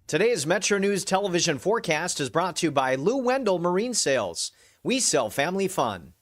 Today's Metro News television forecast is brought to you by Lou Wendell Marine Sales. We sell family fun.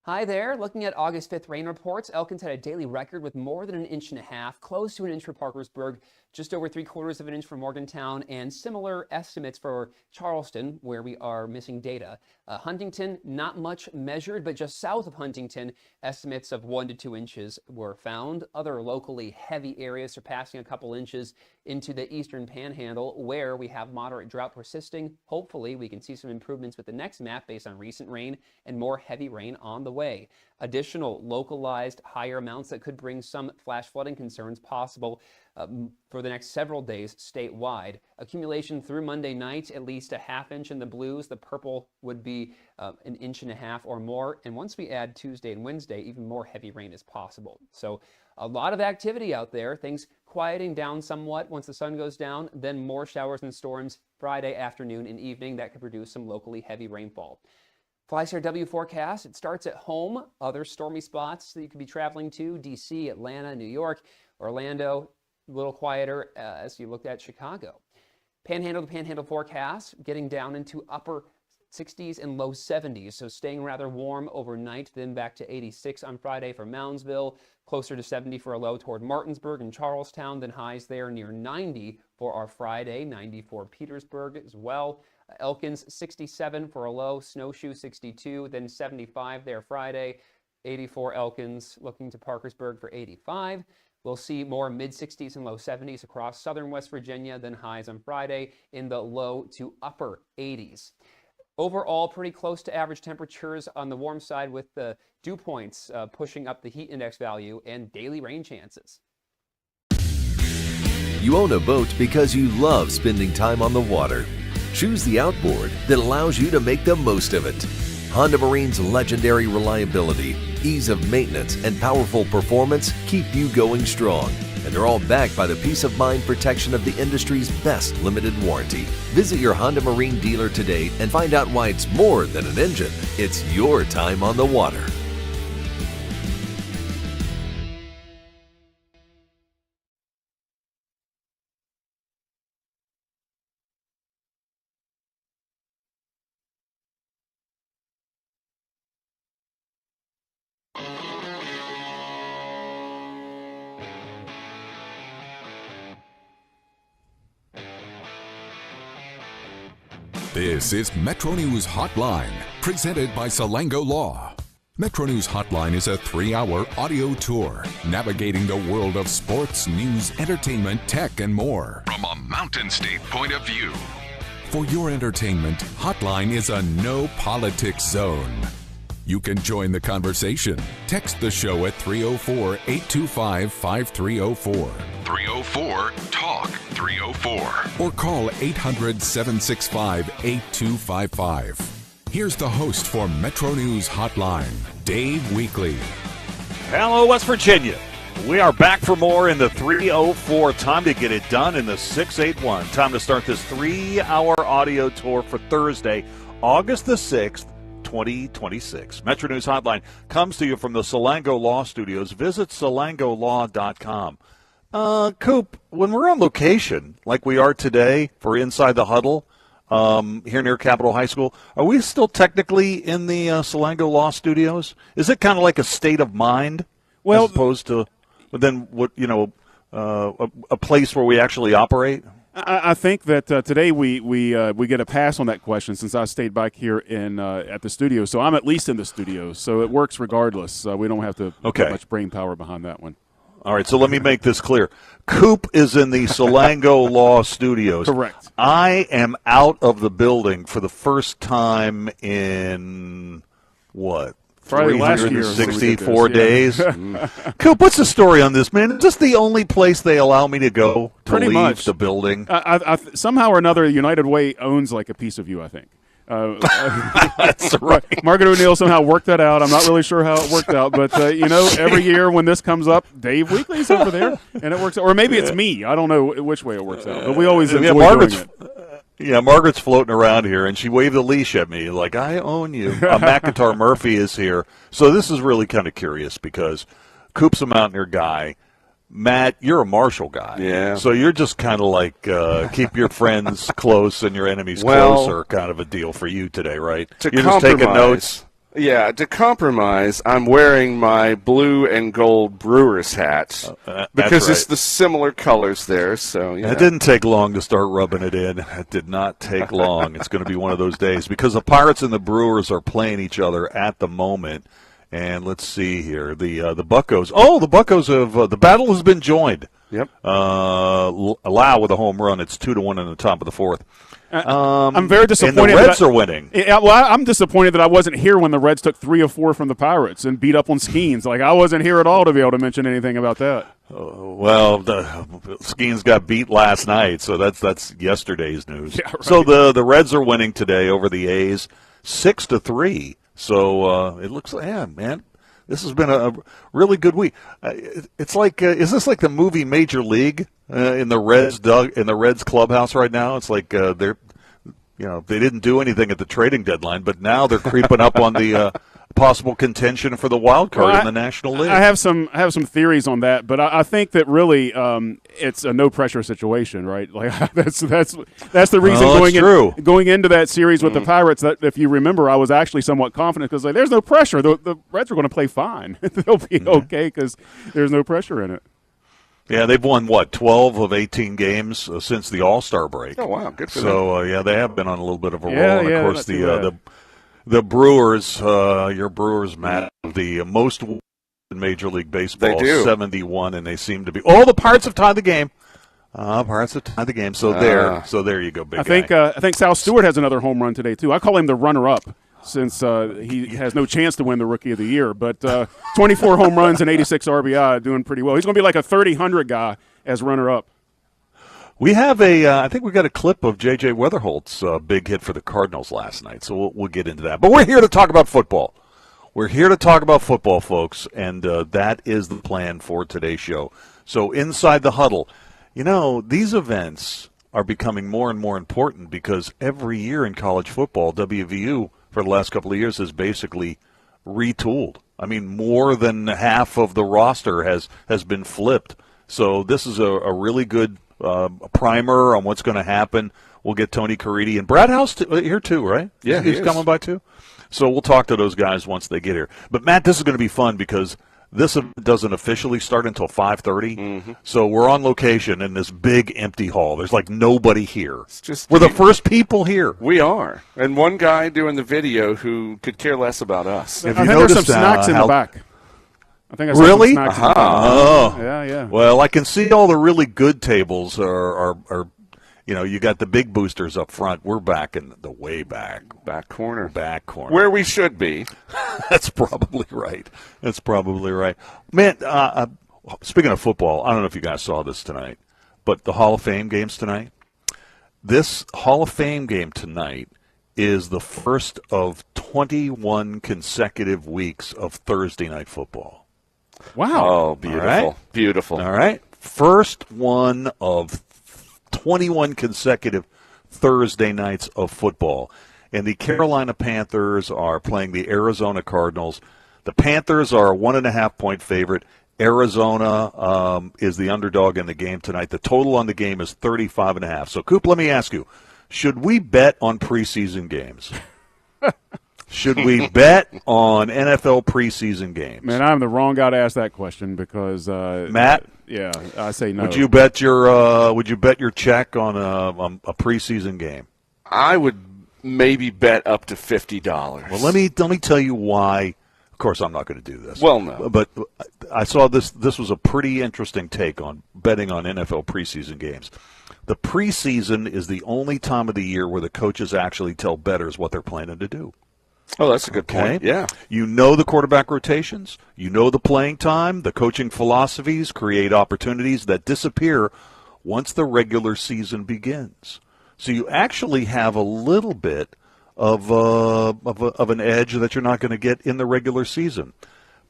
Hi there. Looking at August 5th rain reports, Elkins had a daily record with more than 1.5 inches, close to 1 inch for Parkersburg, just over 3/4 of an inch for Morgantown, and similar estimates for Charleston, where we are missing data. Huntington, not much measured, but just south of Huntington, estimates of 1 to 2 inches were found. Other locally heavy areas surpassing a couple inches into the eastern panhandle, where we have moderate drought persisting. Hopefully, we can see some improvements with the next map based on recent rain and more heavy rain on the way. Additional localized higher amounts that could bring some flash flooding concerns possible for the next several days statewide. Accumulation through Monday night, at least 1/2 inch in the blues. The purple would be 1.5 inches or more. And once we add Tuesday and Wednesday, even more heavy rain is possible. So a lot of activity out there. Things quieting down somewhat once the sun goes down. Then more showers and storms Friday afternoon and evening that could produce some locally heavy rainfall. FlySair forecast, it starts at home. Other stormy spots that you could be traveling to, D.C., Atlanta, New York, Orlando, a little quieter as you looked at Chicago. Panhandle to panhandle forecast, getting down into upper 60s and low 70s, so staying rather warm overnight, then back to 86 on Friday for Moundsville, closer to 70 for a low toward Martinsburg and Charlestown, then highs there near 90 for our Friday, 90 for Petersburg as well. Elkins, 67 for a low, Snowshoe 62, then 75 there Friday, 84 Elkins, looking to Parkersburg for 85. We'll see more mid-60s and low 70s across southern West Virginia, then highs on Friday in the low to upper 80s. Overall, pretty close to average temperatures on the warm side, with the dew points pushing up the heat index value and daily rain chances. You own a boat because you love spending time on the water. Choose the outboard that allows you to make the most of it. Honda Marine's legendary reliability, ease of maintenance, and powerful performance keep you going strong. And they're all backed by the peace of mind protection of the industry's best limited warranty. Visit your Honda Marine dealer today and find out why it's more than an engine. It's your time on the water. This is Metro News Hotline, presented by Salango Law. Metro News Hotline is a 3-hour audio tour navigating the world of sports, news, entertainment, tech, and more from a Mountain State point of view. For your entertainment, Hotline is a no politics zone. You can join the conversation. Text the show at 304-825-5304. 304-TALK-304. Or call 800-765-8255. Here's the host for Metro News Hotline, Dave Weekley. Hello, West Virginia. We are back for more in the 304. Time to get it done in the 681. Time to start this 3-hour audio tour for Thursday, August the 6th. 2026. Metro News Hotline comes to you from the Salango Law Studios. Visit salangolaw.com. Coop, when we're on location, like we are today for Inside the Huddle here near Capitol High School, are we still technically in the Salango Law Studios? Is it kind of like a state of mind, as opposed to then what a place where we actually operate? I think that today we get a pass on that question, since I stayed back here at the studio. So I'm at least in the studio, so it works regardless. We don't have to put much brain power behind that one. All right, so let me make this clear. Coop is in the Salango Law Studios. Correct. I am out of the building for the first time in, what? Friday last year. 364 days. Coop, what's the story on this, man? Is this the only place they allow me to go to Pretty leave much. the building? Somehow or another, United Way owns like a piece of you, I think. That's right. Margaret O'Neill somehow worked that out. I'm not really sure how it worked out, but every year when this comes up, Dave Weekley's over there, and it works out. Or maybe it's me. I don't know which way it works out, but we always enjoy doing it. Yeah, Margaret's floating around here, and she waved a leash at me like, I own you. McIntyre Murphy is here. So this is really kind of curious because Coop's a Mountaineer guy. Matt, you're a Marshall guy. Yeah. So you're just kind of like keep your friends close and your enemies closer kind of a deal for you today, right? You're just taking notes. Yeah, to compromise, I'm wearing my blue and gold Brewers hat because it's the similar colors there. So It didn't take long to start rubbing it in. It did not take long. It's going to be one of those days because the Pirates and the Brewers are playing each other at the moment. And let's see here, the Buccos. Oh, the Buccos have the battle has been joined. Yep. Lau with a home run. It's 2-1 in the top of the fourth. I'm very disappointed. And the Reds are winning. Yeah, well, I'm disappointed that I wasn't here when the Reds took 3 of 4 from the Pirates and beat up on Skeens. Like, I wasn't here at all to be able to mention anything about that. Well, the Skeens got beat last night, so that's yesterday's news. Yeah, right. So the Reds are winning today over the A's, 6-3. So it looks like, yeah, man, this has been a really good week. It's like, is this like the movie Major League in the Reds clubhouse right now? It's like they didn't do anything at the trading deadline, but now they're creeping up on the possible contention for the wild card in the National League. I have some theories on that, but I think that really it's a no pressure situation, right? Like that's the reason going into that series with the Pirates. That if you remember, I was actually somewhat confident because there's no pressure. The Reds are going to play fine. They'll be okay because there's no pressure in it. Yeah, they've won, 12 of 18 games since the All-Star break. Oh, wow, good for them. So, they have been on a little bit of a roll. Yeah, and, of course, the Brewers, your Brewers, Matt, the most in Major League Baseball, they do. 71, and they seem to be – oh, the Pirates have tied the game. Pirates have tied the game. So there you go, big guy. I think Sal Stewart has another home run today, too. I call him the runner-up, since he has no chance to win the Rookie of the Year. But 24 home runs and 86 RBI, doing pretty well. He's going to be like a 30-100 guy as runner-up. We have I think we got a clip of J.J. Weatherholt's big hit for the Cardinals last night, so we'll get into that. But we're here to talk about football. We're here to talk about football, folks, and that is the plan for today's show. So inside the huddle, these events are becoming more and more important because every year in college football, WVU for the last couple of years has basically retooled. I mean, more than half of the roster has been flipped. So this is a really good primer on what's going to happen. We'll get Tony Caridi and Brad House here too, right? Yeah, he's coming by too. So we'll talk to those guys once they get here. But Matt, this is going to be fun because this doesn't officially start until 5:30. Mm-hmm. So we're on location in this big empty hall. There's like nobody here. We're the first people here. We are. And one guy doing the video who could care less about us. I think there's some snacks in the back. I think I saw really? some snacks in the back. Oh. Yeah. Well, I can see all the really good tables are you got the big boosters up front. We're back in the way back corner. Back corner. Where we should be. That's probably right. Man, speaking of football, I don't know if you guys saw this tonight, but the Hall of Fame games tonight. This Hall of Fame game tonight is the first of 21 consecutive weeks of Thursday night football. Wow. Oh, beautiful. All right. Beautiful. All right. First one of 21 consecutive Thursday nights of football. And the Carolina Panthers are playing the Arizona Cardinals. The Panthers are a 1.5-point favorite. Arizona is the underdog in the game tonight. The total on the game is 35.5. So, Coop, let me ask you, should we bet on preseason games? Should we bet on NFL preseason games? Man, I'm the wrong guy to ask that question because Matt? Yeah, I say no. Would you bet your check on a preseason game? I would maybe bet up to $50. Well, let me tell you why. Of course, I'm not going to do this. Well, no. But I saw this. This was a pretty interesting take on betting on NFL preseason games. The preseason is the only time of the year where the coaches actually tell bettors what they're planning to do. Oh, that's a good point. Yeah. You know the quarterback rotations. You know the playing time. The coaching philosophies create opportunities that disappear once the regular season begins. So you actually have a little bit of an edge that you're not going to get in the regular season.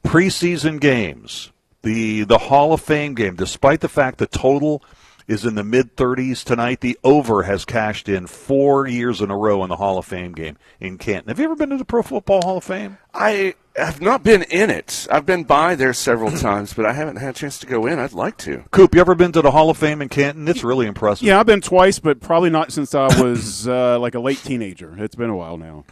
Preseason games, the Hall of Fame game, despite the fact the total is in the mid-30s tonight. The over has cashed in 4 years in a row in the Hall of Fame game in Canton. Have you ever been to the Pro Football Hall of Fame? I have not been in it. I've been by there several times, but I haven't had a chance to go in. I'd like to. Coop, you ever been to the Hall of Fame in Canton? It's really impressive. Yeah, I've been twice, but probably not since I was like a late teenager. It's been a while now.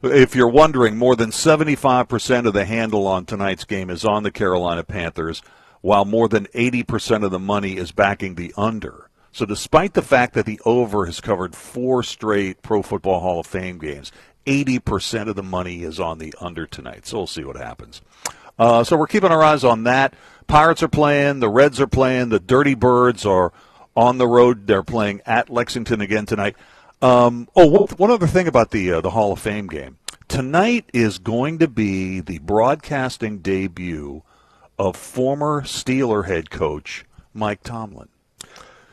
If you're wondering, more than 75% of the handle on tonight's game is on the Carolina Panthers, while more than 80% of the money is backing the under. So despite the fact that the over has covered 4 straight Pro Football Hall of Fame games, 80% of the money is on the under tonight. So we'll see what happens. So we're keeping our eyes on that. Pirates are playing. The Reds are playing. The Dirty Birds are on the road. They're playing at Lexington again tonight. One other thing about the Hall of Fame game. Tonight is going to be the broadcasting debut of former Steeler head coach Mike Tomlin.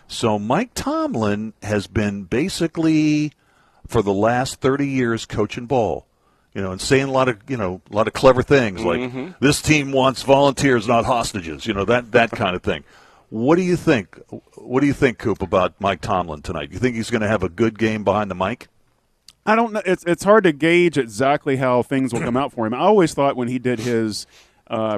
So Mike Tomlin has been basically for the last 30 years coaching ball, and saying a lot of clever things like this team wants volunteers, not hostages, that kind of thing. What do you think? What do you think, Coop, about Mike Tomlin tonight? You think he's going to have a good game behind the mic? I don't know. It's hard to gauge exactly how things will come out for him. I always thought when he did his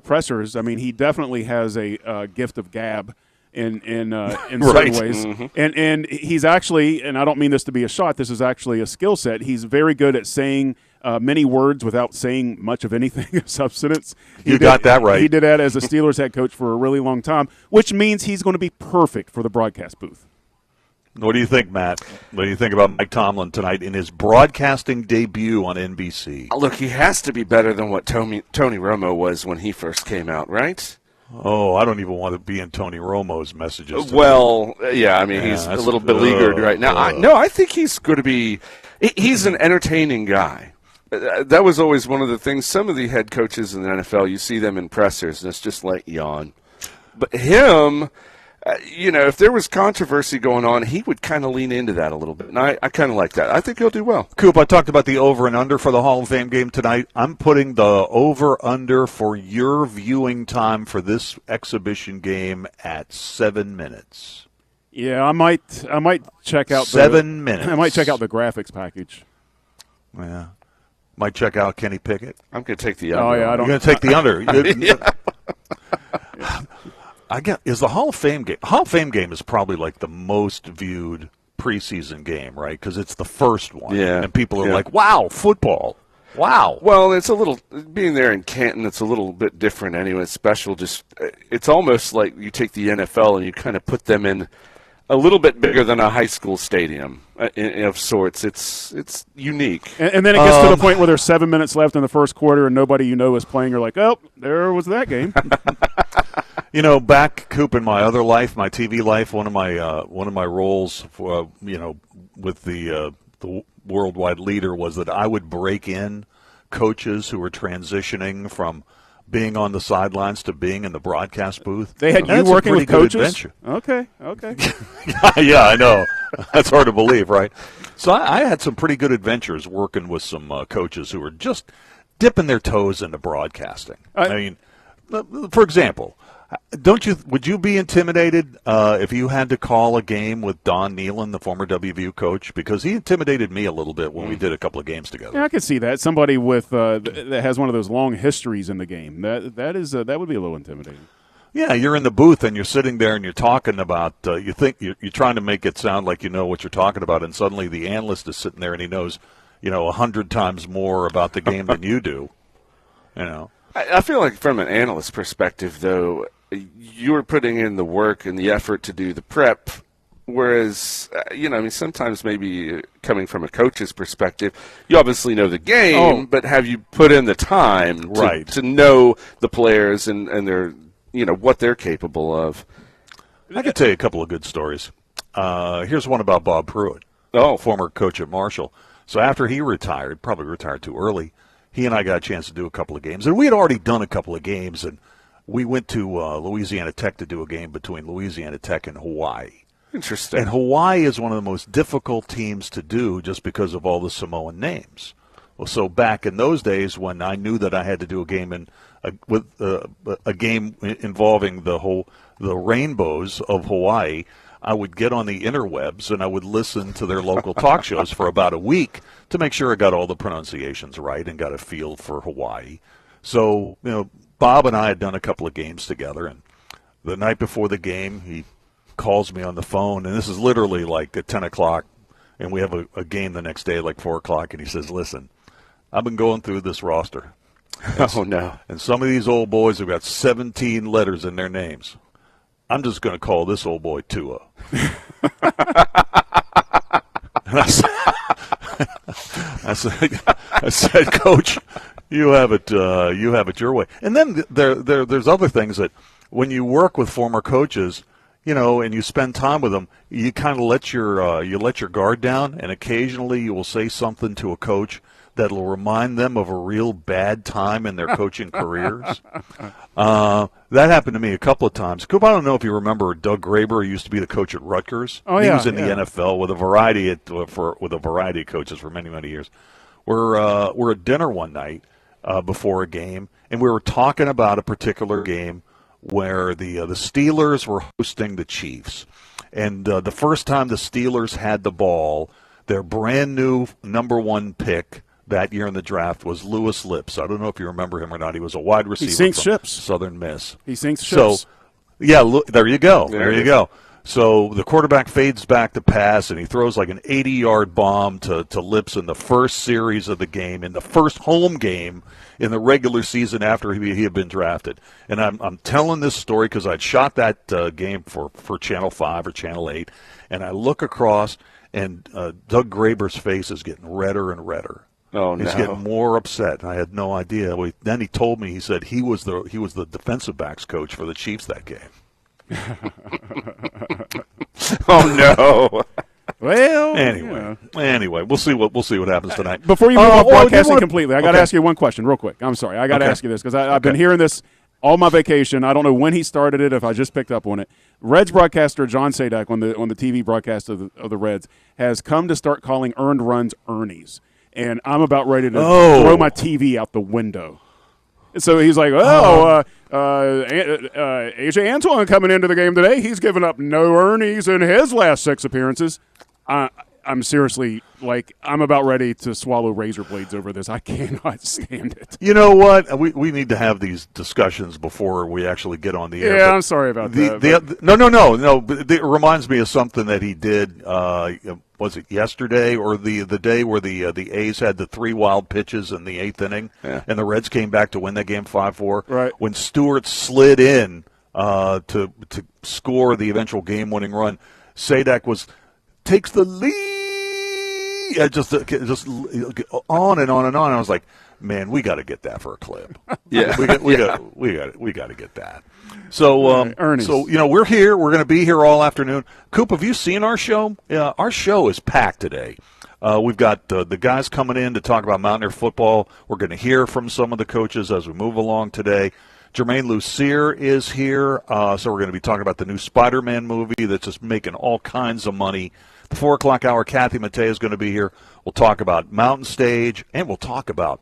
pressers, he definitely has a gift of gab in certain ways. And he's actually, and I don't mean this to be a shot, this is actually a skill set. He's very good at saying many words without saying much of anything of substance. You got that right. He did that as a Steelers head coach for a really long time, which means he's going to be perfect for the broadcast booth. What do you think, Matt? What do you think about Mike Tomlin tonight in his broadcasting debut on NBC? Look, he has to be better than what Tony Romo was when he first came out, right? Oh, I don't even want to be in Tony Romo's messages tonight. Well, yeah, he's a little beleaguered right now. I think he's going to be – he's an entertaining guy. That was always one of the things. Some of the head coaches in the NFL, you see them in pressers, and it's just like yawn. But him – if there was controversy going on, he would kind of lean into that a little bit. And I kind of like that. I think he'll do well. Coop, I talked about the over and under for the Hall of Fame game tonight. I'm putting the over-under for your viewing time for this exhibition game at 7 minutes. Yeah, I might check out 7 minutes. I might check out the graphics package. Yeah. Might check out Kenny Pickett. I'm going to take the under. Oh, yeah, You're going to take the under. Yeah. Is the Hall of Fame game? Hall of Fame game is probably like the most viewed preseason game, right? Because it's the first one. Yeah. And people are like, wow, football. Wow. Well, it's a little – being there in Canton, it's a little bit different anyway. It's special. It's almost like you take the NFL and you kind of put them in a little bit bigger than a high school stadium of sorts. It's unique. And then it gets to the point where there's 7 minutes left in the first quarter and nobody is playing. You're like, oh, there was that game. Back, Coop, in my other life, my TV life, one of my roles, for, with the worldwide leader was that I would break in coaches who were transitioning from being on the sidelines to being in the broadcast booth. They had you working with coaches? Adventure. Okay. Yeah, I know. That's hard to believe, right? So I had some pretty good adventures working with some coaches who were just dipping their toes into broadcasting. For example, would you be intimidated if you had to call a game with Don Nealon, the former WVU coach? Because he intimidated me a little bit when we did a couple of games together. Yeah, I could see that. Somebody with that has one of those long histories in the game. That would be a little intimidating. Yeah, you're in the booth and you're sitting there and you're talking about. You think you're trying to make it sound like you know what you're talking about, and suddenly the analyst is sitting there and he knows 100 times more about the game than you do. I feel like from an analyst perspective, though, you were putting in the work and the effort to do the prep, whereas, sometimes maybe coming from a coach's perspective, you obviously know the game, but have you put in the time to know the players and their, what they're capable of? I could tell you a couple of good stories. Here's one about Bob Pruitt, former coach at Marshall. So after he retired, probably retired too early, he and I got a chance to do a couple of games. And we had already done a couple of games, and we went to Louisiana Tech to do a game between Louisiana Tech and Hawaii. Interesting. And Hawaii is one of the most difficult teams to do just because of all the Samoan names. So back in those days when I knew that I had to do a game with a game involving the rainbows of Hawaii, I would get on the interwebs and I would listen to their local talk shows for about a week to make sure I got all the pronunciations right and got a feel for Hawaii. So, Bob and I had done a couple of games together, and the night before the game, he calls me on the phone, and this is literally like at 10 o'clock, and we have a game the next day at like 4 o'clock, and he says, listen, I've been going through this roster. Oh, no. And some of these old boys have got 17 letters in their names. I'm just going to call this old boy Tua. And I said, Coach, you have it your way. And then there's other things that when you work with former coaches, and you spend time with them, you kind of let your guard down, and occasionally you will say something to a coach that'll remind them of a real bad time in their coaching careers. That happened to me a couple of times. Coop, I don't know if you remember Doug Graber. He used to be the coach at Rutgers. Oh, he yeah, was in the NFL with a variety of coaches for many, many years. We're at dinner one night before a game, and we were talking about a particular game where the Steelers were hosting the Chiefs. And the first time the Steelers had the ball, their brand new number 1 pick that year in the draft was Louis Lips. I don't know if you remember him or not. He was a wide receiver. He sinks from ships. Southern Miss. He sinks ships. So, yeah, there you go. There you go. So the quarterback fades back to pass, and he throws like an 80-yard bomb to Lips in the first series of the game, in the first home game in the regular season after he had been drafted. And I'm telling this story because I'd shot that game for Channel 5 or Channel 8, and I look across, and Doug Graber's face is getting redder and redder. Oh, no. He's getting more upset. I had no idea. Then he told me, he said he was the defensive backs coach for the Chiefs that game. Oh, no. Well, anyway, we'll see what happens tonight. Before you move off broadcasting completely, I got to ask you one question real quick. I'm sorry. I got to ask you this because I've been hearing this all my vacation. I don't know when he started it, if I just picked up on it. Reds broadcaster John Sadak on the TV broadcast of the Reds has come to start calling earned runs Ernie's. And I'm about ready to throw my TV out the window. So he's like, A.J. Antoine coming into the game today. He's given up no Ernie's in his last 6 appearances. I'm seriously, I'm about ready to swallow razor blades over this. I cannot stand it. You know what? We need to have these discussions before we actually get on the air. Yeah, I'm sorry about that. No. But it reminds me of something that he did, was it yesterday or the day where the A's had the 3 wild pitches in the 8th inning, and the Reds came back to win that game 5-4? Right. When Stewart slid in to score the eventual game-winning run, Sadak takes the lead. Just on and on and on. I was like, man, we got to get that for a clip. Yeah, we got to get that. So, Ernie's. we're here. We're going to be here all afternoon. Coop, have you seen our show? Yeah, our show is packed today. We've got the guys coming in to talk about Mountaineer football. We're going to hear from some of the coaches as we move along today. Germain Lussier is here, so we're going to be talking about the new Spider-Man movie that's just making all kinds of money. The 4 o'clock hour, Kathy Mattea is going to be here. We'll talk about Mountain Stage, and we'll talk about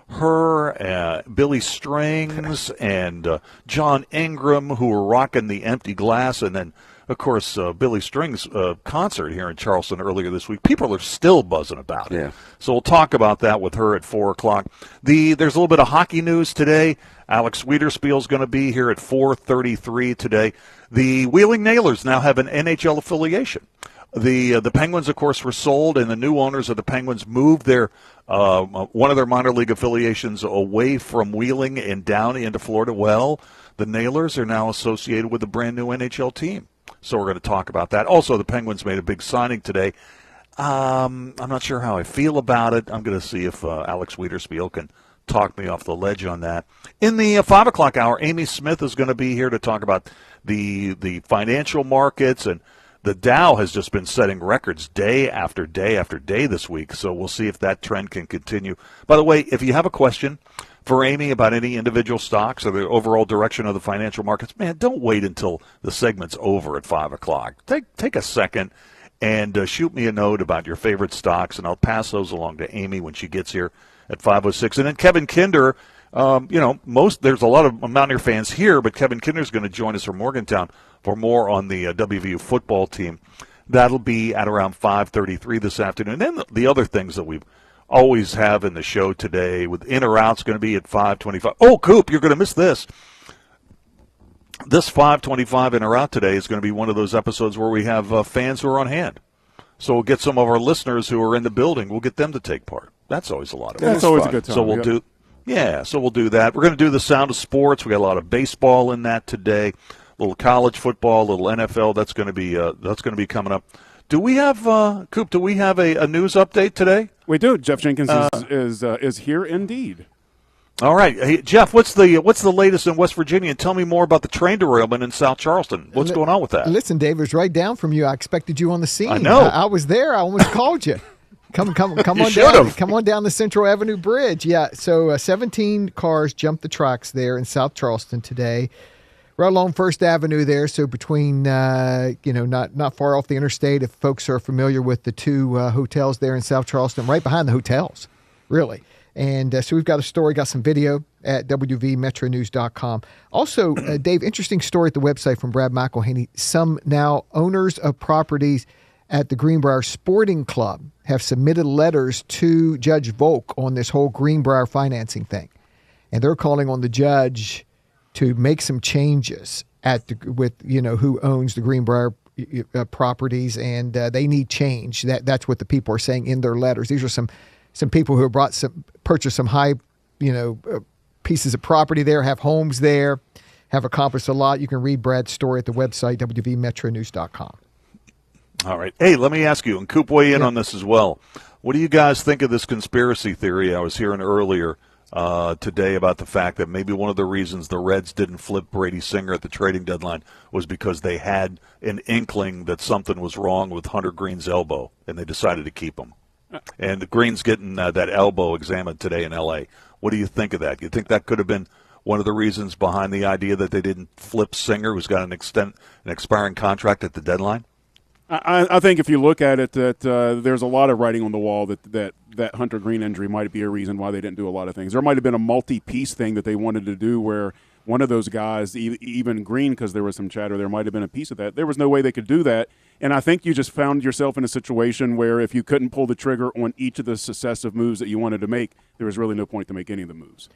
her, Billy Strings, and John Ingram, who were rocking the empty glass, and then, of course, Billy Strings' concert here in Charleston earlier this week. People are still buzzing about it. Yeah. So we'll talk about that with her at 4 o'clock. There's a little bit of hockey news today. Alex Wiederspiel is going to be here at 4:33 today. The Wheeling Nailers now have an NHL affiliation. The Penguins, of course, were sold, and the new owners of the Penguins moved their one of their minor league affiliations away from Wheeling and down into Florida. Well, the Nailers are now associated with a brand new NHL team. So we're going to talk about that. Also, the Penguins made a big signing today. I'm not sure how I feel about it. I'm going to see if Alex Wiederspiel can talk me off the ledge on that. In the 5 o'clock hour, Amy Smith is going to be here to talk about the financial markets, and the Dow has just been setting records day after day after day this week, so we'll see if that trend can continue. By the way, if you have a question for Amy about any individual stocks or the overall direction of the financial markets, man, don't wait until the segment's over at 5 o'clock. Take a second and shoot me a note about your favorite stocks, and I'll pass those along to Amy when she gets here at 5:06. And then Kevin Kinder, there's a lot of Mountaineer fans here, but Kevin Kinder is going to join us from Morgantown for more on the WVU football team. That'll be at around 5:33 this afternoon. And then the other things that we always have in the show today with in or out's going to be at 5:25. Oh, Coop, you're going to miss this. This 5:25 in or out today is going to be one of those episodes where we have fans who are on hand. So we'll get some of our listeners who are in the building. We'll get them to take part. That's always a lot of fun. That's always a good time. So we'll do that. We're going to do the sound of sports. We got a lot of baseball in that today. A little college football, a little NFL. That's going to be coming up. Do we have Coop? Do we have a news update today? We do. Jeff Jenkins is here indeed. All right, hey, Jeff. What's the latest in West Virginia? And tell me more about the train derailment in South Charleston. What's going on with that? Listen, Dave, it was right down from you. I expected you on the scene. I know. I was there. I almost called you. Come on down. Come on down the Central Avenue Bridge. Yeah. So 17 cars jumped the tracks there in South Charleston today, right along First Avenue there. So between not far off the interstate. If folks are familiar with the two hotels there in South Charleston, right behind the hotels, really. And so we've got a story, got some video at WVMetroNews.com. Also, Dave, interesting story at the website from Brad McElhaney. Some now owners of properties at the Greenbrier Sporting Club have submitted letters to Judge Volk on this whole Greenbrier financing thing. And they're calling on the judge to make some changes with who owns the Greenbrier properties, and they need change. That's what the people are saying in their letters. These are some people who have purchased some high, pieces of property there, have homes there, have accomplished a lot. You can read Brad's story at the website, WVMetroNews.com. All right. Hey, let me ask you, and Coop, weigh in on this as well. What do you guys think of this conspiracy theory I was hearing earlier today about the fact that maybe one of the reasons the Reds didn't flip Brady Singer at the trading deadline was because they had an inkling that something was wrong with Hunter Green's elbow, and they decided to keep him? And Green's getting that elbow examined today in L.A. What do you think of that? Do you think that could have been one of the reasons behind the idea that they didn't flip Singer, who's got an expiring contract at the deadline? I think if you look at it, that there's a lot of writing on the wall that Hunter Green injury might be a reason why they didn't do a lot of things. There might have been a multi-piece thing that they wanted to do where one of those guys, even Green, because there was some chatter, there might have been a piece of that. There was no way they could do that. And I think you just found yourself in a situation where if you couldn't pull the trigger on each of the successive moves that you wanted to make, there was really no point to make any of the moves.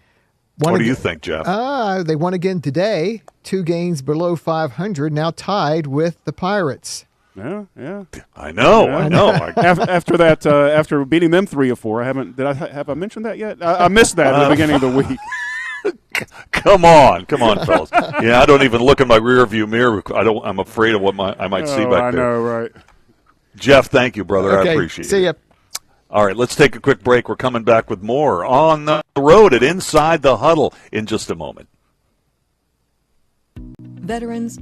What do you think, Jeff? They won again today, 2 games below 500, now tied with the Pirates. Yeah. I know. After that, after beating them 3 or 4, have I mentioned that yet? I missed that at the beginning of the week. Come on, fellas. Yeah, I don't even look in my rearview mirror. I'm afraid of what I might see back there. I know, right? Jeff, thank you, brother. Okay, I appreciate it. See ya. All right, let's take a quick break. We're coming back with more on the road at Inside the Huddle in just a moment. Veterans.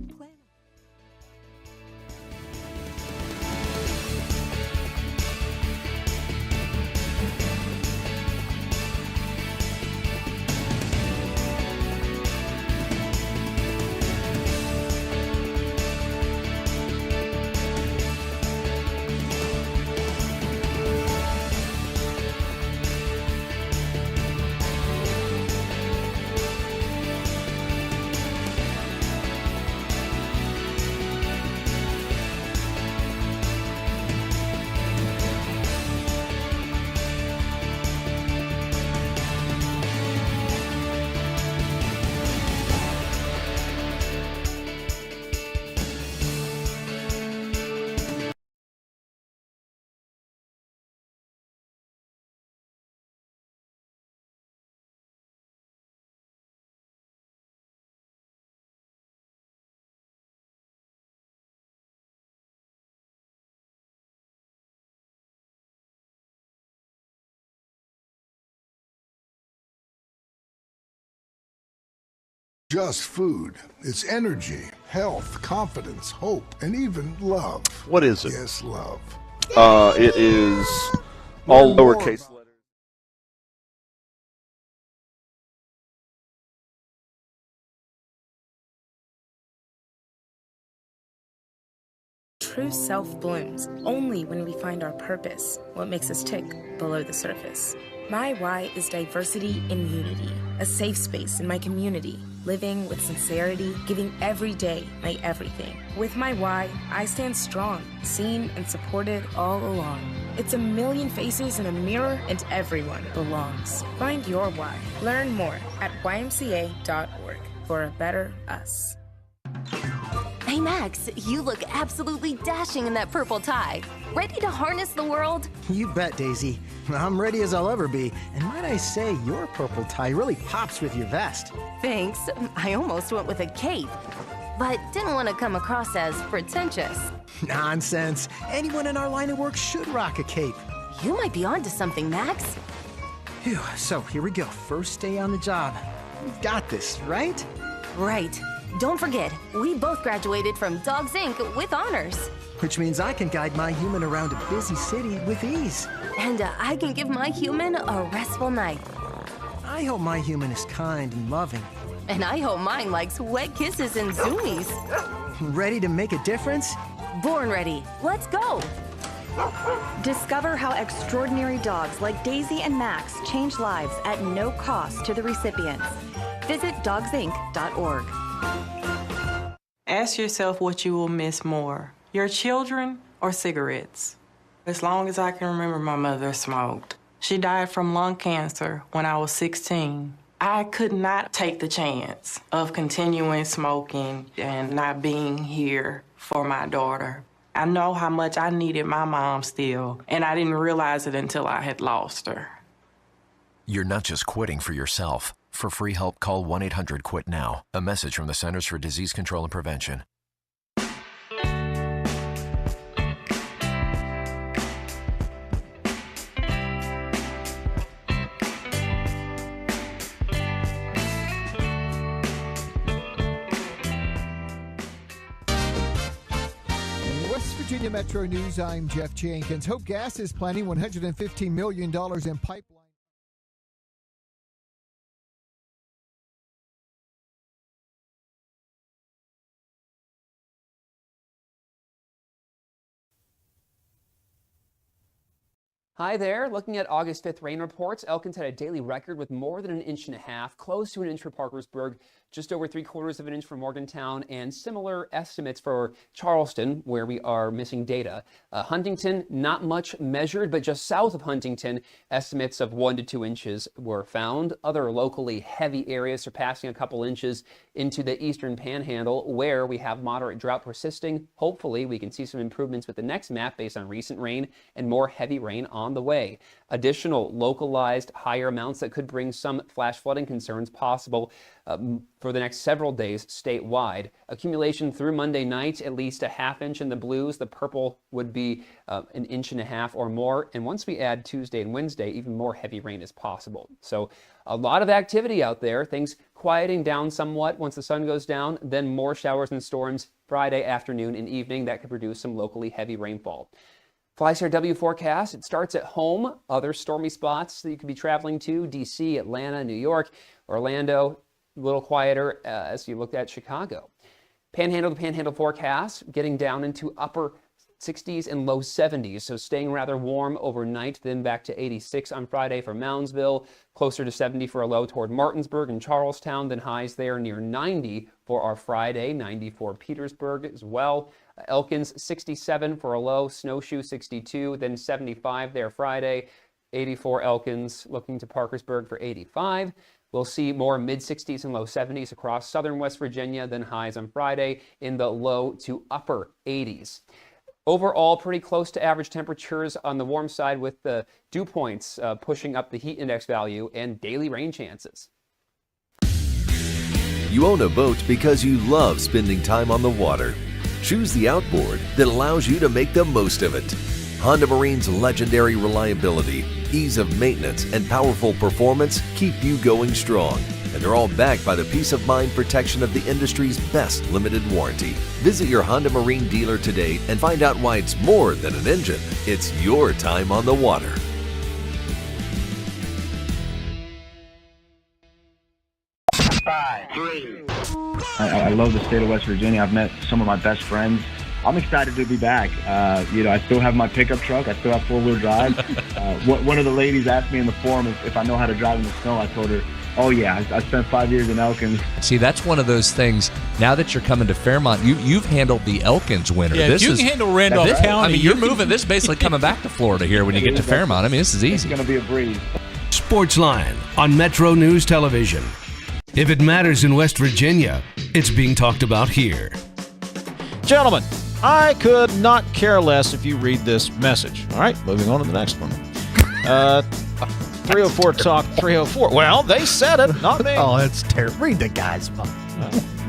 Just food. It's energy, health, confidence, hope, and even love. What is it? Yes, love. It is all lowercase letters. True self blooms only when we find our purpose, what makes us tick below the surface. My why is diversity in unity, a safe space in my community, living with sincerity, giving every day my everything. With my why, I stand strong, seen and supported all along. It's a million faces in a mirror and everyone belongs. Find your why. Learn more at ymca.org for a better us. Hey Max, you look absolutely dashing in that purple tie. Ready to harness the world? You bet, Daisy. I'm ready as I'll ever be. And might I say, your purple tie really pops with your vest. Thanks. I almost went with a cape, but didn't want to come across as pretentious. Nonsense. Anyone in our line of work should rock a cape. You might be onto something, Max. Phew, so here we go. First day on the job. We've got this, right? Right. Don't forget, we both graduated from Dogs Inc. with honors. Which means I can guide my human around a busy city with ease. And I can give my human a restful night. I hope my human is kind and loving. And I hope mine likes wet kisses and zoomies. Ready to make a difference? Born ready. Let's go. Discover how extraordinary dogs like Daisy and Max change lives at no cost to the recipients. Visit dogsinc.org. Ask yourself what you will miss more, your children or cigarettes. As long as I can remember, my mother smoked. She died from lung cancer when I was 16. I could not take the chance of continuing smoking and not being here for my daughter. I know how much I needed my mom still, and I didn't realize it until I had lost her. You're not just quitting for yourself. For free help, call 1-800-QUIT-NOW. A message from the Centers for Disease Control and Prevention. West Virginia Metro News, I'm Jeff Jenkins. Hope Gas is planning $115 million in pipeline. Hi there. Looking at August 5th rain reports, Elkins had a daily record with more than 1.5 inches, close to 1 inch for Parkersburg, just over 3/4 of an inch for Morgantown, and similar estimates for Charleston, where we are missing data. Huntington, not much measured, but just south of Huntington, estimates of 1 to 2 inches were found. Other locally heavy areas surpassing a couple inches into the eastern panhandle, where we have moderate drought persisting. Hopefully, we can see some improvements with the next map based on recent rain and more heavy rain on the way. Additional localized higher amounts that could bring some flash flooding concerns possible for the next several days statewide. Accumulation through Monday night, at least 1/2 inch in the blues. The purple would be 1.5 inches or more. And once we add Tuesday and Wednesday, even more heavy rain is possible. So a lot of activity out there. Things quieting down somewhat once the sun goes down. Then more showers and storms Friday afternoon and evening. That could produce some locally heavy rainfall. FlyCRW forecast, it starts at home. Other stormy spots that you could be traveling to, D.C., Atlanta, New York, Orlando, a little quieter as you looked at Chicago. Panhandle to panhandle forecast, getting down into upper 60s and low 70s, so staying rather warm overnight, then back to 86 on Friday for Moundsville, closer to 70 for a low toward Martinsburg and Charlestown, then highs there near 90 for our Friday, 90 for Petersburg as well. Elkins 67 for a low, Snowshoe 62, then 75 there Friday, 84 Elkins, looking to Parkersburg for 85. We'll see more mid-60s and low 70s across southern West Virginia, then highs on Friday in the low to upper 80s. Overall, pretty close to average temperatures on the warm side, with the dew points pushing up the heat index value and daily rain chances. You own a boat because you love spending time on the water. Choose the outboard that allows you to make the most of it. Honda Marine's legendary reliability, ease of maintenance, and powerful performance keep you going strong. And they're all backed by the peace of mind protection of the industry's best limited warranty. Visit your Honda Marine dealer today and find out why it's more than an engine. It's your time on the water. I love the state of West Virginia. I've met some of my best friends I'm excited to be back. I still have my pickup truck. I still have four-wheel drive. One of the ladies asked me in the forum if I know how to drive in the snow. I told her, oh, yeah, I spent 5 years in Elkins. See, that's one of those things. Now that you're coming to Fairmont, you've handled the Elkins winter. Yeah, if you can handle Randolph County. I mean, you're moving. This is basically coming back to Florida here when you get to Fairmont. I mean, this is easy. It's going to be a breeze. Sportsline on Metro News Television. If it matters in West Virginia, it's being talked about here. Gentlemen, I could not care less if you read this message. All right, moving on to the next one. 304 Talk 304. Well, they said it, not me. Oh, that's terrible. Read the guy's book.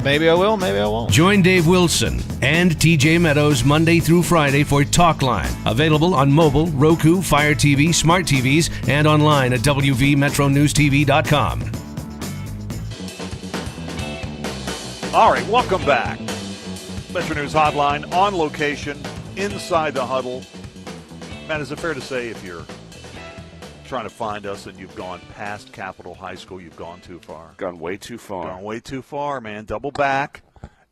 Maybe I will, maybe I won't. Join Dave Wilson and TJ Meadows Monday through Friday for Talkline. Available on mobile, Roku, Fire TV, smart TVs, and online at WVMetroNewsTV.com. All right, welcome back. Metro News Hotline, on location, inside the huddle. Matt, is it fair to say if you're trying to find us and you've gone past Capitol High School, you've gone too far? Gone way too far. Gone way too far, man. Double back,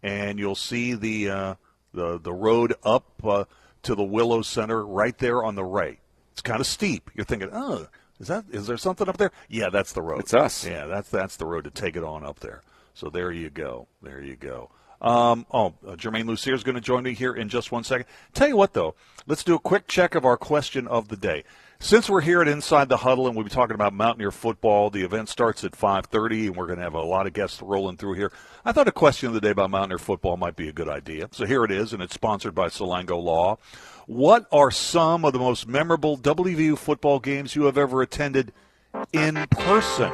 and you'll see the road up to the Willow Center right there on the right. It's kind of steep. You're thinking, oh, is there something up there? Yeah, that's the road. It's us. Yeah, that's the road to take it on up there. So there you go. There you go. Germain Lussier is going to join me here in just 1 second. Tell you what, though, let's do a quick check of our question of the day. Since we're here at Inside the Huddle and we'll be talking about Mountaineer football, the event starts at 5:30, and we're going to have a lot of guests rolling through here. I thought a question of the day about Mountaineer football might be a good idea. So here it is, and it's sponsored by Salango Law. What are some of the most memorable WVU football games you have ever attended in person?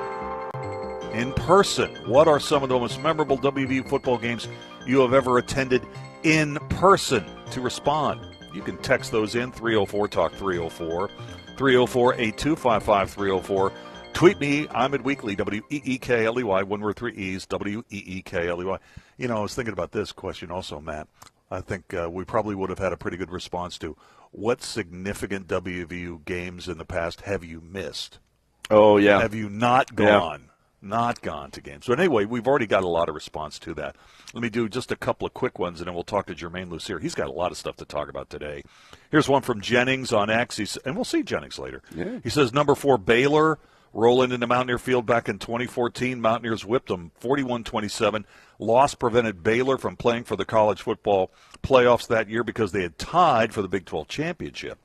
In person. What are some of the most memorable WVU football games you have ever attended in person? To respond, you can text those in, 304-TALK 304, 304-8255-304. Tweet me, I'm at Weekly, W-E-E-K-L-E-Y, one word, three E's, W-E-E-K-L-E-Y. You know, I was thinking about this question also, Matt. I think we probably would have had a pretty good response to what significant WVU games in the past have you missed? Oh, yeah. Have you not gone? Yeah. Not gone to games. But anyway, we've already got a lot of response to that. Let me do just a couple of quick ones, and then we'll talk to Germain Lussier. He's got a lot of stuff to talk about today. Here's one from Jennings on X, and we'll see Jennings later. Yeah. He says, number 4, Baylor, rolling into Mountaineer Field back in 2014. Mountaineers whipped them 41-27. Loss prevented Baylor from playing for the college football playoffs that year because they had tied for the Big 12 championship.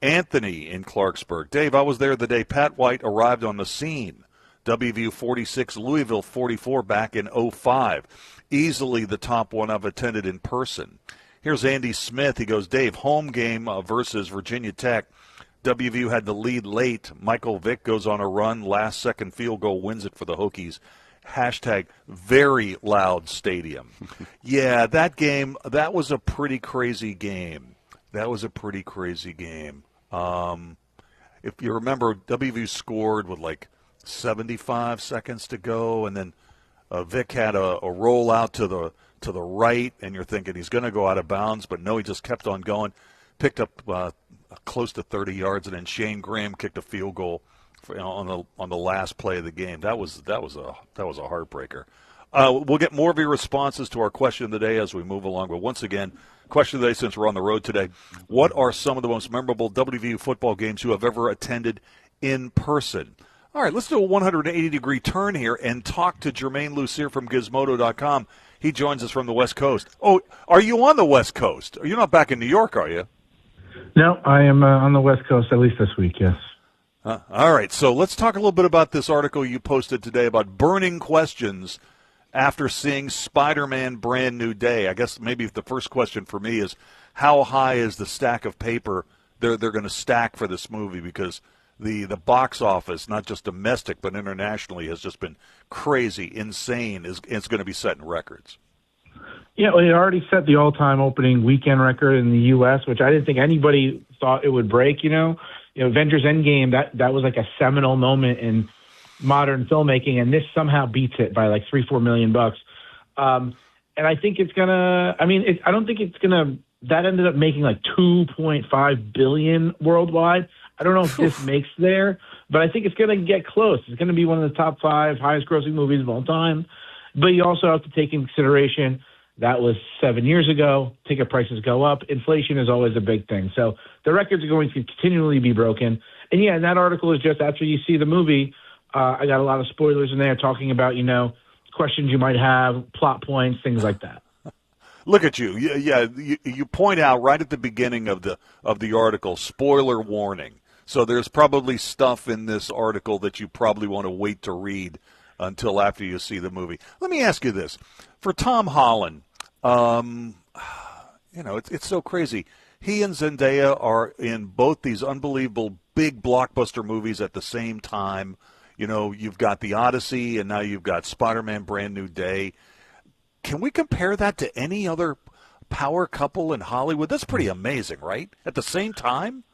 Anthony in Clarksburg. Dave, I was there the day Pat White arrived on the scene. WVU 46, Louisville 44 back in 05. Easily the top one I've attended in person. Here's Andy Smith. He goes, Dave, home game versus Virginia Tech. WVU had the lead late. Michael Vick goes on a run. Last-second field goal wins it for the Hokies. Hashtag very loud stadium. Yeah, that game, that was a pretty crazy game. If you remember, WVU scored with like 75 seconds to go, and then Vic had a roll out to the right, and you're thinking he's going to go out of bounds, but no, he just kept on going, picked up close to 30 yards, and then Shane Graham kicked a field goal on the last play of the game. That was a heartbreaker. We'll get more of your responses to our question of the day as we move along, but once again, question of the day, since we're on the road today, what are some of the most memorable WVU football games you have ever attended in person? All right, let's do a 180-degree turn here and talk to Germain Lussier from Gizmodo.com. He joins us from the West Coast. Oh, are you on the West Coast? You're not back in New York, are you? No, I am on the West Coast, at least this week, yes. All right, so let's talk a little bit about this article you posted today about burning questions after seeing Spider-Man Brand New Day. I guess maybe the first question for me is, how high is the stack of paper they're going to stack for this movie? Because the box office, not just domestic but internationally, has just been crazy, insane. It's going to be setting records. Yeah, well, it already set the all-time opening weekend record in the U.S., which I didn't think anybody thought it would break. You know, Avengers Endgame, that was like a seminal moment in modern filmmaking, and this somehow beats it by like $3-4 million. And I think it's gonna. I mean, I don't think it's gonna. That ended up making like $2.5 billion worldwide. I don't know if this makes there, but I think it's going to get close. It's going to be one of the top 5 highest-grossing movies of all time. But you also have to take into consideration That was 7 years ago. Ticket prices go up. Inflation is always a big thing. So the records are going to continually be broken. And yeah, and that article is just after you see the movie. I got a lot of spoilers in there talking about, questions you might have, plot points, things like that. Look at you. Yeah, you point out right at the beginning of the article, spoiler warning. So there's probably stuff in this article that you probably want to wait to read until after you see the movie. Let me ask you this. For Tom Holland, it's so crazy. He and Zendaya are in both these unbelievable big blockbuster movies at the same time. You've got The Odyssey, and now you've got Spider-Man Brand New Day. Can we compare that to any other power couple in Hollywood? That's pretty amazing, right? At the same time?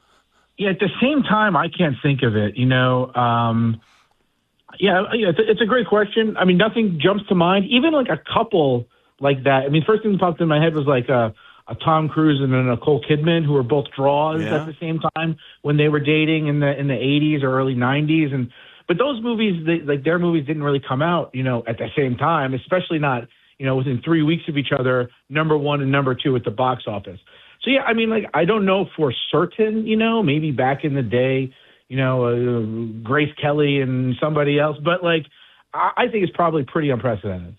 Yeah, at the same time, I can't think of it. It's a great question. I mean, nothing jumps to mind. Even like a couple like that. I mean, first thing that popped in my head was like a Tom Cruise and a Nicole Kidman, who were both draws at the same time when they were dating in the 80s or early 90s. But those movies, their movies didn't really come out, at the same time, especially not, within 3 weeks of each other, number one and number two at the box office. So, yeah, I mean, I don't know for certain, maybe back in the day, Grace Kelly and somebody else. But, I think it's probably pretty unprecedented.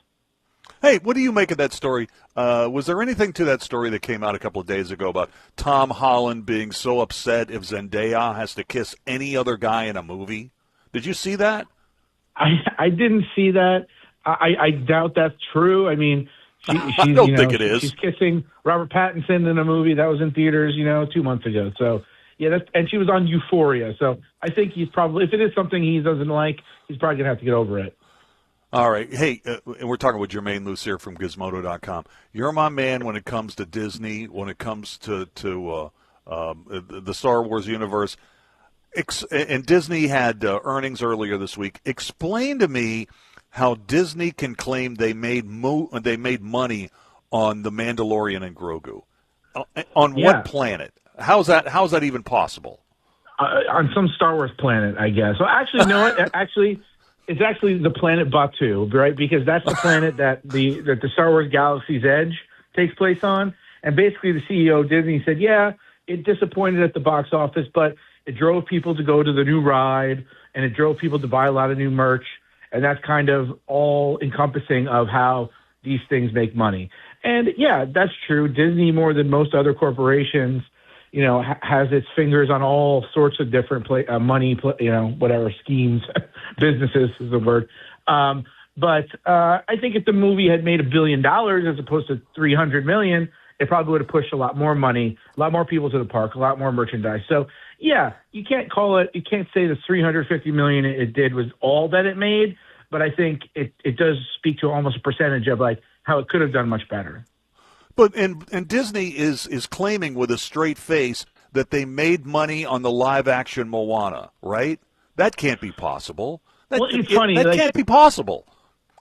Hey, what do you make of that story? Was there anything to that story that came out a couple of days ago about Tom Holland being so upset if Zendaya has to kiss any other guy in a movie? Did you see that? I didn't see that. I doubt that's true. I mean, I don't think it is. She's kissing Robert Pattinson in a movie that was in theaters, 2 months ago. So, yeah, and she was on Euphoria. So I think he's probably, if it is something he doesn't like, he's probably going to have to get over it. All right. Hey, and we're talking with Germain Lussier from Gizmodo.com. You're my man when it comes to Disney, when it comes to the Star Wars universe. And Disney had earnings earlier this week. Explain to me how Disney can claim they made money on The Mandalorian and Grogu. On what planet? How's that even possible? On some Star Wars planet, I guess. Well, actually, no. It's actually the planet Batuu, right? Because that's the planet that the Star Wars Galaxy's Edge takes place on. And basically, the CEO of Disney said, "Yeah, it disappointed at the box office, but it drove people to go to the new ride, and it drove people to buy a lot of new merch." And that's kind of all encompassing of how these things make money. And yeah, that's true. Disney, more than most other corporations, has its fingers on all sorts of different money, whatever schemes, businesses is the word. But I think if the movie had made $1 billion as opposed to $300 million, it probably would have pushed a lot more money, a lot more people to the park, a lot more merchandise. So yeah, you can't say the $350 million it did was all that it made, but I think it does speak to almost a percentage of how it could have done much better. But and Disney is claiming with a straight face that they made money on the live action Moana, right? That can't be possible. It's funny. That can't be possible.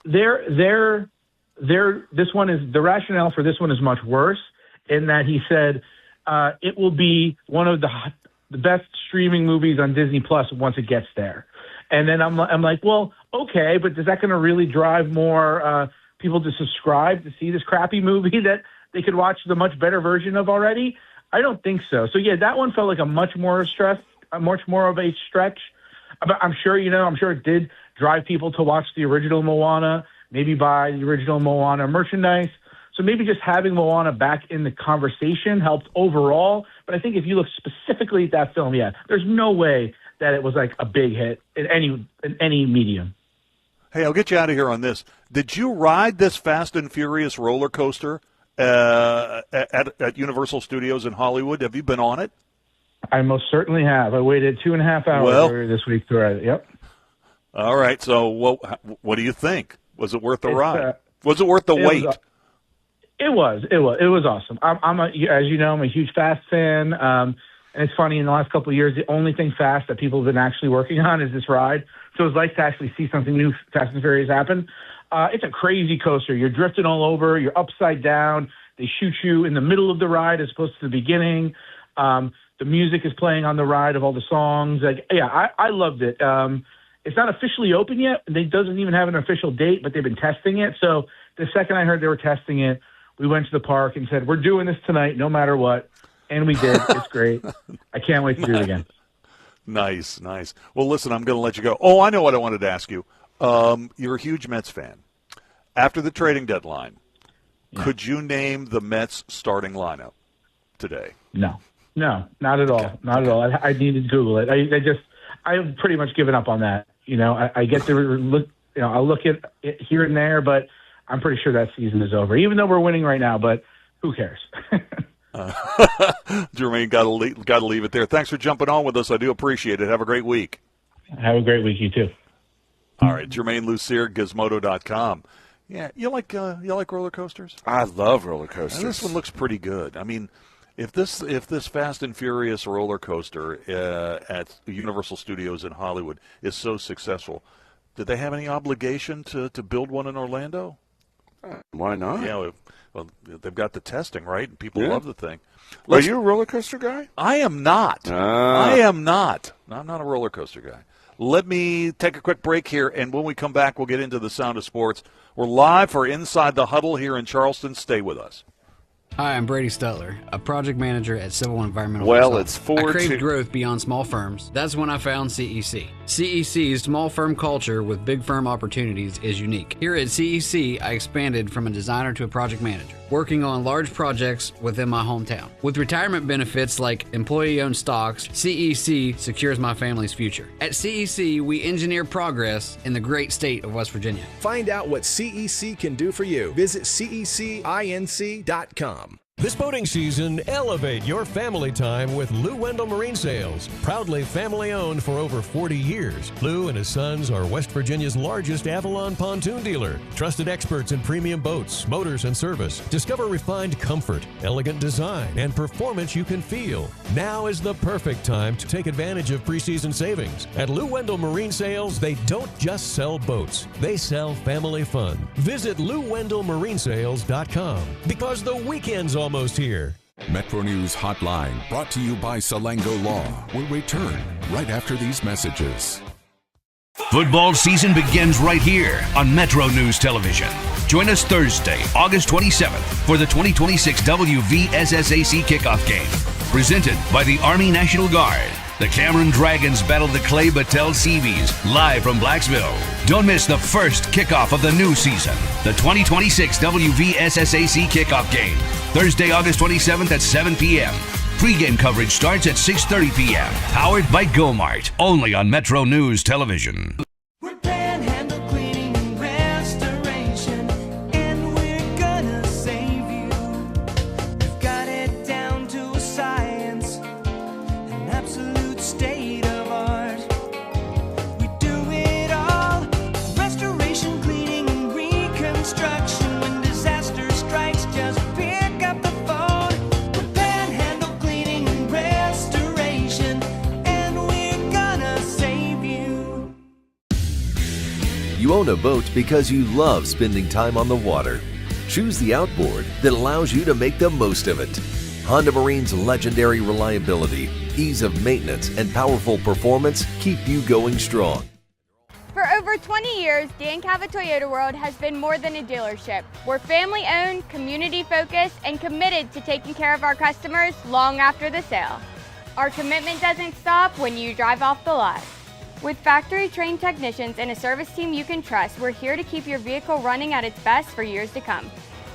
The rationale for this one is much worse in that he said it will be one of the best streaming movies on Disney Plus once it gets there. And then I'm like, well, okay, but is that going to really drive more people to subscribe to see this crappy movie that they could watch the much better version of already? I don't think so. So yeah, that one felt like a much more of a stretch. But I'm sure it did drive people to watch the original Moana, maybe buy the original Moana merchandise. So maybe just having Moana back in the conversation helped overall. But I think if you look specifically at that film, yeah, there's no way that it was like a big hit in any medium. Hey, I'll get you out of here on this. Did you ride this Fast and Furious roller coaster at Universal Studios in Hollywood? Have you been on it? I most certainly have. I waited 2.5 hours earlier this week to ride it. Yep. All right. So what do you think? Was it worth the ride? Was it worth the wait? It was awesome. As you know, I'm a huge Fast fan. And it's funny, in the last couple of years, the only thing Fast that people have been actually working on is this ride. So it's nice to actually see something new, Fast and Furious, happen. It's a crazy coaster. You're drifting all over. You're upside down. They shoot you in the middle of the ride as opposed to the beginning. The music is playing on the ride of all the songs. I loved it. It's not officially open yet. It doesn't even have an official date, but they've been testing it. So the second I heard they were testing it, We went to the park and said, we're doing this tonight no matter what. And we did. It's great. I can't wait to do it again. Nice. Well, listen, I'm going to let you go. Oh, I know what I wanted to ask you. You're a huge Mets fan. After the trading deadline, could you name the Mets starting lineup today? No, not at all. Okay. Not at all. I needed to Google it. I've pretty much given up on that. I get to look. I'll look at it here and there, but I'm pretty sure that season is over. Even though we're winning right now, but who cares? Germain, got to leave it there. Thanks for jumping on with us. I do appreciate it. Have a great week. Have a great week, you too. All right, Germain Lussier, Gizmodo.com. Yeah, you like roller coasters? I love roller coasters. And this one looks pretty good. I mean, if this Fast and Furious roller coaster at Universal Studios in Hollywood is so successful, did they have any obligation to build one in Orlando? Why not? Yeah, well, they've got the testing, right? People love the thing. Are you a roller coaster guy? I am not. I am not. I'm not a roller coaster guy. Let me take a quick break here, and when we come back, we'll get into the sound of sports. We're live for Inside the Huddle here in Charleston. Stay with us. Hi, I'm Brady Stutler, a project manager at Civil Environmental. Well, it's 4-2. I craved growth beyond small firms. That's when I found CEC. CEC's small firm culture with big firm opportunities is unique. Here at CEC, I expanded from a designer to a project manager, working on large projects within my hometown. With retirement benefits like employee-owned stocks, CEC secures my family's future. At CEC, we engineer progress in the great state of West Virginia. Find out what CEC can do for you. Visit cecinc.com. This boating season, elevate your family time with Lou Wendell Marine Sales. Proudly family-owned for over 40 years, Lou and his sons are West Virginia's largest Avalon pontoon dealer. Trusted experts in premium boats, motors, and service. Discover refined comfort, elegant design, and performance you can feel. Now is the perfect time to take advantage of preseason savings. At Lou Wendell Marine Sales, they don't just sell boats. They sell family fun. Visit LouWendellMarineSales.com because the weekend's almost here. Metro News Hotline, brought to you by Salango Law, will return right after these messages. Football season begins right here on Metro News Television. Join us Thursday, August 27th for the 2026 WVSSAC kickoff game. Presented by the Army National Guard. The Cameron Dragons battle the Clay Battelle Seabees live from Blacksville. Don't miss the first kickoff of the new season, the 2026 WVSSAC kickoff game, Thursday, August 27th at 7 p.m. Pre-game coverage starts at 6:30 p.m. Powered by GoMart, only on Metro News Television. You own a boat because you love spending time on the water. Choose the outboard that allows you to make the most of it. Honda Marine's legendary reliability, ease of maintenance, and powerful performance keep you going strong. For over 20 years, Dan Cava Toyota World has been more than a dealership. We're family-owned, community-focused, and committed to taking care of our customers long after the sale. Our commitment doesn't stop when you drive off the lot. With factory-trained technicians and a service team you can trust, we're here to keep your vehicle running at its best for years to come.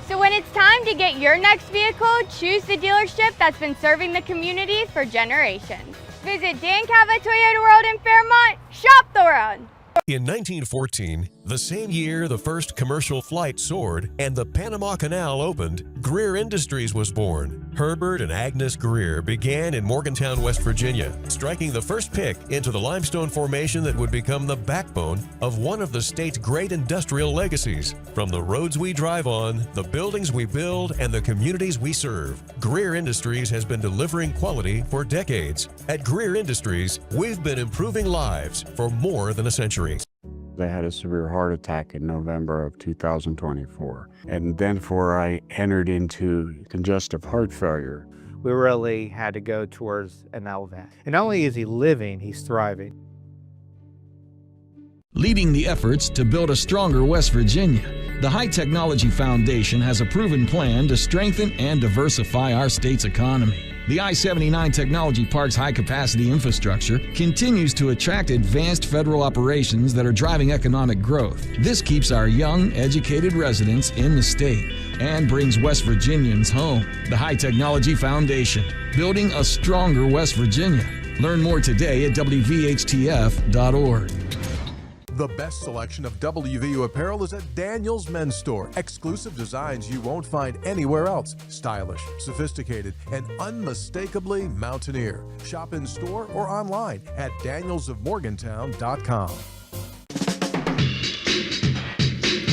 So when it's time to get your next vehicle, choose the dealership that's been serving the community for generations. Visit Dan Cava Toyota World in Fairmont. Shop the road. In 1914, the same year the first commercial flight soared and the Panama Canal opened, Greer Industries was born. Herbert and Agnes Greer began in Morgantown, West Virginia, striking the first pick into the limestone formation that would become the backbone of one of the state's great industrial legacies. From the roads we drive on, the buildings we build, and the communities we serve, Greer Industries has been delivering quality for decades. At Greer Industries, we've been improving lives for more than a century. I had a severe heart attack in November of 2024. And then I entered into congestive heart failure. We really had to go towards an LVAD. And not only is he living, he's thriving. Leading the efforts to build a stronger West Virginia, the High Technology Foundation has a proven plan to strengthen and diversify our state's economy. The I-79 Technology Park's high-capacity infrastructure continues to attract advanced federal operations that are driving economic growth. This keeps our young, educated residents in the state and brings West Virginians home. The High Technology Foundation, building a stronger West Virginia. Learn more today at WVHTF.org. The best selection of WVU apparel is at Daniel's Men's Store. Exclusive designs you won't find anywhere else. Stylish, sophisticated, and unmistakably Mountaineer. Shop in store or online at danielsofmorgantown.com.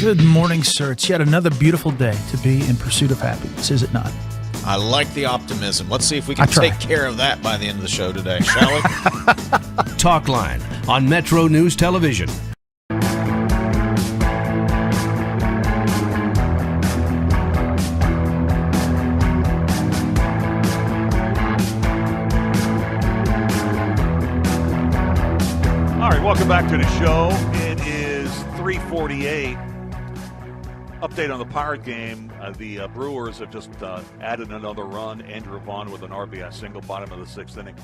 Good morning, sir. It's yet another beautiful day to be in pursuit of happiness, is it not? I like the optimism. Let's see if we can take care of that by the end of the show today, shall we? Talk Line on Metro News Television. Welcome back to the show. It is 3:48. Update on the Pirate game. The Brewers have just added another run. Andrew Vaughn with an RBI single, bottom of the sixth inning.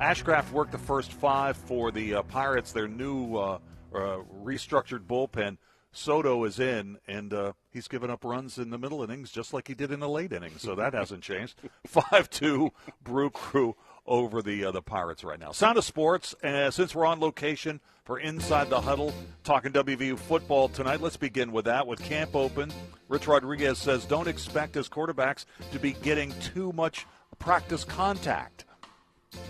Ashcraft worked the first five for the Pirates, their new restructured bullpen. Soto is in, and he's given up runs in the middle innings just like he did in the late innings, so that hasn't changed. 5-2 Brew Crew over the Pirates right now. Sound of Sports, since we're on location for Inside the Huddle, talking WVU football tonight, let's begin with that. With camp open, Rich Rodriguez says don't expect his quarterbacks to be getting too much practice contact.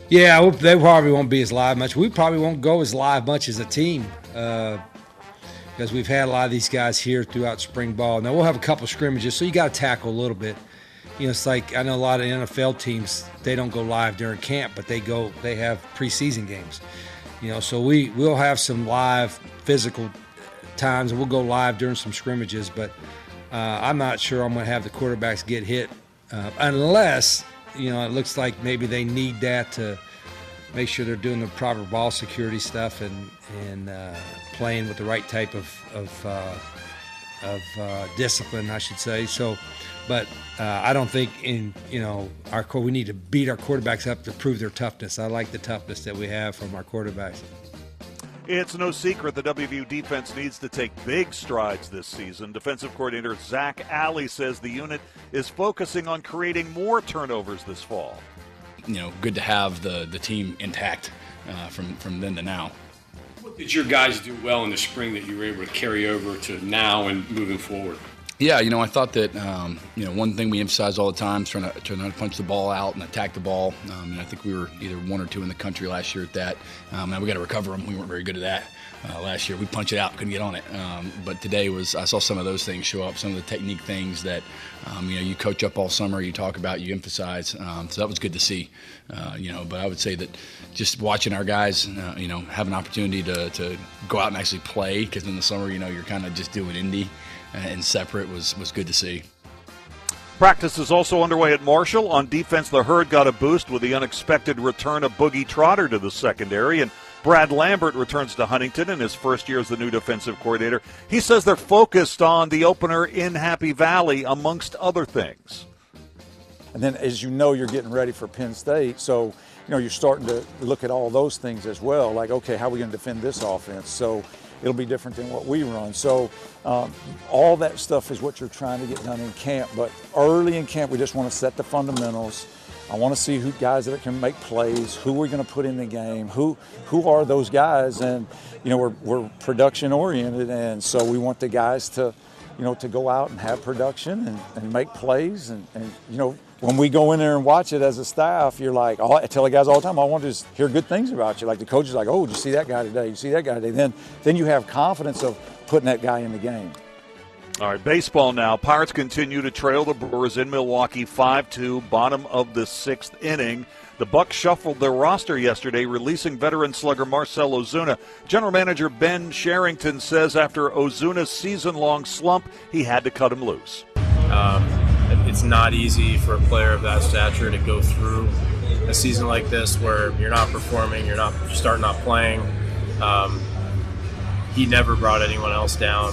Yeah, they probably won't be as live much. We probably won't go as live much as a team because we've had a lot of these guys here throughout spring ball. Now, we'll have a couple scrimmages, so you got to tackle a little bit. You know, it's like I know a lot of NFL teams, they don't go live during camp, but they have preseason games. You know, so we'll have some live physical times, and we'll go live during some scrimmages, but I'm not sure I'm going to have the quarterbacks get hit unless, you know, it looks like maybe they need that to make sure they're doing the proper ball security stuff and playing with the right type of discipline, I should say. So, but I don't think we need to beat our quarterbacks up to prove their toughness. I like the toughness that we have from our quarterbacks. It's no secret the WVU defense needs to take big strides this season. Defensive coordinator Zach Alley says the unit is focusing on creating more turnovers this fall. You know, good to have the team intact from then to now. What did your guys do well in the spring that you were able to carry over to now and moving forward? Yeah, you know, I thought that, one thing we emphasize all the time is trying to punch the ball out and attack the ball. And I think we were either 1 or 2 in the country last year at that. And we got to recover them. We weren't very good at that last year. We punch it out, couldn't get on it. But today I saw some of those things show up, some of the technique things that, you coach up all summer, you talk about, you emphasize. So that was good to see, But I would say that just watching our guys, have an opportunity to go out and actually play, because in the summer, you're kind of just doing indie. And separate was good to see. Practice is also underway at Marshall. On defense, the Herd got a boost with the unexpected return of Boogie Trotter to the secondary, and Brad Lambert returns to Huntington in his first year as the new defensive coordinator. He says they're focused on the opener in Happy Valley, amongst other things. And then, as you know, you're getting ready for Penn State, so you're starting to look at all those things as well, like, okay, how are we going to defend this offense? So it'll be different than what we run. So all that stuff is what you're trying to get done in camp. But early in camp, we just want to set the fundamentals. I want to see who guys that can make plays, who we're going to put in the game, who are those guys. And, we're production oriented. And so we want the guys to go out and have production and make plays. And when we go in there and watch it as a staff, you're like, I tell the guys all the time, I want to just hear good things about you. Like the coach is like, oh, did you see that guy today? You see that guy today? Then you have confidence of putting that guy in the game. All right, baseball now. Pirates continue to trail the Brewers in Milwaukee 5-2, bottom of the sixth inning. The Bucs shuffled their roster yesterday, releasing veteran slugger Marcell Ozuna. General manager Ben Sherrington says after Ozuna's season-long slump, he had to cut him loose. It's not easy for a player of that stature to go through a season like this where you're not performing, you're not playing. he never brought anyone else down.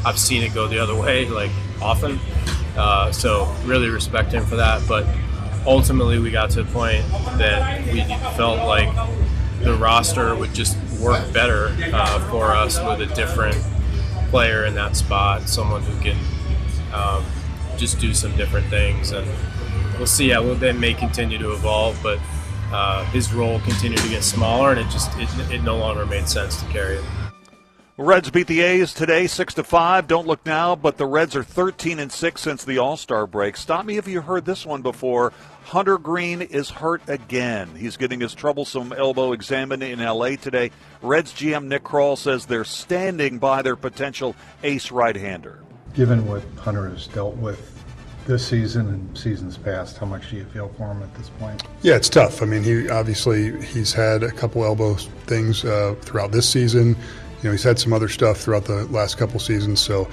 I've seen it go the other way, like, often. So really respect him for that. But ultimately we got to a point that we felt like the roster would just work better for us with a different player in that spot, someone who can just do some different things. And we'll see how that may continue to evolve, but his role continued to get smaller, and it no longer made sense to carry it. Reds beat the A's today 6-5. Don't look now, but the Reds are 13-6 since the All-Star break. Stop me if you heard this one before. Hunter Green is hurt again. He's getting his troublesome elbow examined in L.A. today. Reds GM Nick Kroll says they're standing by their potential ace right-hander. Given what Hunter has dealt with this season and seasons past, how much do you feel for him at this point? Yeah, it's tough. I mean, he's had a couple elbow things throughout this season. You know, he's had some other stuff throughout the last couple seasons. So,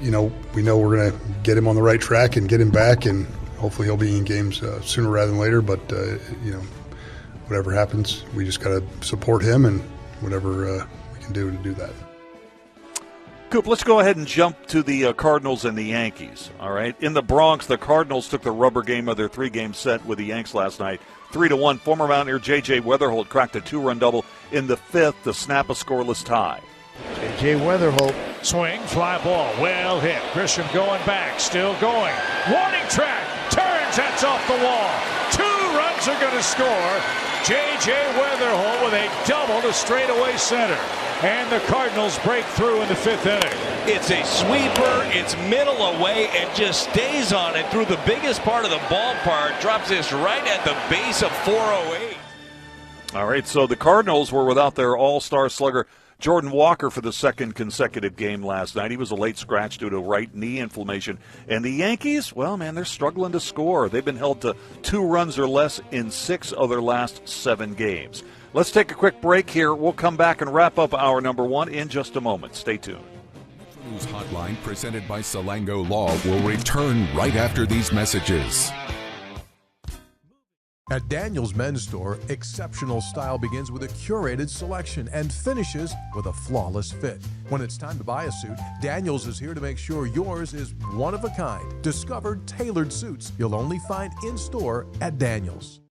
you know, we know we're going to get him on the right track and get him back, and hopefully he'll be in games sooner rather than later. But, you know, whatever happens, we just got to support him and whatever we can do to do that. Coop, let's go ahead and jump to the Cardinals and the Yankees, all right? In the Bronx, the Cardinals took the rubber game of their three-game set with the Yanks last night, 3-1. Former Mountaineer J.J. Weatherholt cracked a two-run double in the fifth to snap a scoreless tie. J.J. Weatherholt. Swing, fly ball, well hit. Grisham going back, still going. Warning track, turns, that's off the wall. 2 runs are going to score. J.J. Weatherholt with a double to straightaway center. And the Cardinals break through in the 5th inning. It's a sweeper, it's middle away, and just stays on it through the biggest part of the ballpark. Drops this right at the base of 408. All right, so the Cardinals were without their all-star slugger Jordan Walker for the second consecutive game last night. He was a late scratch due to right knee inflammation. And the Yankees, well, man, they're struggling to score. They've been held to 2 runs or less in 6 of their last 7 games. Let's take a quick break here. We'll come back and wrap up hour number 1 in just a moment. Stay tuned. News Hotline presented by Salango Law will return right after these messages. At Daniels Men's Store, exceptional style begins with a curated selection and finishes with a flawless fit. When it's time to buy a suit, Daniels is here to make sure yours is one of a kind. Discover tailored suits you'll only find in-store at Daniels.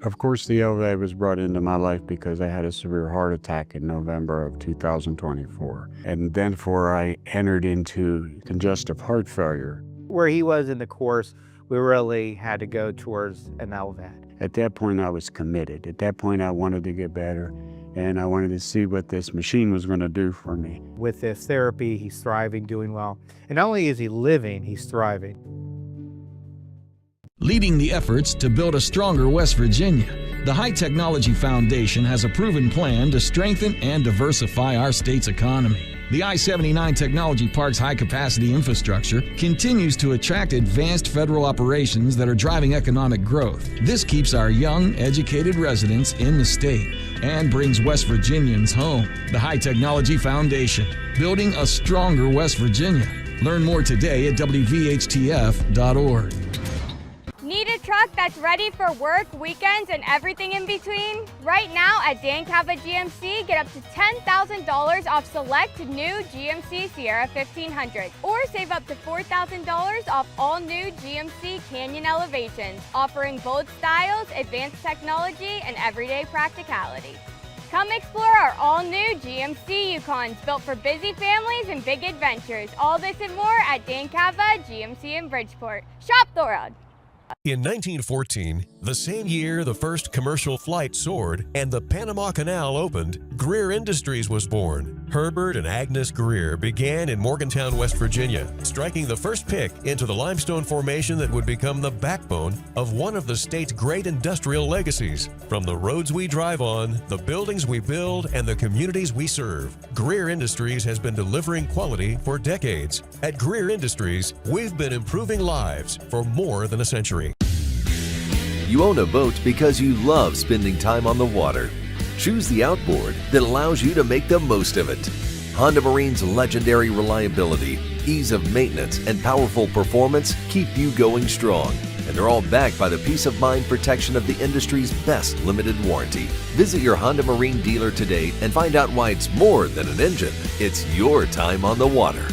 Of course, the LVA was brought into my life because I had a severe heart attack in November of 2024. And then I entered into congestive heart failure. Where he was in the course, we really had to go towards an LVAD. At that point, I was committed. At that point, I wanted to get better, and I wanted to see what this machine was going to do for me. With this therapy, he's thriving, doing well. And not only is he living, he's thriving. Leading the efforts to build a stronger West Virginia, the High Technology Foundation has a proven plan to strengthen and diversify our state's economy. The I-79 Technology Park's high-capacity infrastructure continues to attract advanced federal operations that are driving economic growth. This keeps our young, educated residents in the state and brings West Virginians home. The High Technology Foundation, building a stronger West Virginia. Learn more today at WVHTF.org. Need a truck that's ready for work, weekends, and everything in between? Right now at Dan Cava GMC, get up to $10,000 off select new GMC Sierra 1500, or save up to $4,000 off all new GMC Canyon Elevations, offering bold styles, advanced technology, and everyday practicality. Come explore our all-new GMC Yukons, built for busy families and big adventures. All this and more at Dan Cava GMC in Bridgeport. Shop Thorold. In 1914, the same year the first commercial flight soared and the Panama Canal opened, Greer Industries was born. Herbert and Agnes Greer began in Morgantown, West Virginia, striking the first pick into the limestone formation that would become the backbone of one of the state's great industrial legacies. From the roads we drive on, the buildings we build, and the communities we serve, Greer Industries has been delivering quality for decades. At Greer Industries, we've been improving lives for more than a century. You own a boat because you love spending time on the water. Choose the outboard that allows you to make the most of it. Honda Marine's legendary reliability, ease of maintenance, and powerful performance keep you going strong. and they're all backed by the peace of mind protection of the industry's best limited warranty. Visit your Honda Marine dealer today and find out why it's more than an engine. It's your time on the water.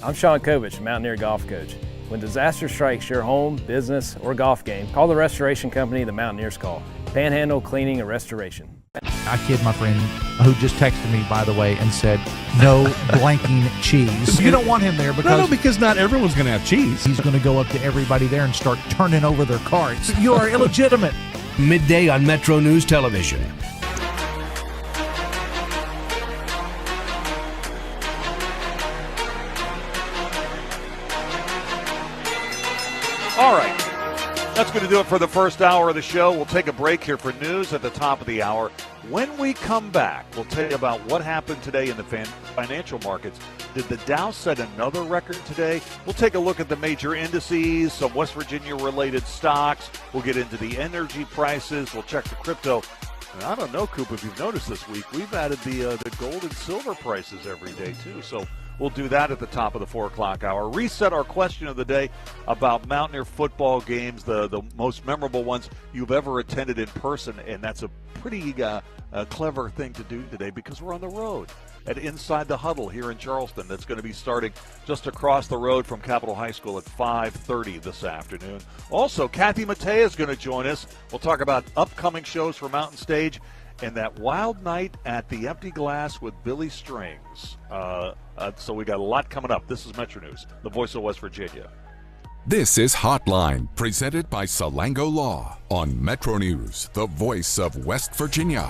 I'm Sean Kovich, Mountaineer golf coach. When disaster strikes your home, business, or golf game, call the restoration company the Mountaineers call. Panhandle Cleaning and Restoration. I kid my friend who just texted me, by the way, and said, no blanking cheese. You don't want him there because... No, because not everyone's going to have cheese. He's going to go up to everybody there and start turning over their carts. You are illegitimate. Midday on Metro News Television. All right, that's going to do it for the first hour of the show. We'll take a break here for news at the top of the hour. When we come back, we'll tell you about what happened today in the financial markets. Did the Dow set another record today? We'll take a look at the major indices, some West Virginia-related stocks. We'll get into the energy prices. We'll check the crypto. And I don't know, Coop, if you've noticed this week, we've added the gold and silver prices every day, too. So we'll do that at the top of the 4 o'clock hour. Reset our question of the day about Mountaineer football games, the most memorable ones you've ever attended in person. And that's a pretty clever thing to do today because we're on the road at Inside the Huddle here in Charleston. That's going to be starting just across the road from Capitol High School at 5:30 this afternoon. Also, Kathy Mattea is going to join us. We'll talk about upcoming shows for Mountain Stage and that wild night at the Empty Glass with Billy Strings. So we got a lot coming up. This is Metro News, the voice of West Virginia. This is Hotline, presented by Salango Law on Metro News, the voice of West Virginia.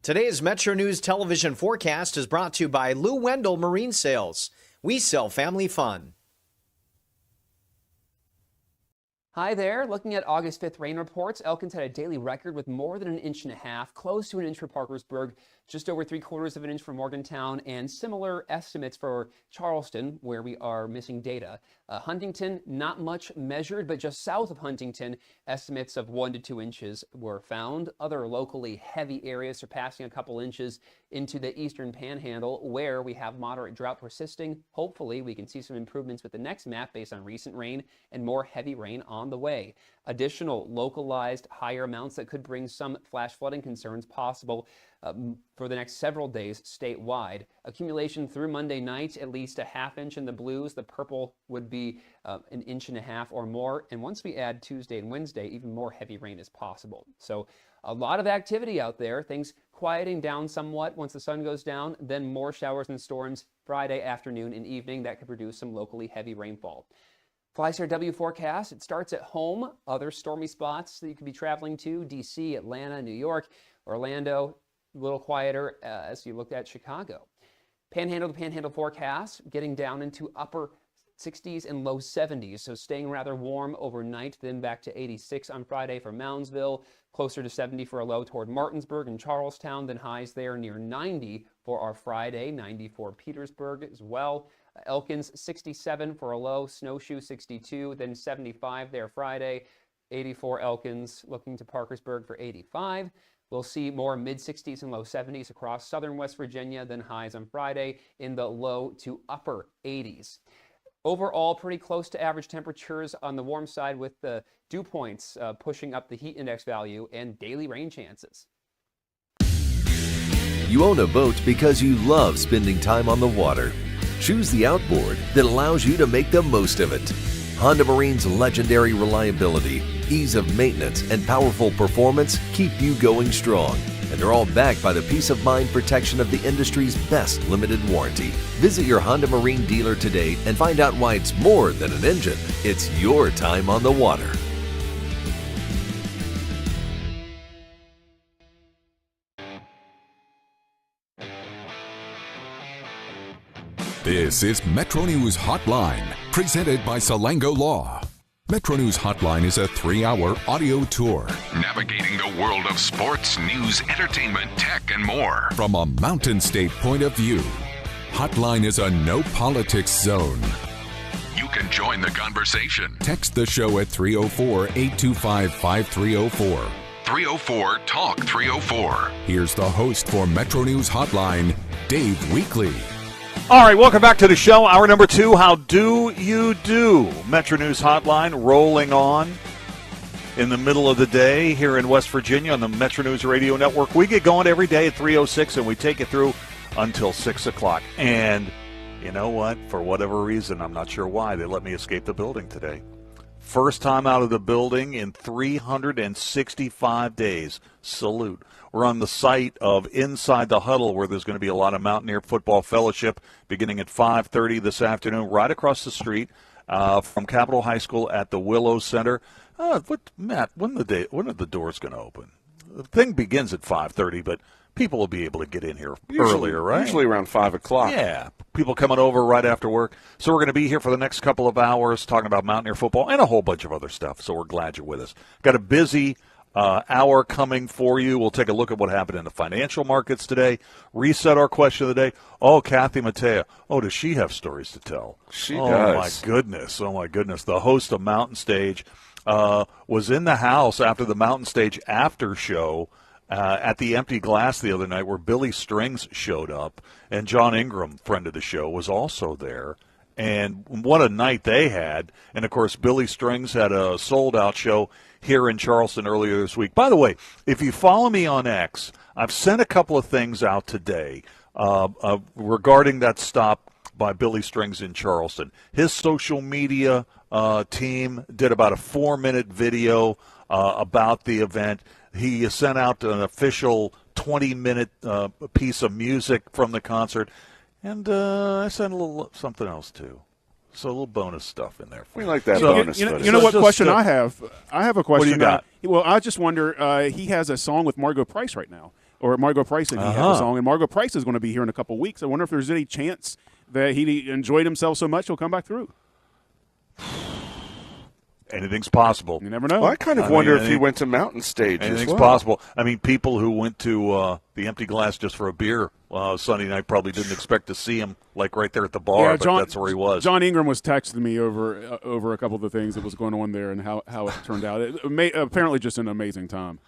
Today's Metro News television forecast is brought to you by Lou Wendell Marine Sales. We sell family fun. Hi there. Looking at August 5th rain reports, Elkins had a daily record with more than 1.5 inches, close to 1 inch for Parkersburg, just over 3/4 of an inch for Morgantown, and similar estimates for Charleston, where we are missing data. Huntington, not much measured, but just south of Huntington, estimates of 1 to 2 inches were found. Other locally heavy areas surpassing a couple inches into the eastern panhandle, where we have moderate drought persisting. Hopefully, we can see some improvements with the next map based on recent rain and more heavy rain on the way. Additional localized higher amounts that could bring some flash flooding concerns possible for the next several days statewide. Accumulation through Monday night, at least 1/2 inch in the blues. The purple would be 1.5 inches or more. And once we add Tuesday and Wednesday, even more heavy rain is possible. So a lot of activity out there. Things quieting down somewhat once the sun goes down, then more showers and storms Friday afternoon and evening that could produce some locally heavy rainfall. FlyStar W forecast, it starts at home. Other stormy spots that you could be traveling to, D.C., Atlanta, New York, Orlando, a little quieter as you looked at Chicago. Panhandle to panhandle forecast, getting down into upper 60s and low 70s, so staying rather warm overnight, then back to 86 on Friday for Moundsville, closer to 70 for a low toward Martinsburg and Charlestown, then highs there near 90 for our Friday, 90 for Petersburg as well. Elkins 67 for a low, Snowshoe 62, then 75 there Friday, 84 Elkins, looking to Parkersburg for 85. We'll see more mid-60s and low 70s across southern West Virginia, then highs on Friday in the low to upper 80s. Overall, pretty close to average temperatures on the warm side, with the dew points pushing up the heat index value and daily rain chances. You own a boat because you love spending time on the water. Choose the outboard that allows you to make the most of it. Honda Marine's legendary reliability, ease of maintenance, and powerful performance keep you going strong. And they're all backed by the peace of mind protection of the industry's best limited warranty. Visit your Honda Marine dealer today and find out why it's more than an engine. It's your time on the water. This is Metro News Hotline, presented by Salango Law. Metro News Hotline is a 3-hour audio tour, navigating the world of sports, news, entertainment, tech, and more from a Mountain State point of view. Hotline is a no politics zone. You can join the conversation. Text the show at 304-825-5304. 304-TALK-304. Here's the host for Metro News Hotline, Dave Weekley. All right, welcome back to the show. Hour number 2, how do you do? Metro News Hotline rolling on in the middle of the day here in West Virginia on the Metro News Radio Network. We get going every day at 3:06, and we take it through until 6 o'clock. And you know what? For whatever reason, I'm not sure why, they let me escape the building today. First time out of the building in 365 days. Salute. We're on the site of Inside the Huddle, where there's going to be a lot of Mountaineer Football Fellowship beginning at 5:30 this afternoon, right across the street from Capitol High School at the Willow Center. Matt, when are the doors going to open? The thing begins at 5:30, but people will be able to get in here earlier, right? Usually around 5 o'clock. Yeah, people coming over right after work. So we're going to be here for the next couple of hours talking about Mountaineer football and a whole bunch of other stuff. So we're glad you're with us. Got a busy hour coming for you. We'll take a look at what happened in the financial markets today, reset our question of the day. Oh, Kathy Mattea. Oh, does she have stories to tell? She does. Oh, my goodness. Oh, my goodness. The host of Mountain Stage was in the house after the Mountain Stage after show at the Empty Glass the other night, where Billy Strings showed up, and John Ingram, friend of the show, was also there. And what a night they had. And, of course, Billy Strings had a sold-out show here in Charleston earlier this week. By the way, if you follow me on X, I've sent a couple of things out today regarding that stop by Billy Strings in Charleston. His social media team did about a 4-minute video about the event. He sent out an official 20-minute piece of music from the concert. And I sent a little something else, too. So a little bonus stuff in there. We like that bonus. You know what question I have? I have a question. What do you got? Well, I just wonder, he has a song with Margot Price right now. or Margot Price said he had the song. And Margot Price is going to be here in a couple weeks. I wonder if there's any chance that he enjoyed himself so much he'll come back through. Anything's possible. You never know. Well, I kind of wonder if he went to Mountain Stage as well. Anything's possible. I mean, people who went to the Empty Glass just for a beer Sunday night probably didn't expect to see him like right there at the bar, but that's where he was. John Ingram was texting me over a couple of the things that was going on there and how it turned out. Apparently just an amazing time.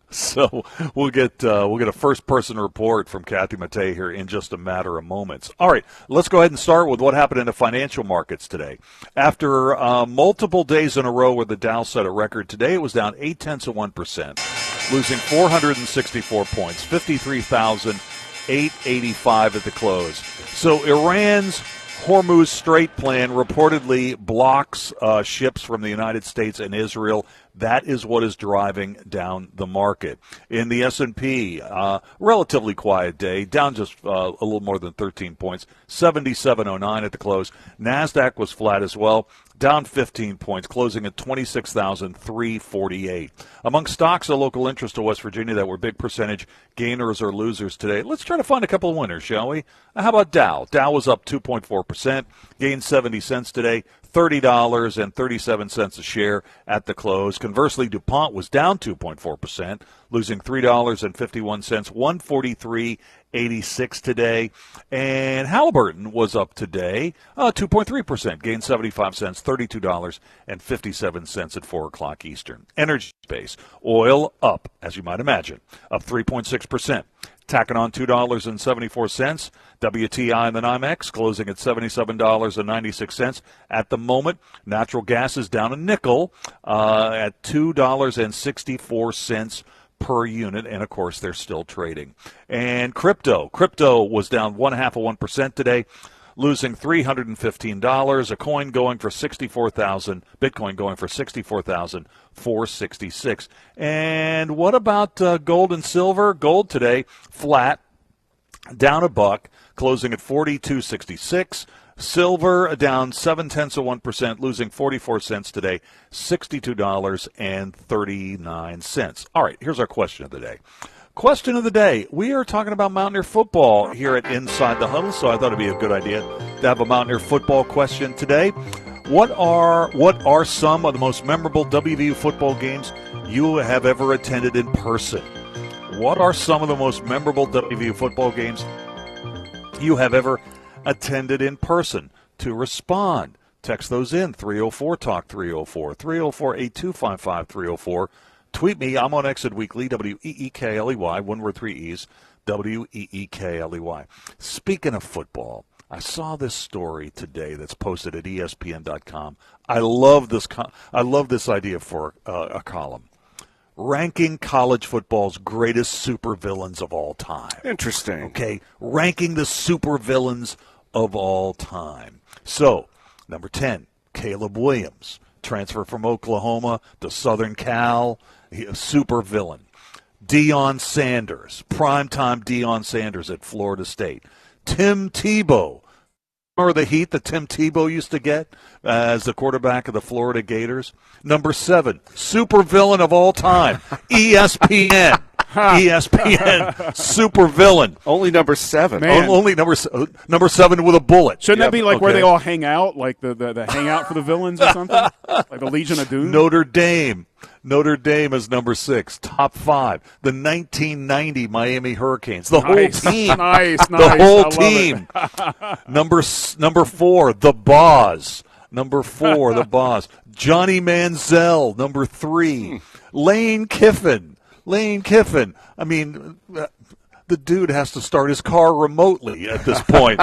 So we'll get a first-person report from Kathy Mattea here in just a matter of moments. All right, let's go ahead and start with what happened in the financial markets today. After multiple days in a row where the Dow set a record, today it was down 0.8%, losing 464 points, 53,885 at the close. So Iran's Hormuz Strait plan reportedly blocks ships from the United States and Israel. That is what is driving down the market. In the S&P, relatively quiet day, down just a little more than 13 points, 77.09 at the close. NASDAQ was flat as well, down 15 points, closing at 26,348. Among stocks of local interest to West Virginia that were big percentage gainers or losers today, let's try to find a couple of winners, shall we? How about Dow? Dow was up 2.4%, gained 70 cents today, $30.37 a share at the close. Conversely, DuPont was down 2.4%, losing $3.51, $143.86 today. And Halliburton was up today, 2.3%, gained 75 cents, $32.57 at 4 o'clock Eastern. Energy space, oil up, as you might imagine, up 3.6%. Tacking on $2.74. WTI and the NYMEX closing at $77.96 at the moment. Natural gas is down a nickel at $2.64 per unit, and of course they're still trading. And crypto was down 0.5% today, losing $315. A coin going for $64,000. Bitcoin going for $64,466. And what about gold and silver? Gold today flat, down $1, closing at $42.66. Silver down 0.7%, losing 44 cents today, $62.39. All right, here's our question of the day. Question of the day. We are talking about Mountaineer football here at Inside the Huddle, so I thought it'd be a good idea to have a Mountaineer football question today. What are some of the most memorable WVU football games you have ever attended in person? What are some of the most memorable WVU football games you have ever attended in person? To respond, text those in, 304-TALK 304, 304-8255 304. Tweet me. I'm on Exit Weekly, WEEKLEY, one word, 3 E's, WEEKLEY. Speaking of football, I saw this story today that's posted at ESPN.com. I love this idea for a column. Ranking college football's greatest supervillains of all time. Interesting. Okay, ranking the supervillains of all time. So, number 10, Caleb Williams, transfer from Oklahoma to Southern Cal, supervillain. Deion Sanders, primetime Deion Sanders at Florida State. Tim Tebow. Remember the heat that Tim Tebow used to get as the quarterback of the Florida Gators? Number 7, supervillain of all time, ESPN. ESPN, supervillain. Only number 7. Man. Only number 7 with a bullet. Shouldn't that be like where they all hang out, like the hangout for the villains or something? Like the Legion of Doom? Notre Dame is number 6, top 5. The 1990 Miami Hurricanes, the whole team. The whole team. Number 4, the Boz. Number 4, the Boz. Johnny Manziel, number 3. Lane Kiffin. I mean, the dude has to start his car remotely at this point.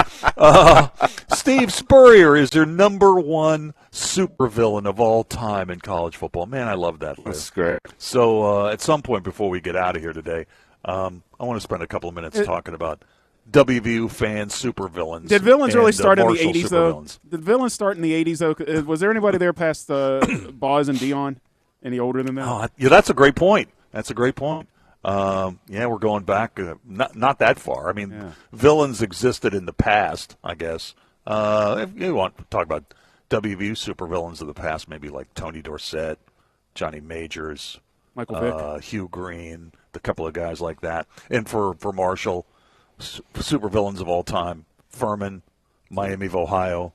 Steve Spurrier is your number 1 supervillain of all time in college football. Man, I love that list. That's great. So at some point before we get out of here today, I want to spend a couple of minutes talking about WVU fan supervillains. Did villains really start in the 80s, though? Did villains start in the 80s, though? Was there anybody there past Boz and Deion? Any older than that? Oh, yeah, that's a great point. We're going back not that far. I mean, villains existed in the past, I guess. If you want to talk about WVU supervillains of the past, maybe like Tony Dorsett, Johnny Majors, Michael Vick, Hugh Green, a couple of guys like that. And for Marshall, supervillains of all time, Furman, Miami of Ohio.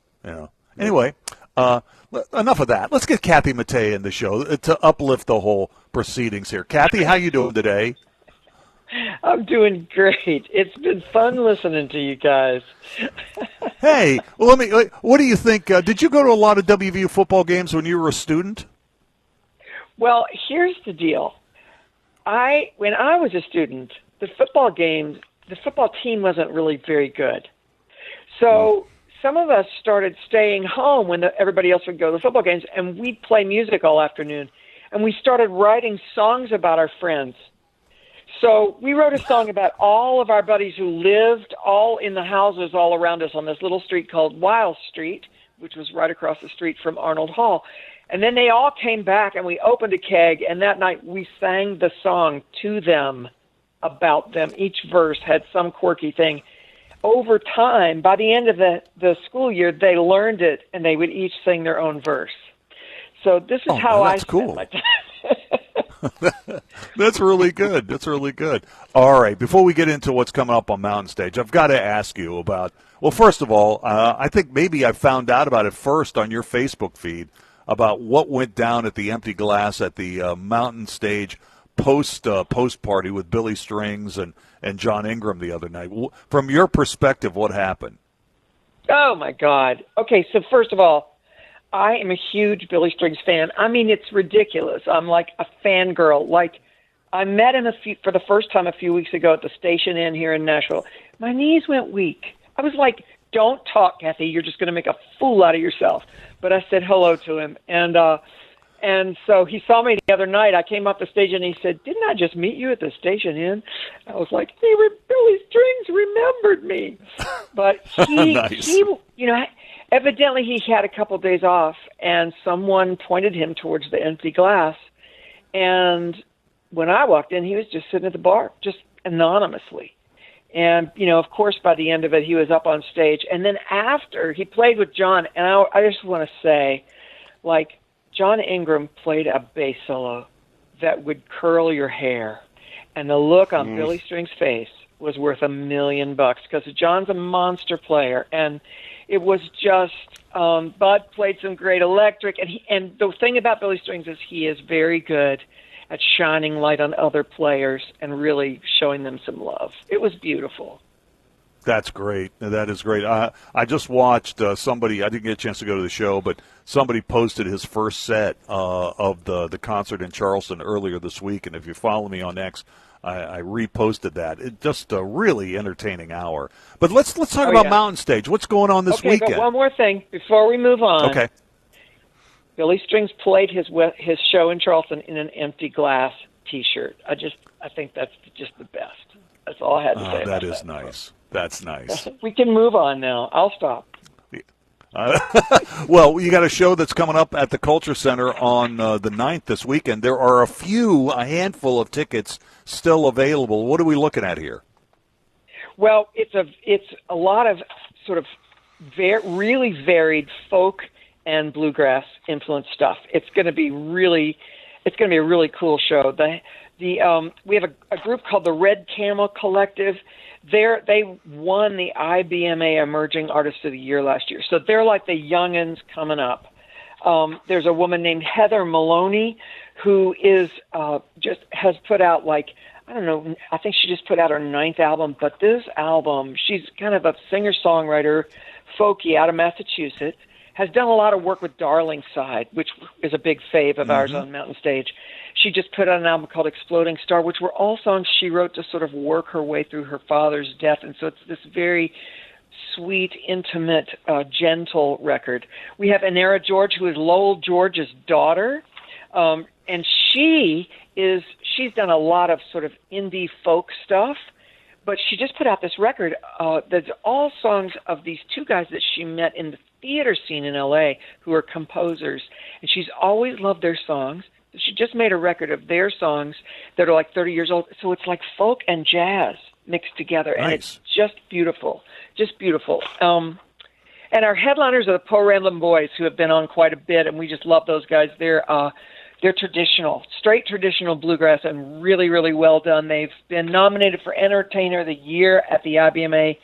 Anyway, enough of that. Let's get Kathy Mattea in the show to uplift the whole proceedings here. Kathy, how you doing today? I'm doing great. It's been fun listening to you guys. Hey, well, what do you think? Did you go to a lot of WVU football games when you were a student? Well, here's the deal. When I was a student, the football team wasn't really very good. So some of us started staying home when everybody else would go to the football games, and we'd play music all afternoon. And we started writing songs about our friends. So we wrote a song about all of our buddies who lived all in the houses all around us on this little street called Wild Street, which was right across the street from Arnold Hall. And then they all came back, and we opened a keg, and that night we sang the song to them, about them. Each verse had some quirky thing. Over time, by the end of the school year, they learned it, and they would each sing their own verse. So this is how I spent my time. That's really good. That's really good. All right, before we get into what's coming up on Mountain Stage, I've got to ask you about, well, first of all, I think maybe I found out about it first on your Facebook feed, about what went down at the Empty Glass at the Mountain Stage post party with Billy Strings and John Ingram the other night. From your perspective, what happened? Oh, my God. Okay, so first of all, I am a huge Billy Strings fan. I mean, it's ridiculous. I'm like a fangirl. Like, I met him for the first time a few weeks ago at the Station Inn here in Nashville. My knees went weak. I was like, don't talk, Kathy. You're just going to make a fool out of yourself. But I said hello to him. And so he saw me the other night. I came off the stage, and he said, didn't I just meet you at the Station Inn? I was like, Billy Strings remembered me. But he evidently he had a couple of days off, and someone pointed him towards the Empty Glass. And when I walked in, he was just sitting at the bar, just anonymously. And, of course, by the end of it, he was up on stage. And then after, he played with John, and I just want to say, like, John Ingram played a bass solo that would curl your hair. And the look on Billy Strings' face was worth $1 million, because John's a monster player. And it was just, Bud played some great electric. And the thing about Billy Strings is he is very good at shining light on other players and really showing them some love. It was beautiful. That's great. That is great. I just watched somebody, I didn't get a chance to go to the show, but somebody posted his first set of the concert in Charleston earlier this week, and if you follow me on X, I reposted that. It's just a really entertaining hour. But let's talk about Mountain Stage. What's going on this weekend? But one more thing before we move on. Okay. Billy Strings played his show in Charleston in an Empty Glass T-shirt. I think that's just the best. That's all I had to say. That is nice. That's nice. We can move on now. I'll stop. Well, you got a show that's coming up at the Culture Center on the 9th this weekend. There are a handful of tickets still available. What are we looking at here? Well, it's a lot of sort of really varied folk and bluegrass influenced stuff. It's going to be a really cool show. We have a group called the Red Camel Collective. They won the IBMA Emerging Artist of the Year last year. So they're like the youngins coming up. There's a woman named Heather Maloney who is has put out, like, I don't know, I think she just put out her 9th album. But this album, she's kind of a singer-songwriter, folky out of Massachusetts, has done a lot of work with Darling Side, which is a big fave of ours on Mountain Stage. She just put out an album called Exploding Star, which were all songs she wrote to sort of work her way through her father's death. And so it's this very sweet, intimate, gentle record. We have Anera George, who is Lowell George's daughter. And she's done a lot of sort of indie folk stuff. But she just put out this record that's all songs of these two guys that she met in the theater scene in L.A. who are composers. And she's always loved their songs. She just made a record of their songs that are like 30 years old. So it's like folk and jazz mixed together. Nice. And it's just beautiful. Just beautiful. And our headliners are the Po Ramblin' Boys, who have been on quite a bit, and we just love those guys. They're They're traditional, straight traditional bluegrass, and really, really well done. They've been nominated for Entertainer of the Year at the IBMA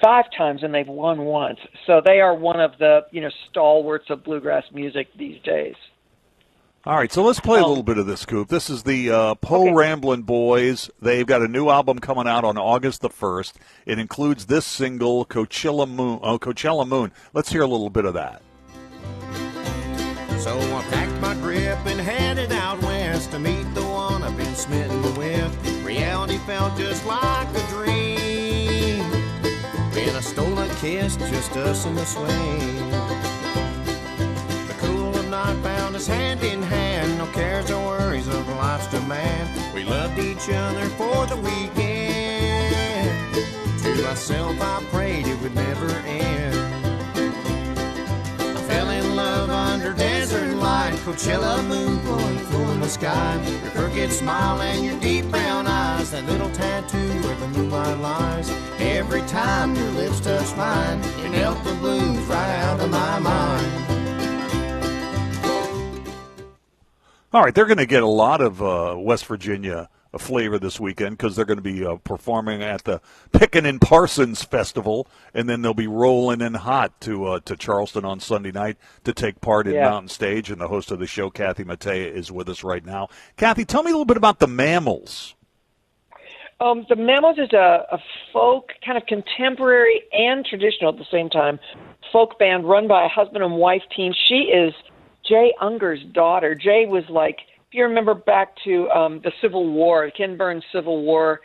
5 times, and they've won once. So they are one of the, stalwarts of bluegrass music these days. All right, so let's play a little bit of this, Coop. This is the Po Ramblin' Boys. They've got a new album coming out on August the 1st. It includes this single, Coachella Moon. Let's hear a little bit of that. So I packed my grip and headed out west to meet the one I've been smitten with. Reality felt just like a dream. Then I stole a kiss, just us in the swing. The cool of night found us hand in hand. No cares or worries of life's demand. We loved each other for the weekend. To myself I prayed it would never end. Fell in love under desert light, Coachella moon glowing full in the sky. Your crooked smile and your deep brown eyes, that little tattoo where the moonlight lies. Every time your lips touch mine, it knelt the blues right out of my mind. All right, they're going to get a lot of West Virginia flavor this weekend because they're going to be performing at the Pickin' and Parsons Festival, and then they'll be rolling in hot to Charleston on Sunday night to take part in Mountain Stage. And the host of the show, Kathy Mattea, is with us right now. Kathy, tell me a little bit about the Mammals. The Mammals is a folk, kind of contemporary and traditional at the same time, folk band run by a husband and wife team. She is Jay Unger's daughter. Jay was like, if you remember back to the Civil War, Ken Burns' Civil War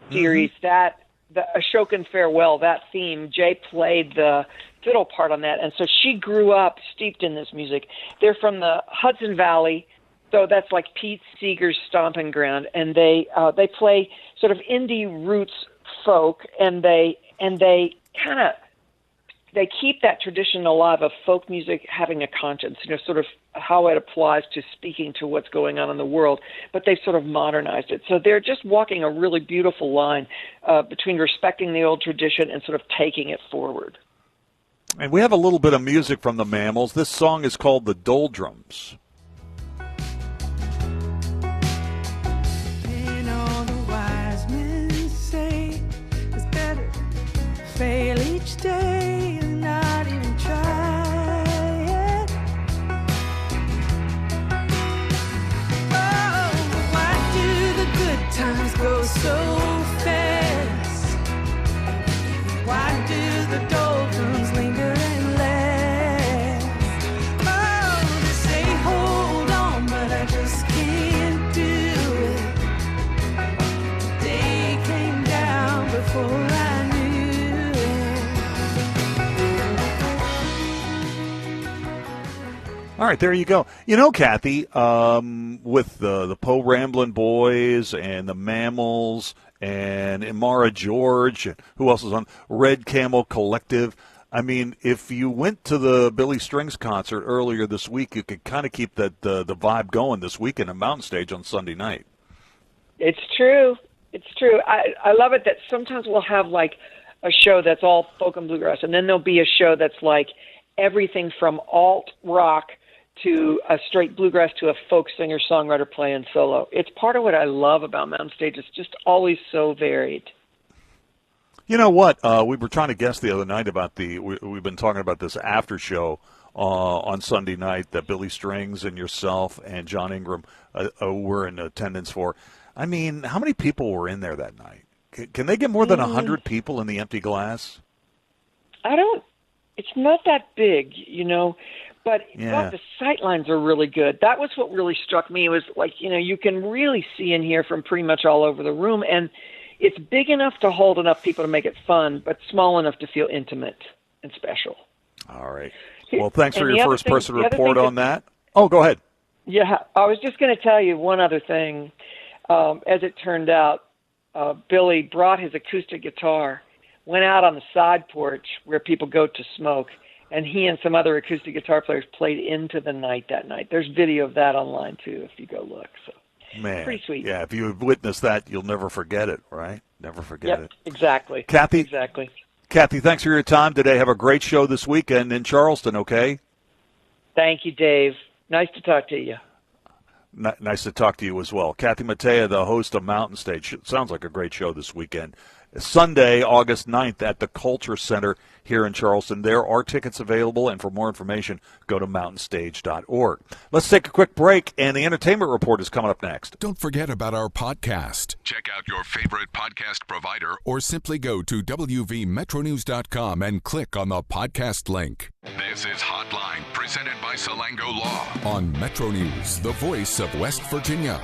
series, the Ashokan Farewell, that theme, Jay played the fiddle part on that. And so she grew up steeped in this music. They're from the Hudson Valley, so that's like Pete Seeger's stomping ground. And they play sort of indie roots folk, and they keep that tradition alive of folk music having a conscience, sort of how it applies to speaking to what's going on in the world, but they've sort of modernized it. So they're just walking a really beautiful line between respecting the old tradition and sort of taking it forward. And we have a little bit of music from the Mammals. This song is called The Doldrums. Fail each day and not even try it. Oh, why do the good times go so fast? Why do the doldrums linger and last? Oh, they say hold on, but I just can't do it. The day came down before I knew. All right, there you go. Kathy, with the Po Ramblin' Boys and the Mammals and Imara George, and who else is on Red Camel Collective? I mean, if you went to the Billy Strings concert earlier this week, you could kind of keep the vibe going this weekend at Mountain Stage on Sunday night. It's true. It's true. I love it that sometimes we'll have like a show that's all folk and bluegrass, and then there'll be a show that's like everything from alt rock to a straight bluegrass to a folk singer-songwriter playing solo. It's part of what I love about Mountain Stage. It's just always so varied. You know what? We were trying to guess the other night about we've been talking about this after show on Sunday night that Billy Strings and yourself and John Ingram were in attendance for. I mean, how many people were in there that night? Can they get more than 100 people in the empty glass? It's not that big, But the sight lines are really good. That was what really struck me. It was like, you can really see and hear from pretty much all over the room. And it's big enough to hold enough people to make it fun, but small enough to feel intimate and special. All right. Well, thanks for your first-person report on that. Oh, go ahead. Yeah, I was just going to tell you one other thing. As it turned out, Billy brought his acoustic guitar, went out on the side porch where people go to smoke, and he and some other acoustic guitar players played into the night that night. There's video of that online, too, if you go look. So, man, pretty sweet. Yeah, if you witnessed that, you'll never forget it, right? Never forget it. Exactly. Kathy, exactly. Kathy, thanks for your time today. Have a great show this weekend in Charleston, okay? Thank you, Dave. Nice to talk to you. Nice to talk to you as well. Kathy Mattea, the host of Mountain Stage. Sounds like a great show this weekend. Sunday, August 9th at the Culture Center here in Charleston. There are tickets available, and for more information, go to mountainstage.org. Let's take a quick break, and the entertainment report is coming up next. Don't forget about our podcast. Check out your favorite podcast provider or simply go to WVMetroNews.com and click on the podcast link. This is Hotline, presented by Salango Law on Metro News, the voice of West Virginia.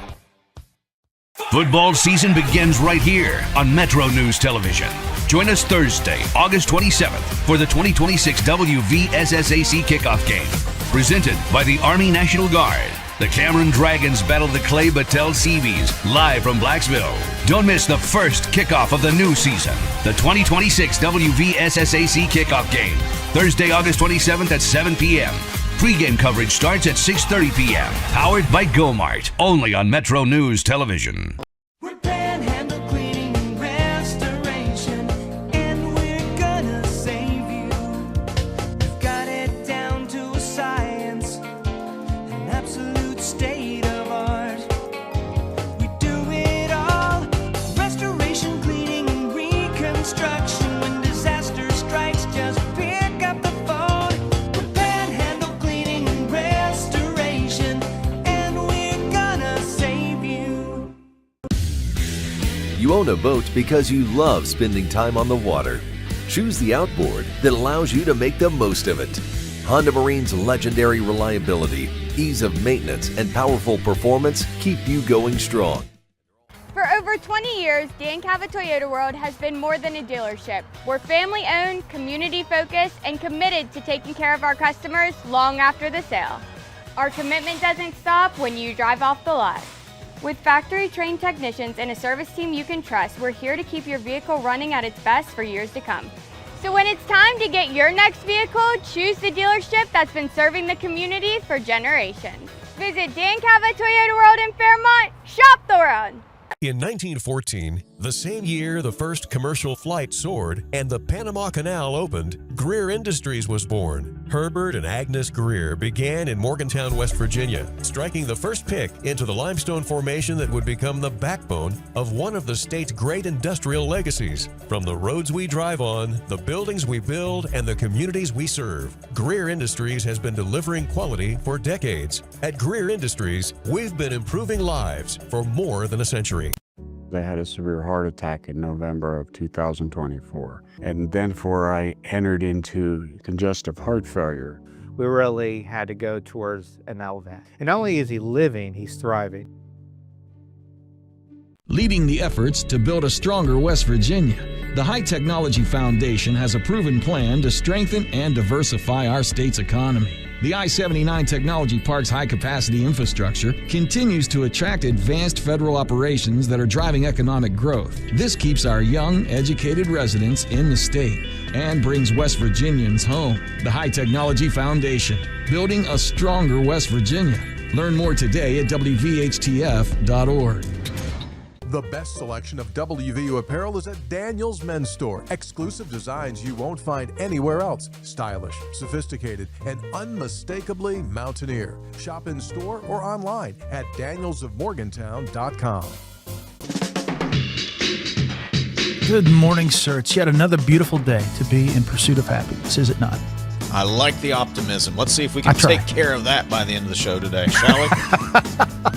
Football season begins right here on Metro News Television. Join us Thursday, August 27th for the 2026 WVSSAC kickoff game. Presented by the Army National Guard. The Cameron Dragons battle the Clay Battelle Seabees live from Blacksville. Don't miss the first kickoff of the new season, the 2026 WVSSAC kickoff game. Thursday, August 27th at 7 p.m. Pre-game coverage starts at 6:30 p.m. Powered by GoMart. Only on Metro News Television. We're Panhandle Cleaning and Restoration, and we're gonna save you. We've got it down to a science, an absolute state of art. We do it all. Restoration, cleaning, and reconstruction. When disaster strikes, just pick up the phone. You own a boat because you love spending time on the water. Choose the outboard that allows you to make the most of it. Honda Marine's legendary reliability, ease of maintenance, and powerful performance keep you going strong. For over 20 years, Dan Cava Toyota World has been more than a dealership. We're family-owned, community-focused, and committed to taking care of our customers long after the sale. Our commitment doesn't stop when you drive off the lot. With factory-trained technicians and a service team you can trust, we're here to keep your vehicle running at its best for years to come. So when it's time to get your next vehicle, choose the dealership that's been serving the community for generations. Visit Dan Cava Toyota World in Fairmont. Shop the world. In 1914, the same year the first commercial flight soared and the Panama Canal opened, Greer Industries was born. Herbert and Agnes Greer began in Morgantown, West Virginia, striking the first pick into the limestone formation that would become the backbone of one of the state's great industrial legacies. From the roads we drive on, the buildings we build, and the communities we serve, Greer Industries has been delivering quality for decades. At Greer Industries, we've been improving lives for more than a century. I had a severe heart attack in November of 2024. And then I entered into congestive heart failure. We really had to go towards an LVAD. And not only is he living, he's thriving. Leading the efforts to build a stronger West Virginia, the High Technology Foundation has a proven plan to strengthen and diversify our state's economy. The I-79 Technology Park's high-capacity infrastructure continues to attract advanced federal operations that are driving economic growth. This keeps our young, educated residents in the state and brings West Virginians home. The High Technology Foundation, building a stronger West Virginia. Learn more today at WVHTF.org. The best selection of WVU apparel is at Daniel's Men's Store. Exclusive designs you won't find anywhere else. Stylish, sophisticated, and unmistakably Mountaineer. Shop in store or online at danielsofmorgantown.com. Good morning, sir. It's yet another beautiful day to be in pursuit of happiness, is it not? I like the optimism. Let's see if we can take care of that by the end of the show today, shall we?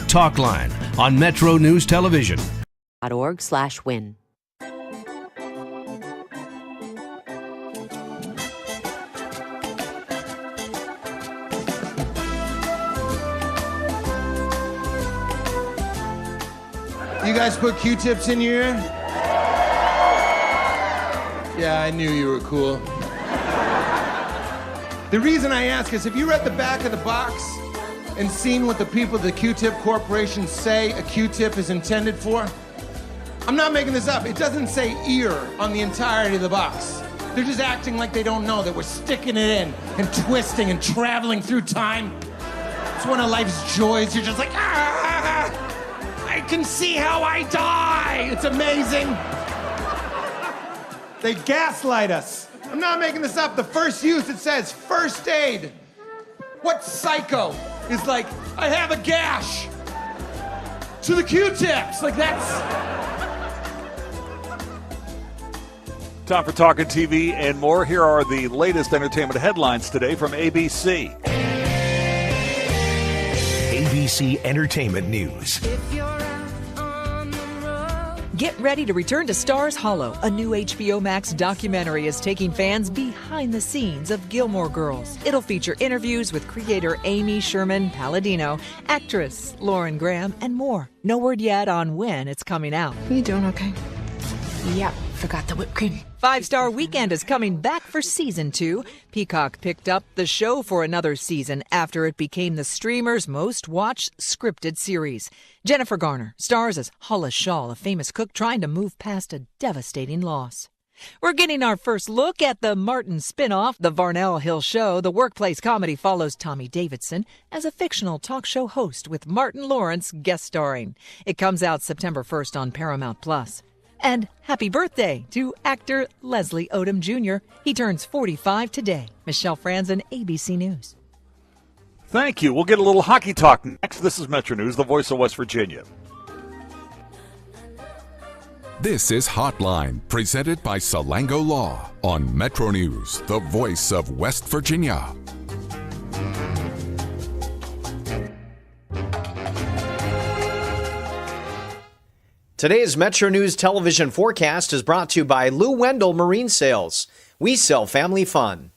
Talk Line on Metro News Television. .org/win. You guys put Q-tips in your ear? Yeah, I knew you were cool. The reason I ask is, have you read the back of the box and seen what the people at the Q-Tip Corporation say a Q-tip is intended for? I'm not making this up. It doesn't say ear on the entirety of the box. They're just acting like they don't know that we're sticking it in and twisting and traveling through time. It's one of life's joys. You're just like, I can see how I die. It's amazing. They gaslight us. I'm not making this up. The first use, it says first aid. What psycho is like, I have a gash. to the Q-tips. Like, that's... Time for Talking TV and more. Here are the latest entertainment headlines today from ABC. ABC Entertainment News. Get ready to return to Stars Hollow. A new HBO Max documentary is taking fans behind the scenes of Gilmore Girls. It'll feature interviews with creator Amy Sherman Palladino, actress Lauren Graham, and more. No word yet on when it's coming out. You doing okay? Yep, forgot the whipped cream. 5-Star Weekend is coming back for season 2. Peacock picked up the show for another season after it became the streamer's most watched scripted series. Jennifer Garner stars as Hollis Shaw, a famous cook trying to move past a devastating loss. We're getting our first look at the Martin spin-off, The Varnell Hill Show. The workplace comedy follows Tommy Davidson as a fictional talk show host with Martin Lawrence guest starring. It comes out September 1st on Paramount+. And happy birthday to actor Leslie Odom Jr. He turns 45 today. Michelle Franzen, ABC News. Thank you. We'll get a little hockey talk next. This is Metro News, the voice of West Virginia. This is Hotline, presented by Salango Law on Metro News, the voice of West Virginia. Today's Metro News television forecast is brought to you by Lou Wendell Marine Sales. We sell family fun.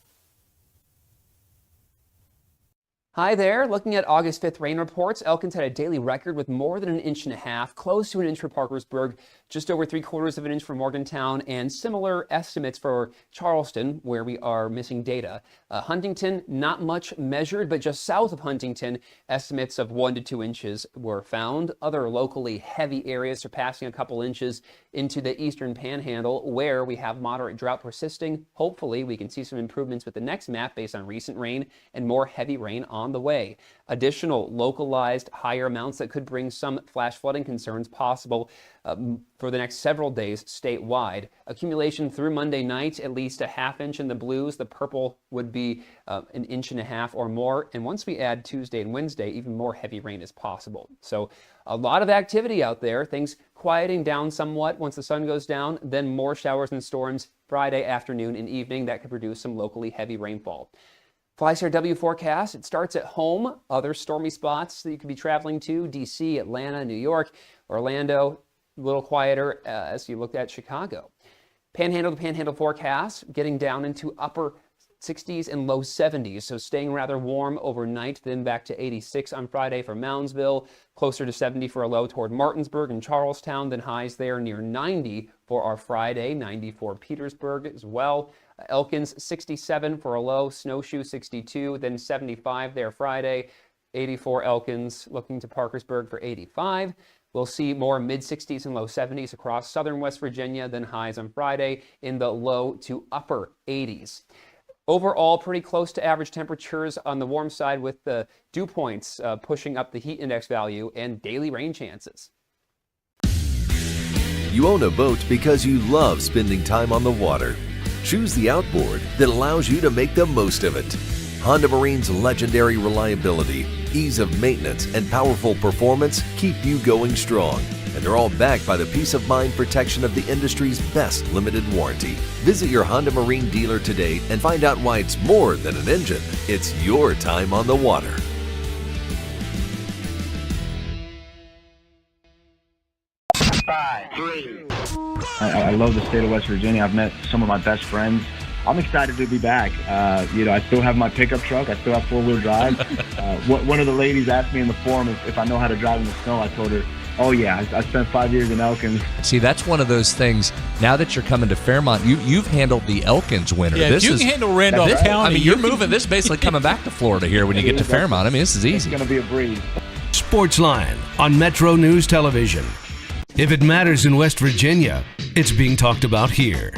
Hi there. Looking at August 5th rain reports, Elkins had a daily record with more than 1.5 inches, close to 1 inch for Parkersburg, just over 3/4 of an inch for Morgantown, and similar estimates for Charleston, where we are missing data. Huntington, not much measured, but just south of Huntington, estimates of 1 to 2 inches were found. Other locally heavy areas surpassing a couple inches into the eastern panhandle, where we have moderate drought persisting. Hopefully, we can see some improvements with the next map based on recent rain and more heavy rain on the way. Additional localized higher amounts that could bring some flash flooding concerns possible for the next several days statewide. Accumulation through Monday night, at least 1/2 inch in the blues. The purple would be 1.5 inches or more. And once we add Tuesday and Wednesday, even more heavy rain is possible. So a lot of activity out there. Things quieting down somewhat once the sun goes down. Then more showers and storms Friday afternoon and evening. That could produce some locally heavy rainfall. FlyStarW forecast, it starts at home. Other stormy spots that you could be traveling to, D.C., Atlanta, New York, Orlando, a little quieter as you looked at Chicago. Panhandle to panhandle forecast, getting down into upper 60s and low 70s, so staying rather warm overnight, then back to 86 on Friday for Moundsville, closer to 70 for a low toward Martinsburg and Charlestown, then highs there near 90 for our Friday, 90 for Petersburg as well. Elkins 67 for a low, Snowshoe 62, then 75 there Friday, 84 Elkins, looking to Parkersburg for 85. We'll see more mid-60s and low 70s across southern West Virginia, then highs on Friday in the low to upper 80s. Overall, pretty close to average temperatures on the warm side, with the dew points pushing up the heat index value and daily rain chances. You own a boat because you love spending time on the water. Choose the outboard that allows you to make the most of it. Honda Marine's legendary reliability, ease of maintenance, and powerful performance keep you going strong. And they're all backed by the peace of mind protection of the industry's best limited warranty. Visit your Honda Marine dealer today and find out why it's more than an engine. It's your time on the water. I love the state of West Virginia. I've met some of my best friends. I'm excited to be back. I still have my pickup truck. I still have four-wheel drive. One of the ladies asked me in the forum if I know how to drive in the snow. I told her, oh yeah, I spent 5 years in Elkins. See, that's one of those things. Now that you're coming to Fairmont, you've handled the Elkins winter. Yeah, this if you can handle Randolph County. I mean, you're moving. This is basically coming back to Florida here when you get to Fairmont. I mean, this is easy. It's going to be a breeze. Sportsline on Metro News Television. If it matters in West Virginia, it's being talked about here.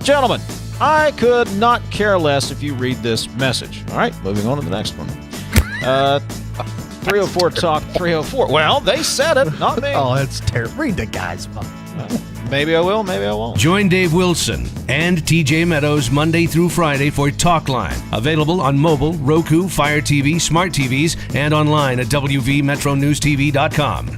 Gentlemen, I could not care less if you read this message. All right, moving on to the next one. 304 Talk 304. Well, they said it, not me. Oh, that's terrible. Read the guy's book. Maybe I will, maybe I won't. Join Dave Wilson and TJ Meadows Monday through Friday for Talkline. Available on mobile, Roku, Fire TV, smart TVs, and online at WVMetroNewsTV.com.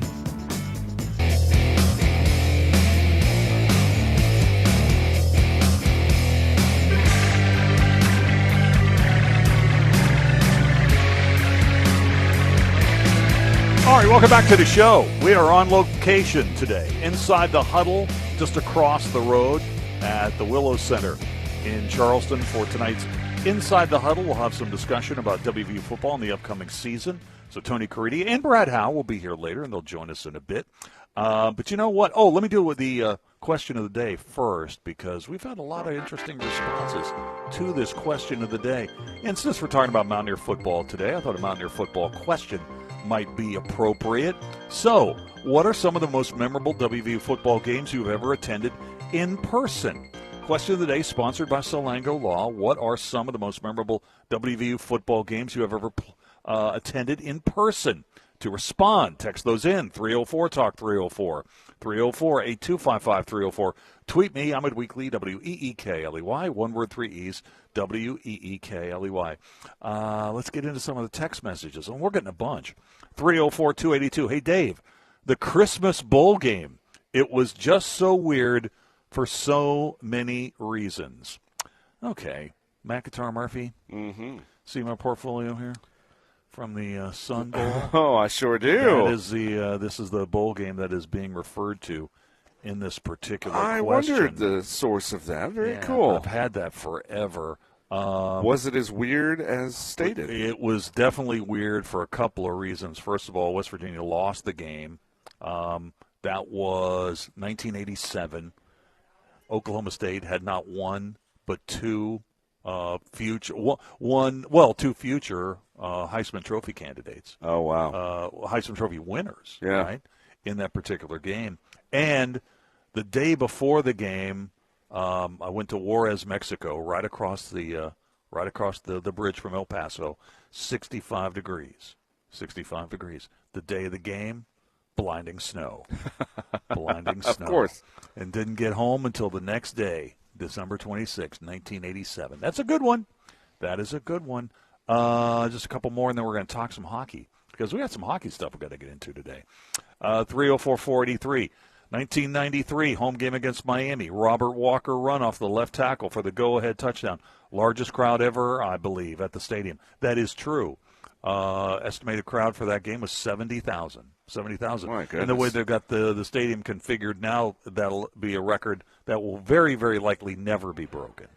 right, welcome back to the show. We are on location today, inside the huddle, just across the road at the Willow Center in Charleston for tonight's Inside the Huddle. We'll have some discussion about WVU football in the upcoming season. So Tony Caridi and Brad Howe will be here later, and they'll join us in a bit. But you know what? Oh, let me deal with the question of the day first, because we've had a lot of interesting responses to this question of the day. And since we're talking about Mountaineer football today, I thought a Mountaineer football question might be appropriate. So, what are some of the most memorable WVU football games you've ever attended in person? Question of the day, sponsored by Salango Law. What are some of the most memorable WVU football games you have ever attended in person? To respond, text those in, 304-TALK 304, 304-8255-304. Tweet me, I'm at Weekly, W-E-E-K-L-E-Y, one word, 3 E's, W-E-E-K-L-E-Y. Let's get into some of the text messages, and we're getting a bunch. 304-282, hey, Dave, the Christmas Bowl game, it was just so weird for so many reasons. Okay, McIntyre Murphy, see my portfolio here? From the Sun Bowl. Oh, I sure do. That is this is the bowl game that is being referred to in this particular question. I wondered the source of that. Very cool. I've had that forever. Was it as weird as stated? It was definitely weird for a couple of reasons. First of all, West Virginia lost the game. That was 1987. Oklahoma State had not one but two future Heisman Trophy candidates. Oh, wow. Heisman Trophy winners, right, in that particular game. And the day before the game, I went to Juarez, Mexico, right across the bridge from El Paso, 65 degrees. 65 degrees. The day of the game, blinding snow. Blinding snow. Of course. And didn't get home until the next day, December 26, 1987. That's a good one. That is a good one. Just a couple more, and then we're going to talk some hockey, because we got some hockey stuff we've got to get into today. 304-483, 1993, home game against Miami. Robert Walker run off the left tackle for the go-ahead touchdown. Largest crowd ever, I believe, at the stadium. That is true. Estimated crowd for that game was 70,000. 70,000. My goodness. And the way they've got the stadium configured now, that'll be a record that will very, very likely never be broken.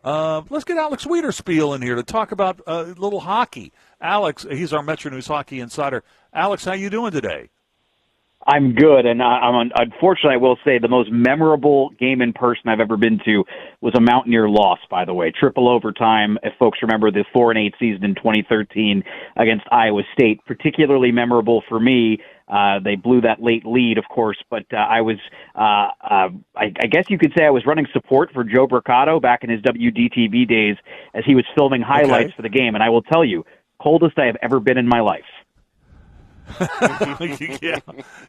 Let's get Alex Wiederspiel in here to talk about a little hockey. Alex, he's our Metro News Hockey Insider. Alex, how you doing today? I'm good, and unfortunately, I will say the most memorable game in person I've ever been to was a Mountaineer loss, by the way. Triple overtime, if folks remember the 4-8 season in 2013 against Iowa State. Particularly memorable for me. They blew that late lead, of course, but I guess you could say I was running support for Joe Bricado back in his WDTV days as he was filming highlights for the game, and I will tell you, coldest I have ever been in my life.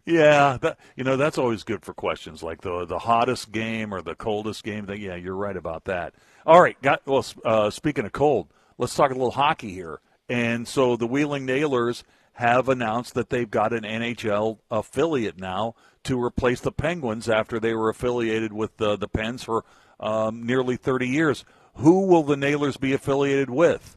Yeah. That's always good for questions like the hottest game or the coldest game. Yeah, you're right about that. All right, speaking of cold, let's talk a little hockey here. And so the Wheeling Nailers have announced that they've got an NHL affiliate now to replace the Penguins after they were affiliated with the Pens for nearly 30 years. Who will the Nailers be affiliated with?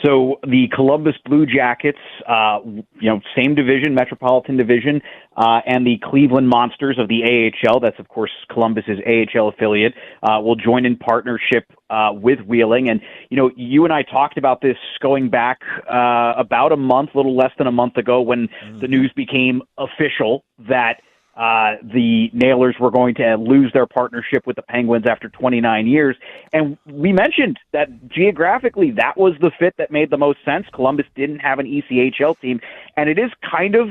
So the Columbus Blue Jackets, same division, Metropolitan Division, and the Cleveland Monsters of the AHL, that's, of course, Columbus's AHL affiliate, will join in partnership with Wheeling. And, you and I talked about this going back about a little less than a month ago when the news became official that the Nailers were going to lose their partnership with the Penguins after 29 years. And we mentioned that geographically that was the fit that made the most sense. Columbus didn't have an ECHL team. And it is kind of,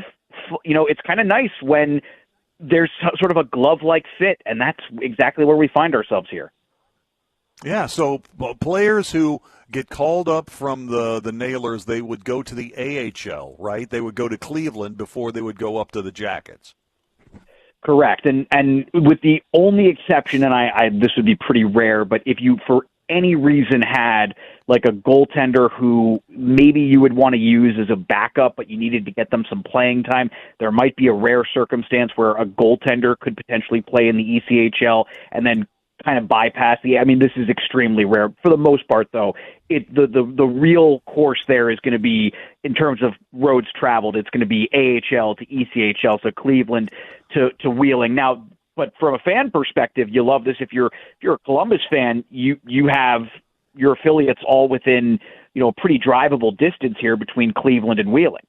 it's kind of nice when there's sort of a glove-like fit. And that's exactly where we find ourselves here. Yeah, so players who get called up from the Nailers, they would go to the AHL, right? They would go to Cleveland before they would go up to the Jackets. Correct. And with the only exception, and this would be pretty rare, but if you, for any reason, had like a goaltender who maybe you would want to use as a backup, but you needed to get them some playing time, there might be a rare circumstance where a goaltender could potentially play in the ECHL and then kind of bypass this is extremely rare. For the most part, though, the real course there is going to be, in terms of roads traveled, it's going to be AHL to ECHL, so Cleveland to Wheeling. Now, but from a fan perspective, you love this. If you're a Columbus fan, you have your affiliates all within a pretty drivable distance here between Cleveland and Wheeling.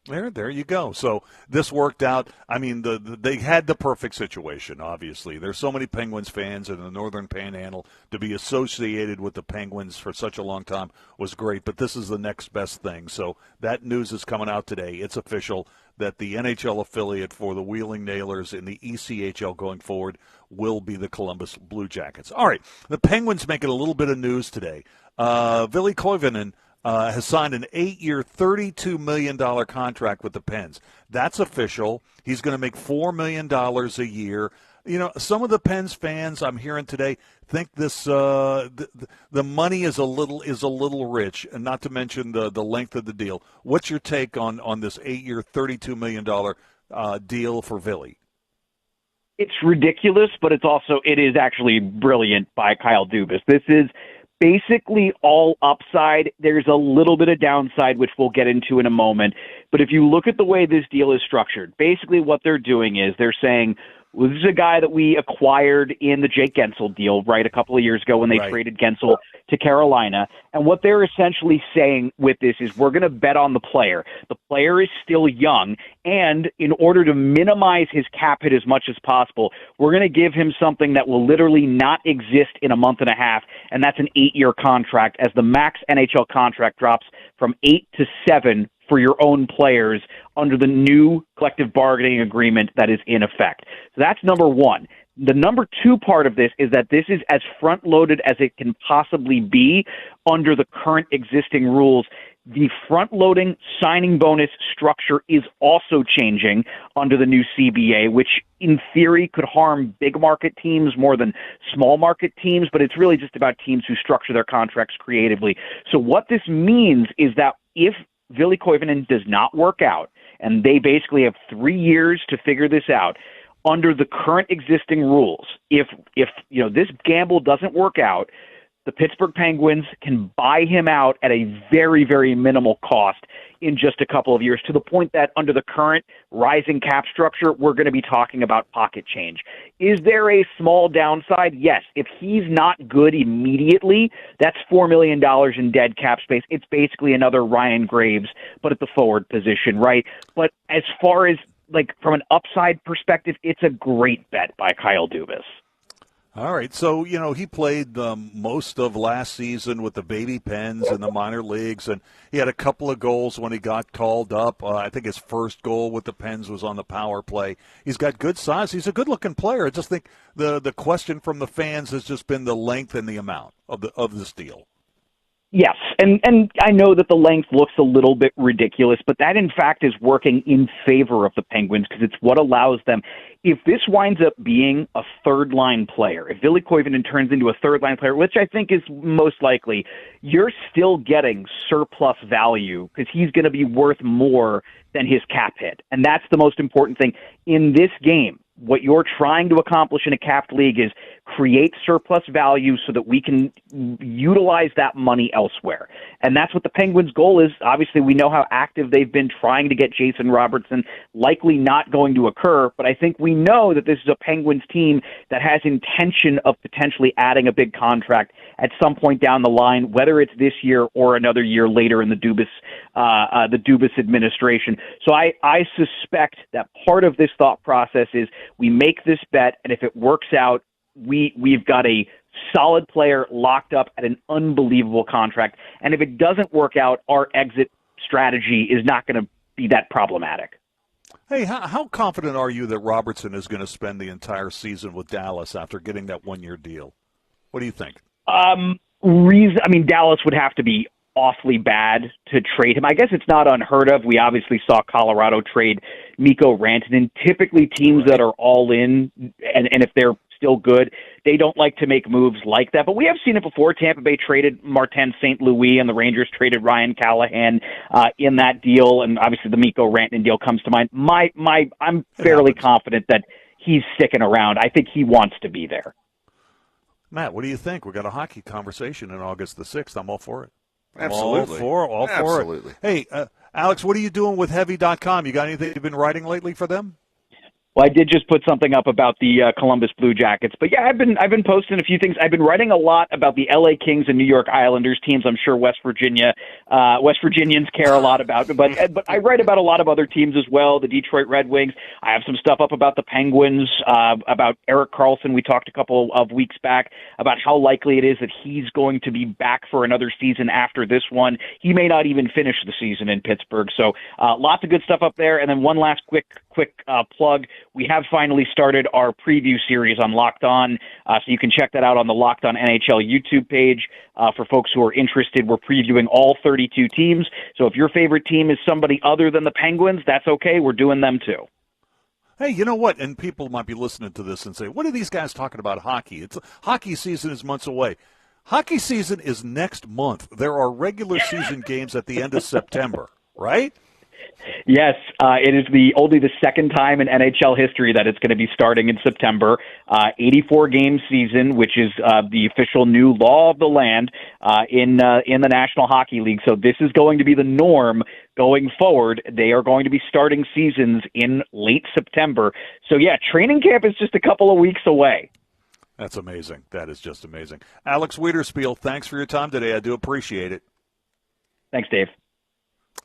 There you go. So this worked out. I mean, they had the perfect situation, obviously. There's so many Penguins fans in the Northern Panhandle. To be associated with the Penguins for such a long time was great, but this is the next best thing. So that news is coming out today. It's official that the NHL affiliate for the Wheeling Nailers in the ECHL going forward will be the Columbus Blue Jackets. All right, the Penguins making a little bit of news today. Ville Koivunen has signed an 8-year, $32 million contract with the Pens. That's official. He's going to make $4 million a year. Some of the Pens fans I'm hearing today think this the money is a little rich, and not to mention the length of the deal. What's your take on this 8-year, $32 million deal for Ville? It's ridiculous, but it is actually brilliant by Kyle Dubas. This is basically all upside. There's a little bit of downside, which we'll get into in a moment. But if you look at the way this deal is structured, basically what they're doing is they're saying, well, this is a guy that we acquired in the Jake Gensel deal, right, a couple of years ago when they traded Gensel to Carolina. And what they're essentially saying with this is we're going to bet on the player. The player is still young, and in order to minimize his cap hit as much as possible, we're going to give him something that will literally not exist in a month and a half, and that's an 8-year contract, as the max NHL contract drops from 8 to 7 for your own players under the new collective bargaining agreement that is in effect. So that's number one. The number two part of this is that this is as front-loaded as it can possibly be under the current existing rules. The front-loading signing bonus structure is also changing under the new CBA, which in theory could harm big market teams more than small market teams, but it's really just about teams who structure their contracts creatively. So what this means is that if Ville Koivunen does not work out, and they basically have 3 years to figure this out, under the current existing rules, if this gamble doesn't work out, the Pittsburgh Penguins can buy him out at a very, very minimal cost in just a couple of years, to the point that under the current rising cap structure, we're going to be talking about pocket change. Is there a small downside? Yes. If he's not good immediately, that's $4 million in dead cap space. It's basically another Ryan Graves, but at the forward position, right? But as far as from an upside perspective, it's a great bet by Kyle Dubas. All right, so, he played most of last season with the Baby Pens in the minor leagues, and he had a couple of goals when he got called up. I think his first goal with the Pens was on the power play. He's got good size. He's a good-looking player. I just think the question from the fans has just been the length and the amount of this deal. Yes, and I know that the length looks a little bit ridiculous, but that in fact is working in favor of the Penguins because it's what allows them. If this winds up being a third-line player, if Ville Koivunen turns into a third-line player, which I think is most likely, you're still getting surplus value because he's going to be worth more than his cap hit. And that's the most important thing. In this game, what you're trying to accomplish in a capped league is create surplus value so that we can utilize that money elsewhere. And that's what the Penguins' goal is. Obviously, we know how active they've been trying to get Jason Robertson, likely not going to occur, but I think we know that this is a Penguins team that has intention of potentially adding a big contract at some point down the line, whether it's this year or another year later in the Dubas administration. So I suspect that part of this thought process is we make this bet, and if it works out, we've got a solid player locked up at an unbelievable contract. And if it doesn't work out, our exit strategy is not going to be that problematic. Hey, how confident are you that Robertson is going to spend the entire season with Dallas after getting that one-year deal? What do you think? Dallas would have to be awfully bad to trade him. I guess it's not unheard of. We obviously saw Colorado trade Mikko Rantanen. Typically teams that are all in, and if they're still good, they don't like to make moves like that. But we have seen it before. Tampa Bay traded Martin St. Louis, and the Rangers traded Ryan Callahan in that deal. And obviously the Mikko Rantanen deal comes to mind. I'm fairly confident that he's sticking around. I think he wants to be there. Matt, what do you think? We got a hockey conversation on August the 6th. I'm all for it. Absolutely. All for it. Hey, Alex, what are you doing with Heavy.com? You got anything you've been writing lately for them? Well, I did just put something up about the Columbus Blue Jackets, but yeah, I've been posting a few things. I've been writing a lot about the LA Kings and New York Islanders teams. I'm sure West Virginians care a lot about, but I write about a lot of other teams as well. The Detroit Red Wings. I have some stuff up about the Penguins, about Erik Karlsson. We talked a couple of weeks back about how likely it is that he's going to be back for another season after this one. He may not even finish the season in Pittsburgh. So lots of good stuff up there. And then one last quick plug. We have finally started our preview series on Locked On, so you can check that out on the Locked On NHL YouTube page. For folks who are interested, we're previewing all 32 teams. So if your favorite team is somebody other than the Penguins, that's okay. We're doing them too. Hey, you know what? And people might be listening to this and say, what are these guys talking about hockey? Hockey season is months away. Hockey season is next month. There are regular season games at the end of September, right? Yes, it is only the second time in NHL history that it's going to be starting in September. 84-game season, which is the official new law of the land in the National Hockey League. So this is going to be the norm going forward. They are going to be starting seasons in late September. So yeah, training camp is just a couple of weeks away. That's amazing. That is just amazing. Alex Wiederspiel, thanks for your time today. I do appreciate it. Thanks, Dave.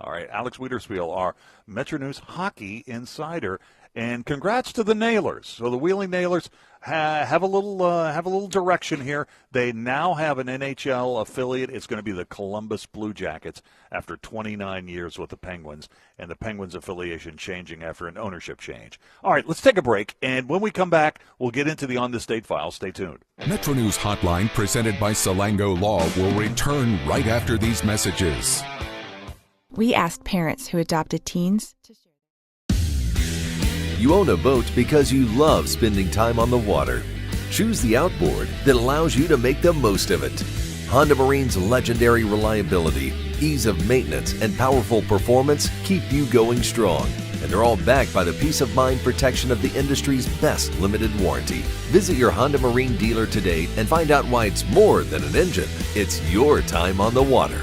All right, Alex Wiederspiel, our Metro News hockey insider, and congrats to the Nailers. So the Wheeling Nailers have a little direction here. They now have an NHL affiliate. It's going to be the Columbus Blue Jackets after 29 years with the Penguins, and the Penguins affiliation changing after an ownership change. All right, let's take a break, and when we come back, we'll get into the On the State file. Stay tuned. Metro News Hotline, presented by Salango Law, will return right after these messages. We asked parents who adopted teens to share. You own a boat because you love spending time on the water. Choose the outboard that allows you to make the most of it. Honda Marine's legendary reliability, ease of maintenance, and powerful performance keep you going strong. And they're all backed by the peace of mind protection of the industry's best limited warranty. Visit your Honda Marine dealer today and find out why it's more than an engine. It's your time on the water.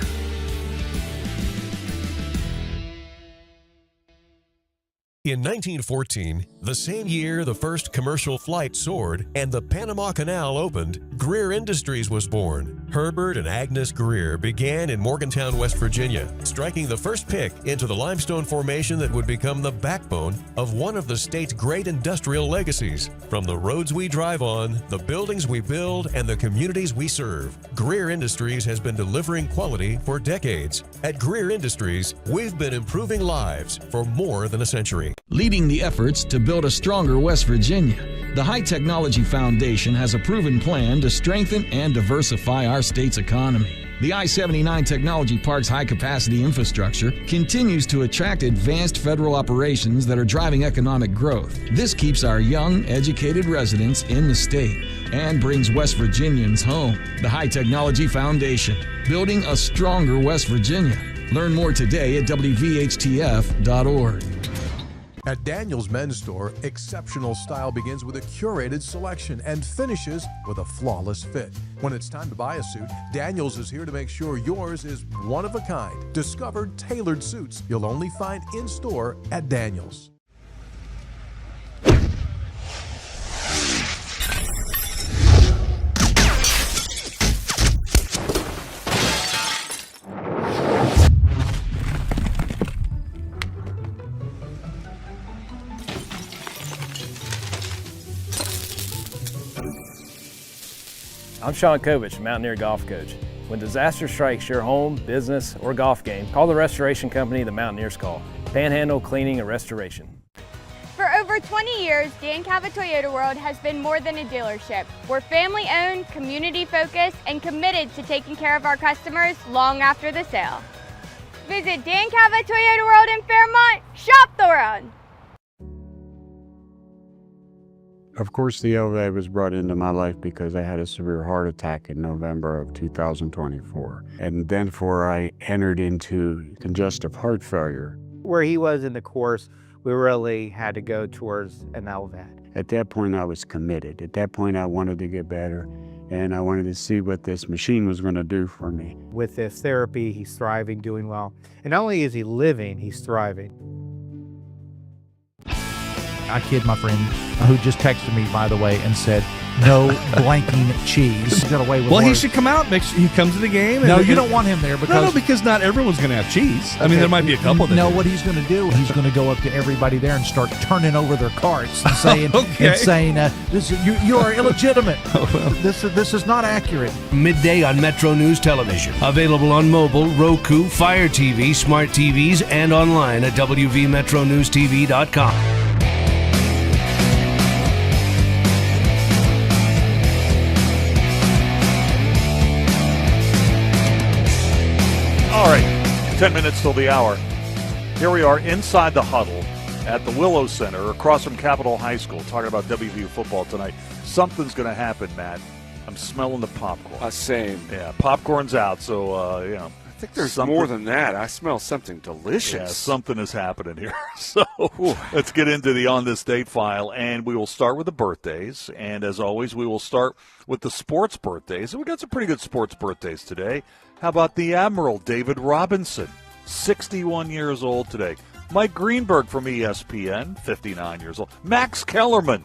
In 1914, the same year the first commercial flight soared and the Panama Canal opened, Greer Industries was born. Herbert and Agnes Greer began in Morgantown, West Virginia, striking the first pick into the limestone formation that would become the backbone of one of the state's great industrial legacies. From the roads we drive on, the buildings we build, and the communities we serve, Greer Industries has been delivering quality for decades. At Greer Industries, we've been improving lives for more than a century. Leading the efforts to build a stronger West Virginia, the High Technology Foundation has a proven plan to strengthen and diversify our state's economy. The I-79 Technology Park's high-capacity infrastructure continues to attract advanced federal operations that are driving economic growth. This keeps our young, educated residents in the state and brings West Virginians home. The High Technology Foundation, building a stronger West Virginia. Learn more today at WVHTF.org. At Daniel's Men's Store, exceptional style begins with a curated selection and finishes with a flawless fit. When it's time to buy a suit, Daniel's is here to make sure yours is one of a kind. Discover tailored suits you'll only find in store at Daniel's. I'm Sean Kovich, Mountaineer golf coach. When disaster strikes your home, business, or golf game, call the restoration company the Mountaineers call. Panhandle Cleaning and Restoration. For over 20 years, Dan Cava Toyota World has been more than a dealership. We're family-owned, community-focused, and committed to taking care of our customers long after the sale. Visit Dan Cava Toyota World in Fairmont. Shop the world! Of course, the LVA was brought into my life because I had a severe heart attack in November of 2024. And then I entered into congestive heart failure. Where he was in the course, we really had to go towards an LVAD. At that point, I was committed. At that point, I wanted to get better. and I wanted to see what this machine was going to do for me. With this therapy, he's thriving, doing well. And not only is he living, he's thriving. I kid my friend who just texted me, by the way, and said, no blanking cheese. Got away with well, he words. should come out. Make sure he comes to the game. No, you don't want him there because because not everyone's going to have cheese. I mean, there might be a couple. No, what he's going to do, he's going to go up to everybody there and start turning over their carts and saying, "This you are illegitimate. This is not accurate." Midday on Metro News Television. Available on mobile, Roku, Fire TV, smart TVs, and online at WVMetroNewsTV.com. All right, 10 minutes till the hour. Here we are inside the huddle at the Willow Center across from Capitol High School talking about WVU football tonight. Something's going to happen, Matt. I'm smelling the popcorn. Same. Yeah, popcorn's out, so, I think there's more than that. I smell something delicious. Yeah, something is happening here. So let's get into the On This Date file, and we will start with the birthdays. And as always, we will start with the sports birthdays. And we got some pretty good sports birthdays today. How about the Admiral David Robinson, 61 years old today. Mike Greenberg from ESPN, 59 years old. Max Kellerman,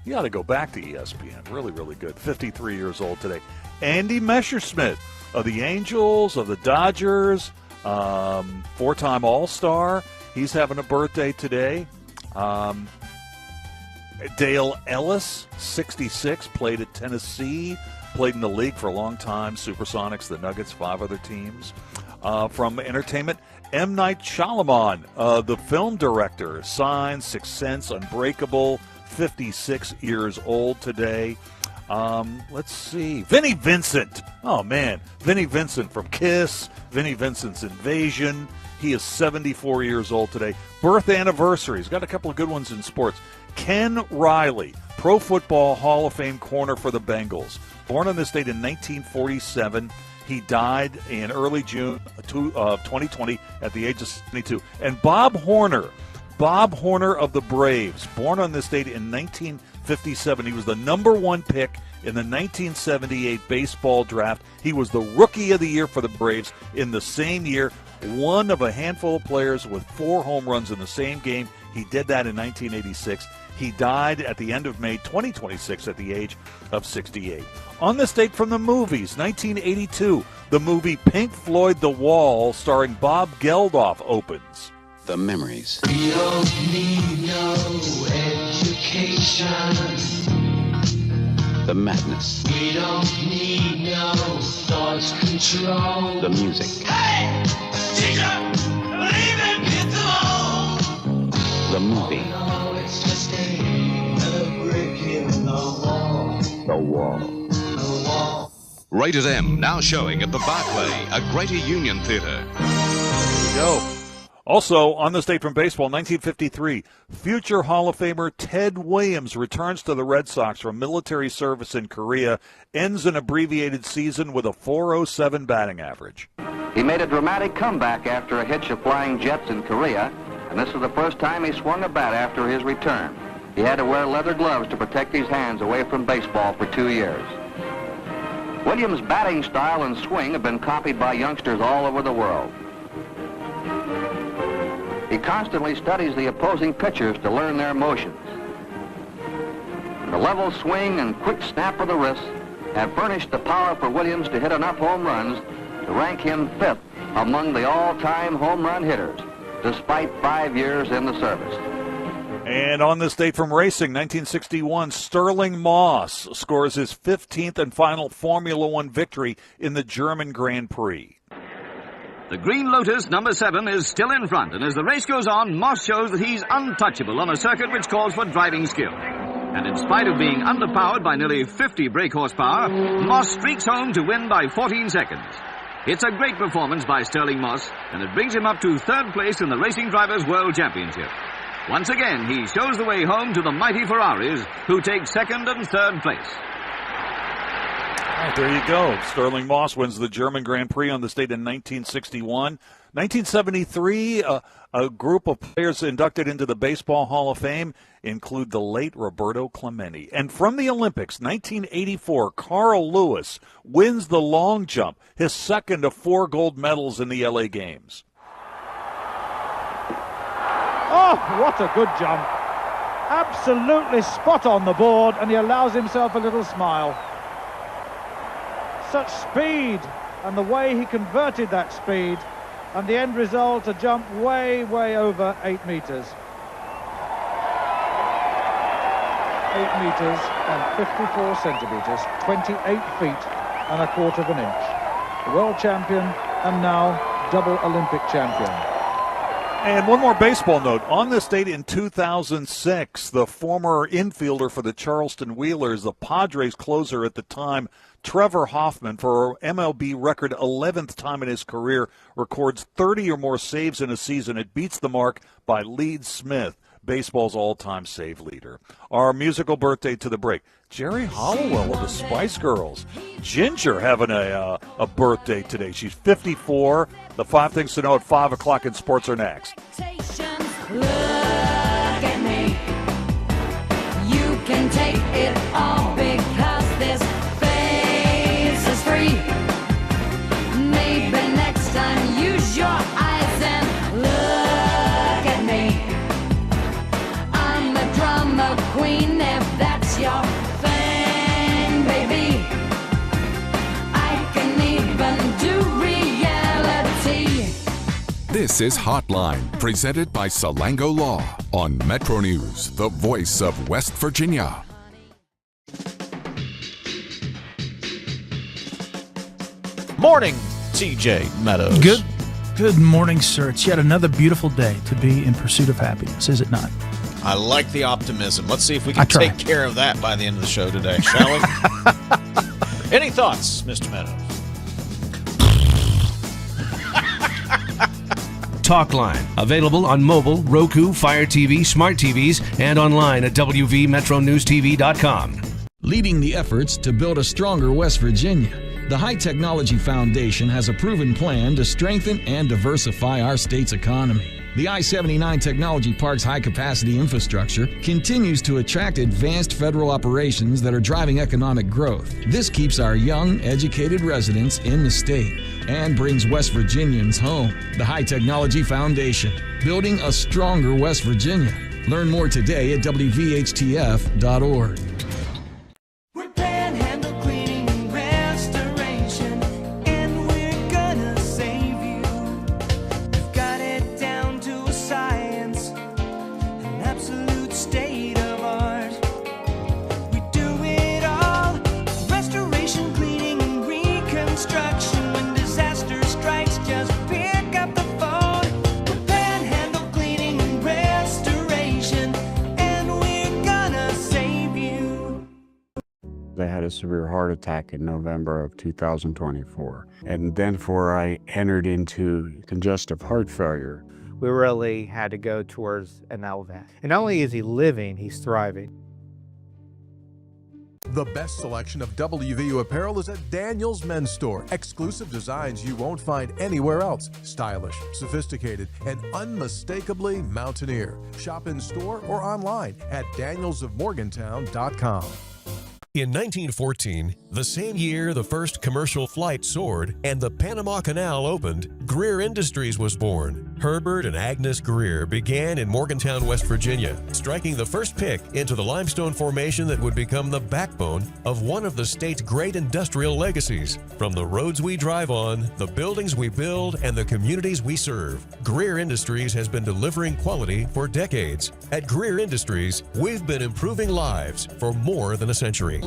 you ought to go back to ESPN. Really, really good. 53 years old today. Andy Messerschmidt of the Angels, of the Dodgers, four-time All-Star. He's having a birthday today. Dale Ellis, 66, played at Tennessee, played in the league for a long time. Supersonics, the Nuggets, 5 other teams. From entertainment, M. Night Shyamalan, the film director, Signs, Sixth Sense, Unbreakable, 56 years old today. Let's see. Vinnie Vincent. Oh, man. Vinnie Vincent from Kiss. Vinnie Vincent's Invasion. He is 74 years old today. Birth anniversaries. Got a couple of good ones in sports. Ken Riley, Pro Football Hall of Fame corner for the Bengals. Born on this date in 1947. He died in early June of 2020 at the age of 72. And Bob Horner of the Braves, born on this date in 1957. He was the number 1 pick in the 1978 baseball draft. He was the Rookie of the Year for the Braves in the same year, one of a handful of players with 4 home runs in the same game. He did that in 1986. He died at the end of May 2026 at the age of 68. On this date from the movies, 1982, the movie Pink Floyd The Wall starring Bob Geldof opens. The memories. We don't need no education. The madness. We don't need no thought control. The music. Hey! Teacher! Believe it! Hit the wall! The movie. Oh, it's just a brick in the wall. The Wall. The wall. Rated M, now showing at the Barclay, a Greater Union Theater. There you go. Also, on this date from baseball, 1953, future Hall of Famer Ted Williams returns to the Red Sox from military service in Korea, ends an abbreviated season with a .407 batting average. He made a dramatic comeback after a hitch of flying jets in Korea, and this was the first time he swung a bat after his return. He had to wear leather gloves to protect his hands away from baseball for 2 years. Williams' batting style and swing have been copied by youngsters all over the world. He constantly studies the opposing pitchers to learn their motions. The level swing and quick snap of the wrist have furnished the power for Williams to hit enough home runs to rank him 5th among the all-time home run hitters, despite 5 years in the service. And on this date from racing, 1961, Sterling Moss scores his 15th and final Formula One victory in the German Grand Prix. The Green Lotus, number 7, is still in front, and as the race goes on, Moss shows that he's untouchable on a circuit which calls for driving skill. And in spite of being underpowered by nearly 50 brake horsepower, Moss streaks home to win by 14 seconds. It's a great performance by Sterling Moss, and it brings him up to 3rd place in the Racing Drivers' World Championship. Once again, he shows the way home to the mighty Ferraris, who take 2nd and 3rd place. right, there you go. Sterling Moss wins the German Grand Prix on the state in 1961. 1973, a group of players inducted into the Baseball Hall of Fame include the late Roberto Clemente. And from the Olympics, 1984, Carl Lewis wins the long jump, his second of 4 gold medals in the LA Games. Oh, what a good jump. Absolutely spot on the board, and he allows himself a little smile. Such speed, and the way he converted that speed, and the end result, a jump way, way over 8 meters. 8 meters and 54 centimeters, 28 feet and a quarter of an inch. The world champion, and now double Olympic champion. And one more baseball note. On this date in 2006, the former infielder for the Charleston Wheelers, the Padres closer at the time, Trevor Hoffman, for MLB record 11th time in his career, records 30 or more saves in a season. It beats the mark by Lead Smith, baseball's all-time save leader. Our musical birthday to the break. Jerry Hollowell of the Spice Girls. Ginger having a birthday today. She's 54. The 5 things to know at 5 o'clock in sports are next. Look at me. You can take it all because this face is free. Maybe next time use your eyes and look at me. I'm the drama queen if that's your thing, baby. I can even do reality. This is Hotline, presented by Salango Law on Metro News, the voice of West Virginia. Morning, TJ Meadows. Good morning, sir. It's yet another beautiful day to be in pursuit of happiness, is it not? I like the optimism. Let's see if we can take care of that by the end of the show today, shall we? Any thoughts, Mr. Meadows? Talkline, available on mobile, Roku, Fire TV, smart TVs, and online at WVMetroNewsTV.com. Leading the efforts to build a stronger West Virginia, the High Technology Foundation has a proven plan to strengthen and diversify our state's economy. The I-79 Technology Park's high-capacity infrastructure continues to attract advanced federal operations that are driving economic growth. This keeps our young, educated residents in the state and brings West Virginians home. The High Technology Foundation, building a stronger West Virginia. Learn more today at WVHTF.org. I had a severe heart attack in November of 2024. And then I entered into congestive heart failure. We really had to go towards an LVAD. And not only is he living, he's thriving. The best selection of WVU apparel is at Daniel's Men's Store. Exclusive designs you won't find anywhere else. Stylish, sophisticated, and unmistakably Mountaineer. Shop in store or online at danielsofmorgantown.com. In 1914, the same year the first commercial flight soared and the Panama Canal opened, Greer Industries was born. Herbert and Agnes Greer began in Morgantown, West Virginia, striking the first pick into the limestone formation that would become the backbone of one of the state's great industrial legacies. From the roads we drive on, the buildings we build, and the communities we serve, Greer Industries has been delivering quality for decades. At Greer Industries, we've been improving lives for more than a century.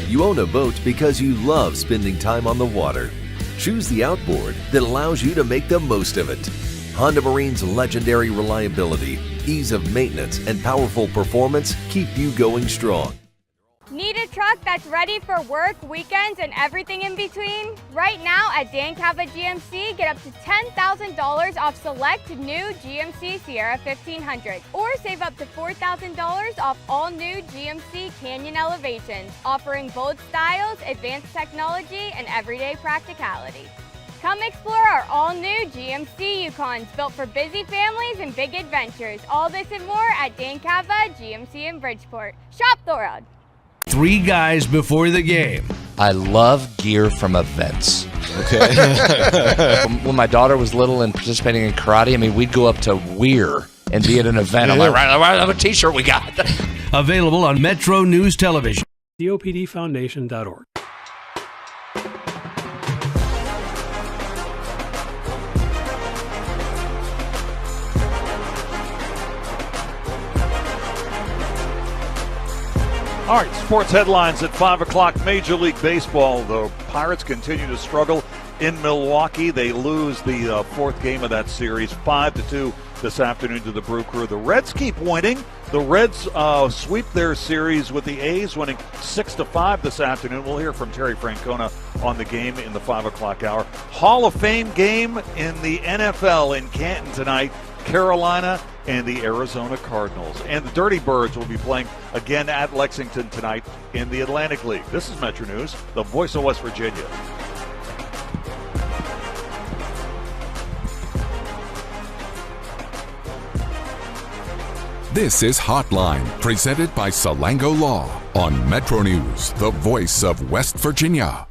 You own a boat because you love spending time on the water. Choose the outboard that allows you to make the most of it. Honda Marine's legendary reliability, ease of maintenance, and powerful performance keep you going strong. Need a truck that's ready for work, weekends, and everything in between? Right now at Dan Cava GMC, get up to $10,000 off select new GMC Sierra 1500, or save up to $4,000 off all new GMC Canyon Elevations, offering bold styles, advanced technology, and everyday practicality. Come explore our all-new GMC Yukons, built for busy families and big adventures. All this and more at Dan Cava GMC in Bridgeport. Shop the world. 3 guys before the game. I love gear from events. Okay. When my daughter was little and participating in karate, I mean, we'd go up to Weir and be at an event. I'm like, right, what t-shirt we got? Available on Metro News Television. COPDfoundation.org. All right, sports headlines at 5 o'clock. Major League Baseball. The Pirates continue to struggle in Milwaukee. They lose the fourth game of that series, 5-2 this afternoon to the Brew Crew. The Reds keep winning. The Reds sweep their series with the A's winning 6-5 this afternoon. We'll hear from Terry Francona on the game in the 5 o'clock hour. Hall of Fame game in the NFL in Canton tonight. Carolina and the Arizona Cardinals. And the Dirty Birds will be playing again at Lexington tonight in the Atlantic League. This is Metro News, the voice of West Virginia. This is Hotline, presented by Salango Law on Metro News, the voice of West Virginia.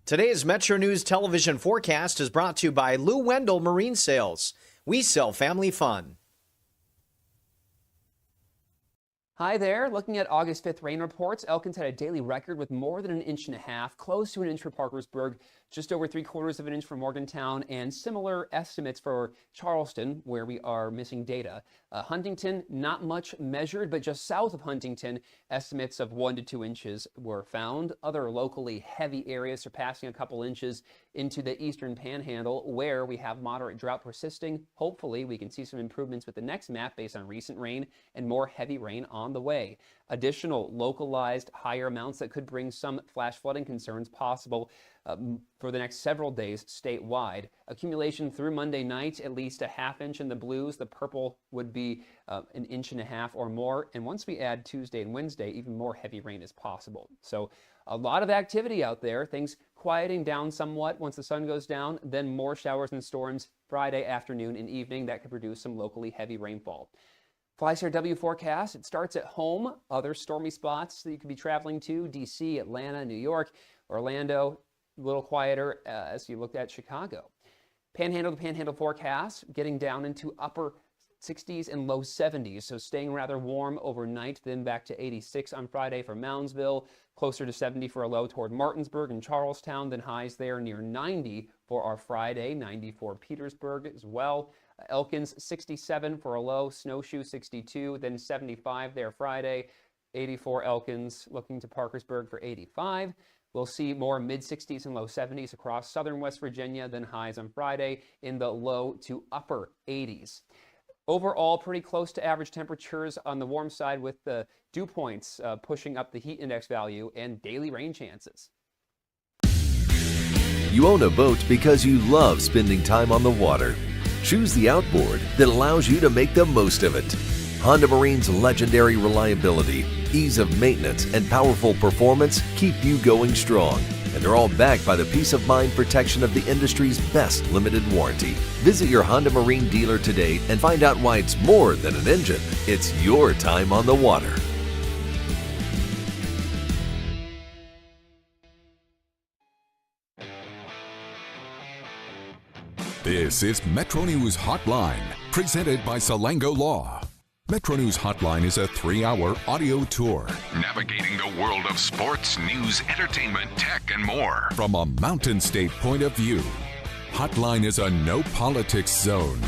Today's Metro News television forecast is brought to you by Lou Wendell Marine Sales. We sell family fun. Hi there. Looking at August 5th rain reports, Elkins had a daily record with more than 1.5 inches, close to 1 inch for Parkersburg, just over 3/4 of an inch for Morgantown, and similar estimates for Charleston, where we are missing data. Huntington, not much measured, but just south of Huntington, estimates of 1 to 2 inches were found. Other locally heavy areas surpassing a couple inches into the eastern panhandle, where we have moderate drought persisting. Hopefully, we can see some improvements with the next map based on recent rain and more heavy rain on the way. Additional localized higher amounts that could bring some flash flooding concerns possible for the next several days statewide. Accumulation through Monday night, at least 1/2 inch in the blues. The purple would be 1.5 inches or more. And once we add Tuesday and Wednesday, even more heavy rain is possible. So a lot of activity out there. Things quieting down somewhat once the sun goes down. Then more showers and storms Friday afternoon and evening. That could produce some locally heavy rainfall. FlyCRW forecast, it starts at home. Other stormy spots that you could be traveling to, D.C., Atlanta, New York, Orlando, a little quieter as you looked at Chicago. Panhandle to panhandle forecast, getting down into upper 60s and low 70s, so staying rather warm overnight, then back to 86 on Friday for Moundsville, closer to 70 for a low toward Martinsburg and Charlestown, then highs there near 90 for our Friday, 90 for Petersburg as well. Elkins 67 for a low, Snowshoe 62, then 75 there Friday, 84 Elkins, looking to Parkersburg for 85. We'll see more mid-60s and low 70s across southern West Virginia, then highs on Friday in the low to upper 80s. Overall, pretty close to average temperatures on the warm side, with the dew points pushing up the heat index value and daily rain chances. You own a boat because you love spending time on the water. Choose the outboard that allows you to make the most of it. Honda Marine's legendary reliability, ease of maintenance, and powerful performance keep you going strong. And they're all backed by the peace of mind protection of the industry's best limited warranty. Visit your Honda Marine dealer today and find out why it's more than an engine. It's your time on the water. This is Metro News Hotline, presented by Salango Law. Metro News Hotline is a 3-hour audio tour Navigating the world of sports, news, entertainment, tech, and more. from a Mountain State point of view. Hotline is a no politics zone.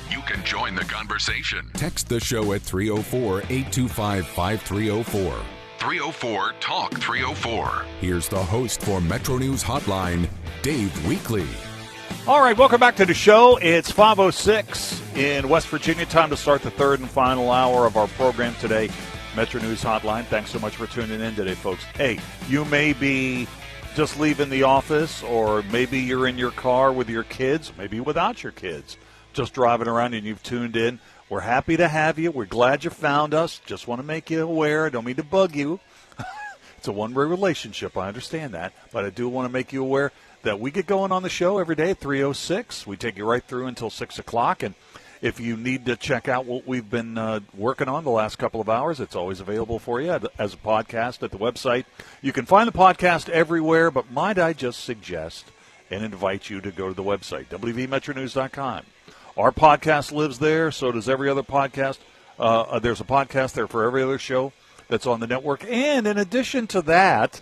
You can join the conversation. Text the show at 304-825-5304. 304-TALK-304. Here's the host for Metro News Hotline, Dave Weekley. All right, welcome back to the show. It's 5:06 in West Virginia. Time to start the third and final hour of our program today, Metro News Hotline. Thanks so much for tuning in today, folks. Hey, you may be just leaving the office, or maybe you're in your car with your kids, maybe without your kids, just driving around and you've tuned in. We're happy to have you. We're glad you found us. Just want to make you aware. I don't mean to bug you. It's a one-way relationship. I understand that. But I do want to make you aware that we get going on the show every day at 3:06. We take you right through until 6 o'clock. And if you need to check out what we've been working on the last couple of hours, it's always available for you as a podcast at the website. You can find the podcast everywhere, but might I just suggest and invite you to go to the website, WVMetroNews.com. Our podcast lives there, so does every other podcast. There's a podcast there for every other show that's on the network. And in addition to that,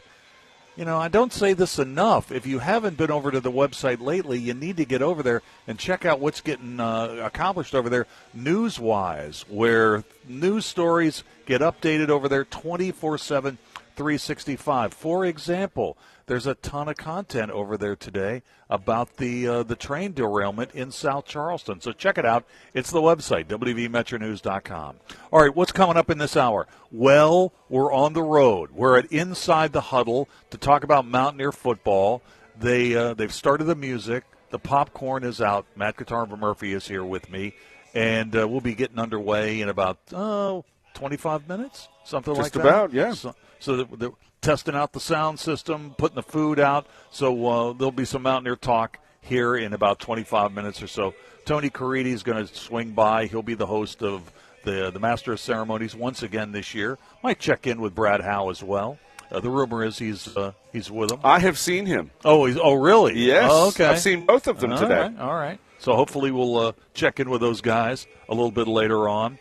you know, I don't say this enough. If you haven't been over to the website lately, you need to get over there and check out what's getting accomplished over there news-wise, where news stories get updated over there 24/7, 365. For example, there's a ton of content over there today about the train derailment in South Charleston. So check it out. It's the website, WVMetroNews.com. All right, what's coming up in this hour? Well, we're on the road. We're at Inside the Huddle to talk about Mountaineer football. They've started the music. The popcorn is out. Matt Guitarva Murphy is here with me. And we'll be getting underway in about 25 minutes, something like that. Just about, yeah. So they're testing out the sound system, putting the food out. So there'll be some Mountaineer talk here in about 25 minutes or so. Tony Caridi is going to swing by. He'll be the host of the Master of Ceremonies once again this year. Might check in with Brad Howe as well. The rumor is he's with them. I have seen him. Oh, really? Yes. Oh, okay. I've seen both of them today. All right. So hopefully we'll check in with those guys a little bit later on.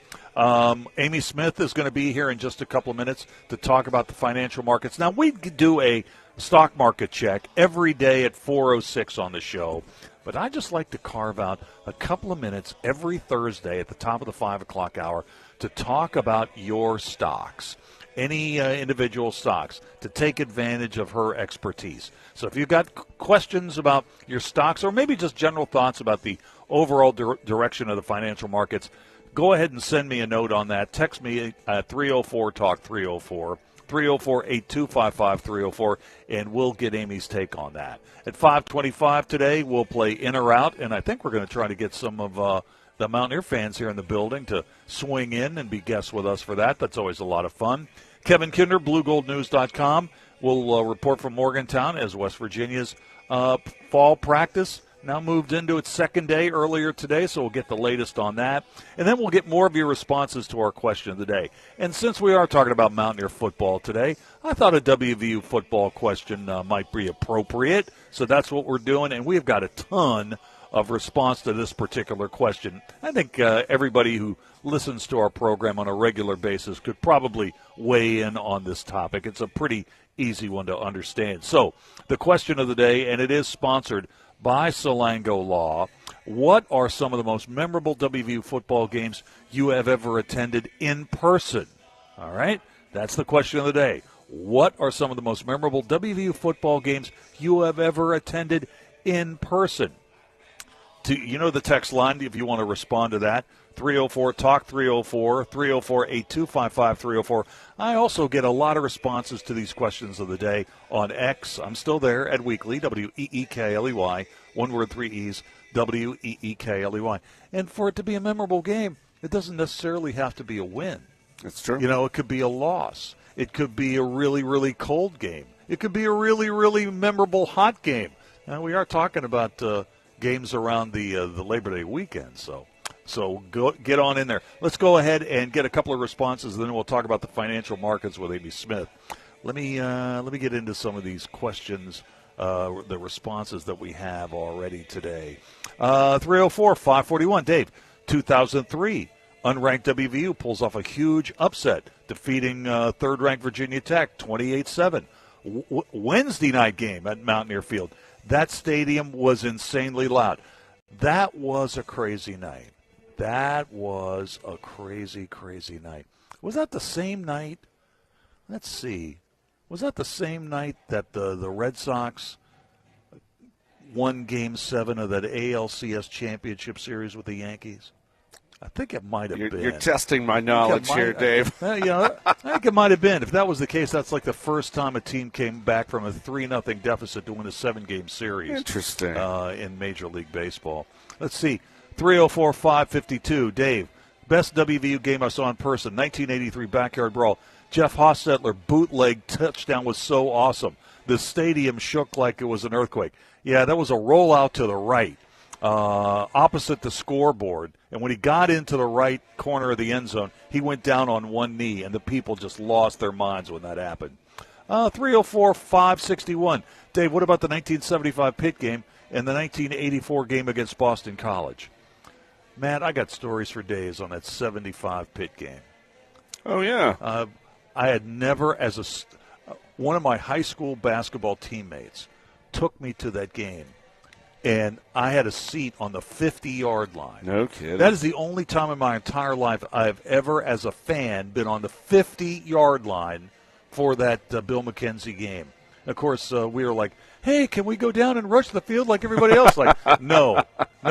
Amy Smith is going to be here in just a couple of minutes to talk about the financial markets. Now, we do a stock market check every day at 4:06 on the show, but I just like to carve out a couple of minutes every Thursday at the top of the 5 o'clock hour to talk about your stocks, any individual stocks, to take advantage of her expertise. So if you've got questions about your stocks or maybe just general thoughts about the overall direction of the financial markets, go ahead and send me a note on that. Text me at 304-TALK 304, 304-8255-304, and we'll get Amy's take on that. At 5:25 today, we'll play In or Out, and I think we're going to try to get some of the Mountaineer fans here in the building to swing in and be guests with us for that. That's always a lot of fun. Kevin Kinder, BlueGoldNews.com, will report from Morgantown as West Virginia's fall practice now moved into its second day earlier today, so we'll get the latest on that. And then we'll get more of your responses to our question of the day. And since we are talking about Mountaineer football today, I thought a WVU football question might be appropriate, so that's what we're doing. And we've got a ton of response to this particular question. I think everybody who listens to our program on a regular basis could probably weigh in on this topic. It's a pretty easy one to understand. So the question of the day, and it is sponsored by Salango Law, what are some of the most memorable WVU football games you have ever attended in person? All right, that's the question of the day. What are some of the most memorable WVU football games you have ever attended in person? You know the text line if you want to respond to that, 304-TALK 304, 304-8255 304. I also get a lot of responses to these questions of the day on X. I'm still there at Weekly, WEEKLEY, one word, 3 E's, WEEKLEY. And for it to be a memorable game, it doesn't necessarily have to be a win. That's true. You know, it could be a loss. It could be a really, really cold game. It could be a really, really memorable hot game. Now, we are talking about games around the Labor Day weekend, so go get on in there. Let's go ahead and get a couple of responses, and then we'll talk about the financial markets with Amy Smith. Let me get into some of these questions, the responses that we have already today. 304-541, Dave, 2003, unranked WVU pulls off a huge upset, defeating third-ranked Virginia Tech 28-7. Wednesday night game at Mountaineer Field. That stadium was insanely loud. That was a crazy night. That was a crazy, crazy night. Was that the same night? Let's see. Was that the same night that the Red Sox won Game 7 of that ALCS Championship Series with the Yankees? I think it might have been. You're testing my knowledge here, Dave. I think it might have been. If that was the case, that's like the first time a team came back from a 3-0 deficit to win a 7-game series. Interesting. In Major League Baseball. Let's see. 304-552, Dave. Best WVU game I saw in person, 1983 Backyard Brawl. Jeff Hostetler bootleg touchdown was so awesome. The stadium shook like it was an earthquake. Yeah, that was a rollout to the right, opposite the scoreboard. And when he got into the right corner of the end zone, he went down on one knee, and the people just lost their minds when that happened. 304-561. Dave, what about the 1975 Pitt game and the 1984 game against Boston College? Man, I got stories for days on that 75 Pitt game. Oh, yeah. I had never, one of my high school basketball teammates took me to that game, and I had a seat on the 50-yard line. No kidding. That is the only time in my entire life I've ever, as a fan, been on the 50-yard line for that Bill McKenzie game. Of course, we were like, "Hey, can we go down and rush the field like everybody else?" Like, no,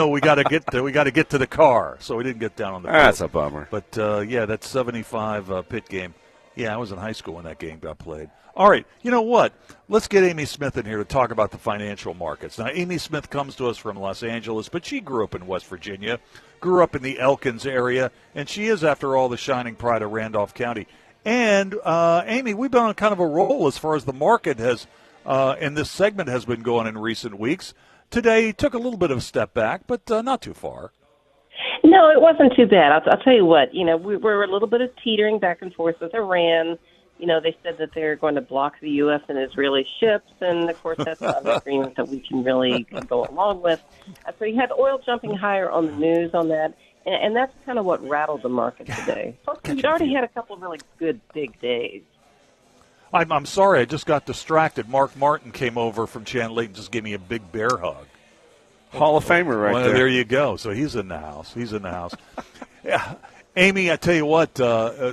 we got to get to the car. So we didn't get down on the field. That's a bummer. But yeah, that 75 Pitt game. Yeah, I was in high school when that game got played. All right, you know what? Let's get Amy Smith in here to talk about the financial markets. Now, Amy Smith comes to us from Los Angeles, but she grew up in West Virginia, grew up in the Elkins area, and she is, after all, the shining pride of Randolph County. And, Amy, we've been on kind of a roll as far as the market has, and this segment has been going in recent weeks. Today took a little bit of a step back, but not too far. No, it wasn't too bad. I'll tell you what, we're a little bit of teetering back and forth with Iran they said that they're going to block the U.S. and Israeli ships, and, of course, that's not an agreement that we can really go along with. So you had oil jumping higher on the news on that, and that's kind of what rattled the market today. Plus, we'd already had a couple of really good big days. I'm sorry, I just got distracted. Mark Martin came over from Channel 8 and just gave me a big bear hug. Hall of Famer right there. There you go. So he's in the house. Yeah. Amy, I tell you what,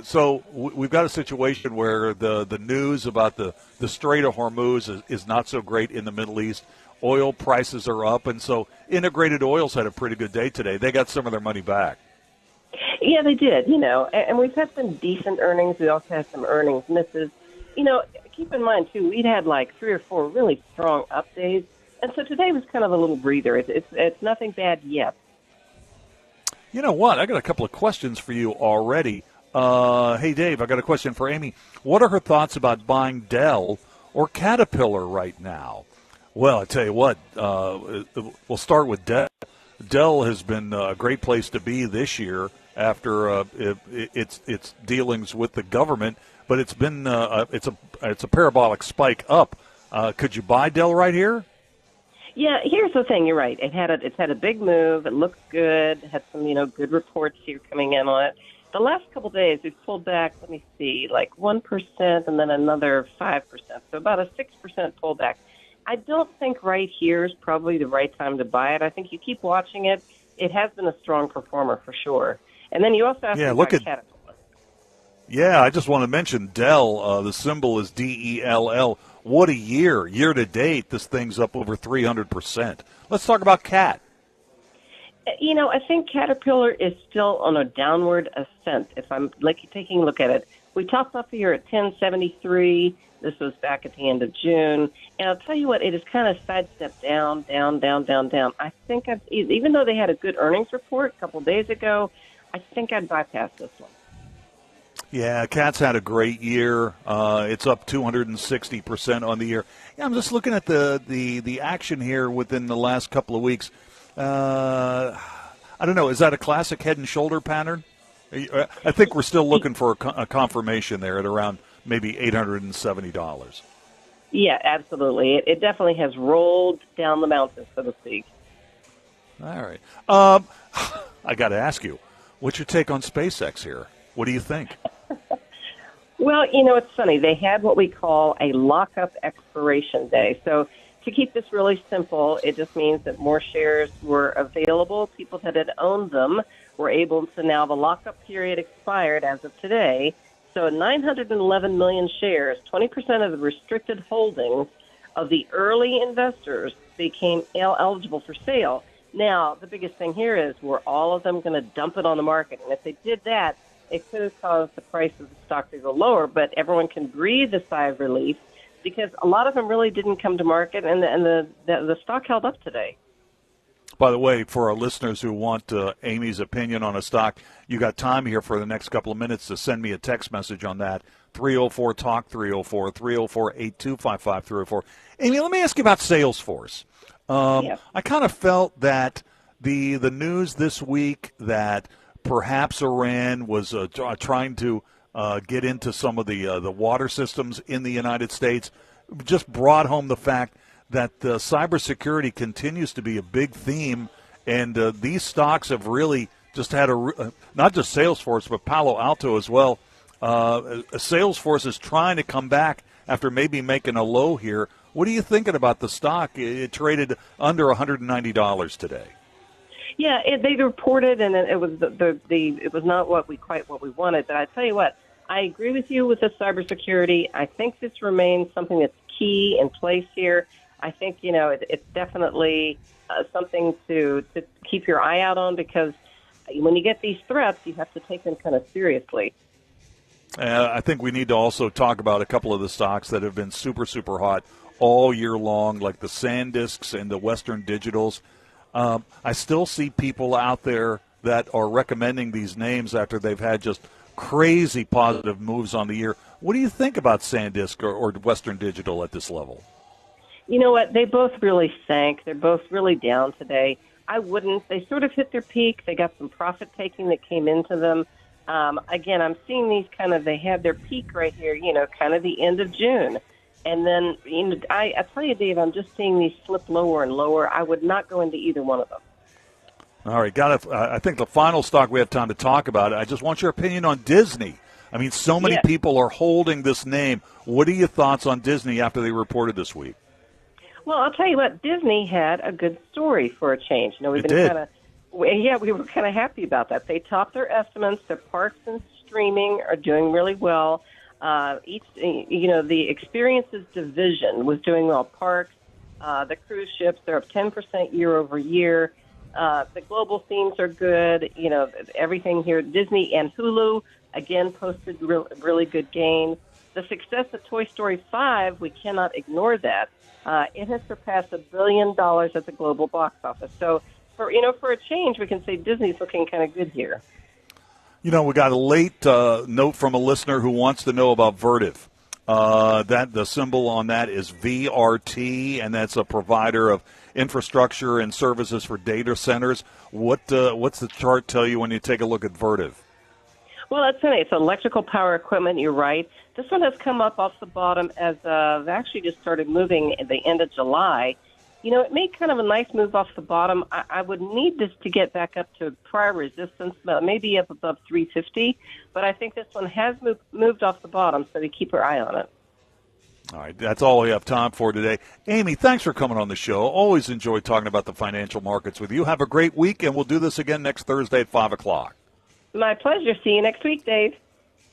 so we've got a situation where the news about the Strait of Hormuz is not so great in the Middle East. Oil prices are up, and so Integrated Oils had a pretty good day today. They got some of their money back. Yeah, they did, and we've had some decent earnings. We also had some earnings misses. Keep in mind, too, we'd had like 3 or 4 really strong up days, and so today was kind of a little breather. It's nothing bad yet. You know what? I got a couple of questions for you already. Hey, Dave, I got a question for Amy. What are her thoughts about buying Dell or Caterpillar right now? Well, I tell you what, we'll start with Dell. Dell has been a great place to be this year after its dealings with the government, but it's been it's a parabolic spike up. Could you buy Dell right here? Yeah, here's the thing. You're right. It's had a big move. It looks good. It had some good reports here coming in on it. The last couple of days, we've pulled back. Let me see, like 1% and then another 5%. So about a 6% pullback. I don't think right here is probably the right time to buy it. I think you keep watching it. It has been a strong performer for sure. And then you also have to buy Caterpillar. Yeah, I just want to mention Dell. The symbol is DELL. What a year. Year to date, this thing's up over 300%. Let's talk about Cat. I think Caterpillar is still on a downward ascent. If I'm taking a look at it, we topped off the year at 1073. This was back at the end of June. And I'll tell you what, it has kind of sidestepped down. I think even though they had a good earnings report a couple of days ago, I think I'd bypass this one. Yeah, Cat's had a great year. It's up 260% on the year. Yeah, I'm just looking at the action here within the last couple of weeks. I don't know. Is that a classic head and shoulder pattern? I think we're still looking for a confirmation there at around maybe $870. Yeah, absolutely. It definitely has rolled down the mountain, so to speak. All right. I got to ask you, what's your take on SpaceX here? What do you think? Well, it's funny. They had what we call a lockup expiration day. So to keep this really simple, it just means that more shares were available. People that had owned them were able to now, the lockup period expired as of today. So 911 million shares, 20% of the restricted holdings of the early investors became eligible for sale. Now, the biggest thing here is, were all of them going to dump it on the market? And if they did that, it could have caused the price of the stock to go lower, but everyone can breathe a sigh of relief because a lot of them really didn't come to market, and the stock held up today. By the way, for our listeners who want Amy's opinion on a stock, you got time here for the next couple of minutes to send me a text message on that. 304-TALK, 304-384-8255, 304. Amy, let me ask you about Salesforce. I kind of felt that the news this week that perhaps Iran was trying to get into some of the water systems in the United States just brought home the fact that cybersecurity continues to be a big theme, and these stocks have really just had not just Salesforce, but Palo Alto as well. Salesforce is trying to come back after maybe making a low here. What are you thinking about the stock? It traded under $190 today. Yeah, they reported, and it was it was not quite what we wanted. But I tell you what, I agree with you with the cybersecurity. I think this remains something that's key in place here. I think it's definitely something to keep your eye out on, because when you get these threats, you have to take them kind of seriously. I think we need to also talk about a couple of the stocks that have been super, super hot all year long, like the SanDisks and the Western Digitals. I still see people out there that are recommending these names after they've had just crazy positive moves on the year. What do you think about SanDisk or Western Digital at this level? You know what? They both really sank. They're both really down today. I wouldn't. They sort of hit their peak. They got some profit taking that came into them. Again, I'm seeing these they have their peak right here, kind of the end of June. And then, I tell you, Dave, I'm just seeing these slip lower and lower. I would not go into either one of them. All right, I think the final stock we have time to talk about, I just want your opinion on Disney. I mean, so many people are holding this name. What are your thoughts on Disney after they reported this week? Well, I'll tell you what, Disney had a good story for a change. We were kind of happy about that. They topped their estimates. Their parks and streaming are doing really well. The experiences division was doing well. Parks, the cruise ships, they're up 10% year over year. The global themes are good. Everything here. Disney and Hulu, again, posted really good gains. The success of Toy Story 5, we cannot ignore that. It has surpassed $1 billion at the global box office. So, for a change, we can say Disney's looking kind of good here. We got a late note from a listener who wants to know about Vertiv. That the symbol on that is VRT, and that's a provider of infrastructure and services for data centers. What's the chart tell you when you take a look at Vertiv? Well, it's electrical power equipment. You're right. This one has come up off the bottom as actually just started moving at the end of July. It made kind of a nice move off the bottom. I would need this to get back up to prior resistance, maybe up above 350. But I think this one has moved off the bottom, so we keep our eye on it. All right, that's all we have time for today. Amy, thanks for coming on the show. Always enjoy talking about the financial markets with you. Have a great week, and we'll do this again next Thursday at 5 o'clock. My pleasure. See you next week, Dave.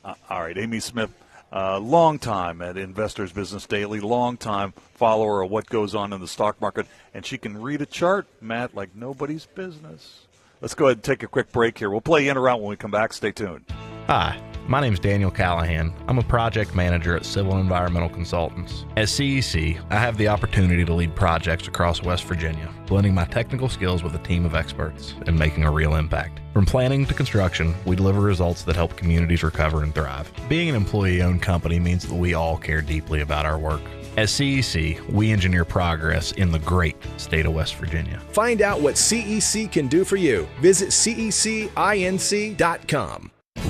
All right, Amy Smith. Long time at Investors Business Daily, long time follower of what goes on in the stock market, and she can read a chart, Matt, like nobody's business. Let's go ahead and take a quick break here. We'll play in or out when we come back. Stay tuned. Hi, my name is Daniel Callahan. I'm a project manager at Civil and Environmental Consultants. At CEC, I have the opportunity to lead projects across West Virginia, blending my technical skills with a team of experts and making a real impact. From planning to construction, we deliver results that help communities recover and thrive. Being an employee-owned company means that we all care deeply about our work. At CEC, we engineer progress in the great state of West Virginia. Find out what CEC can do for you. Visit cecinc.com.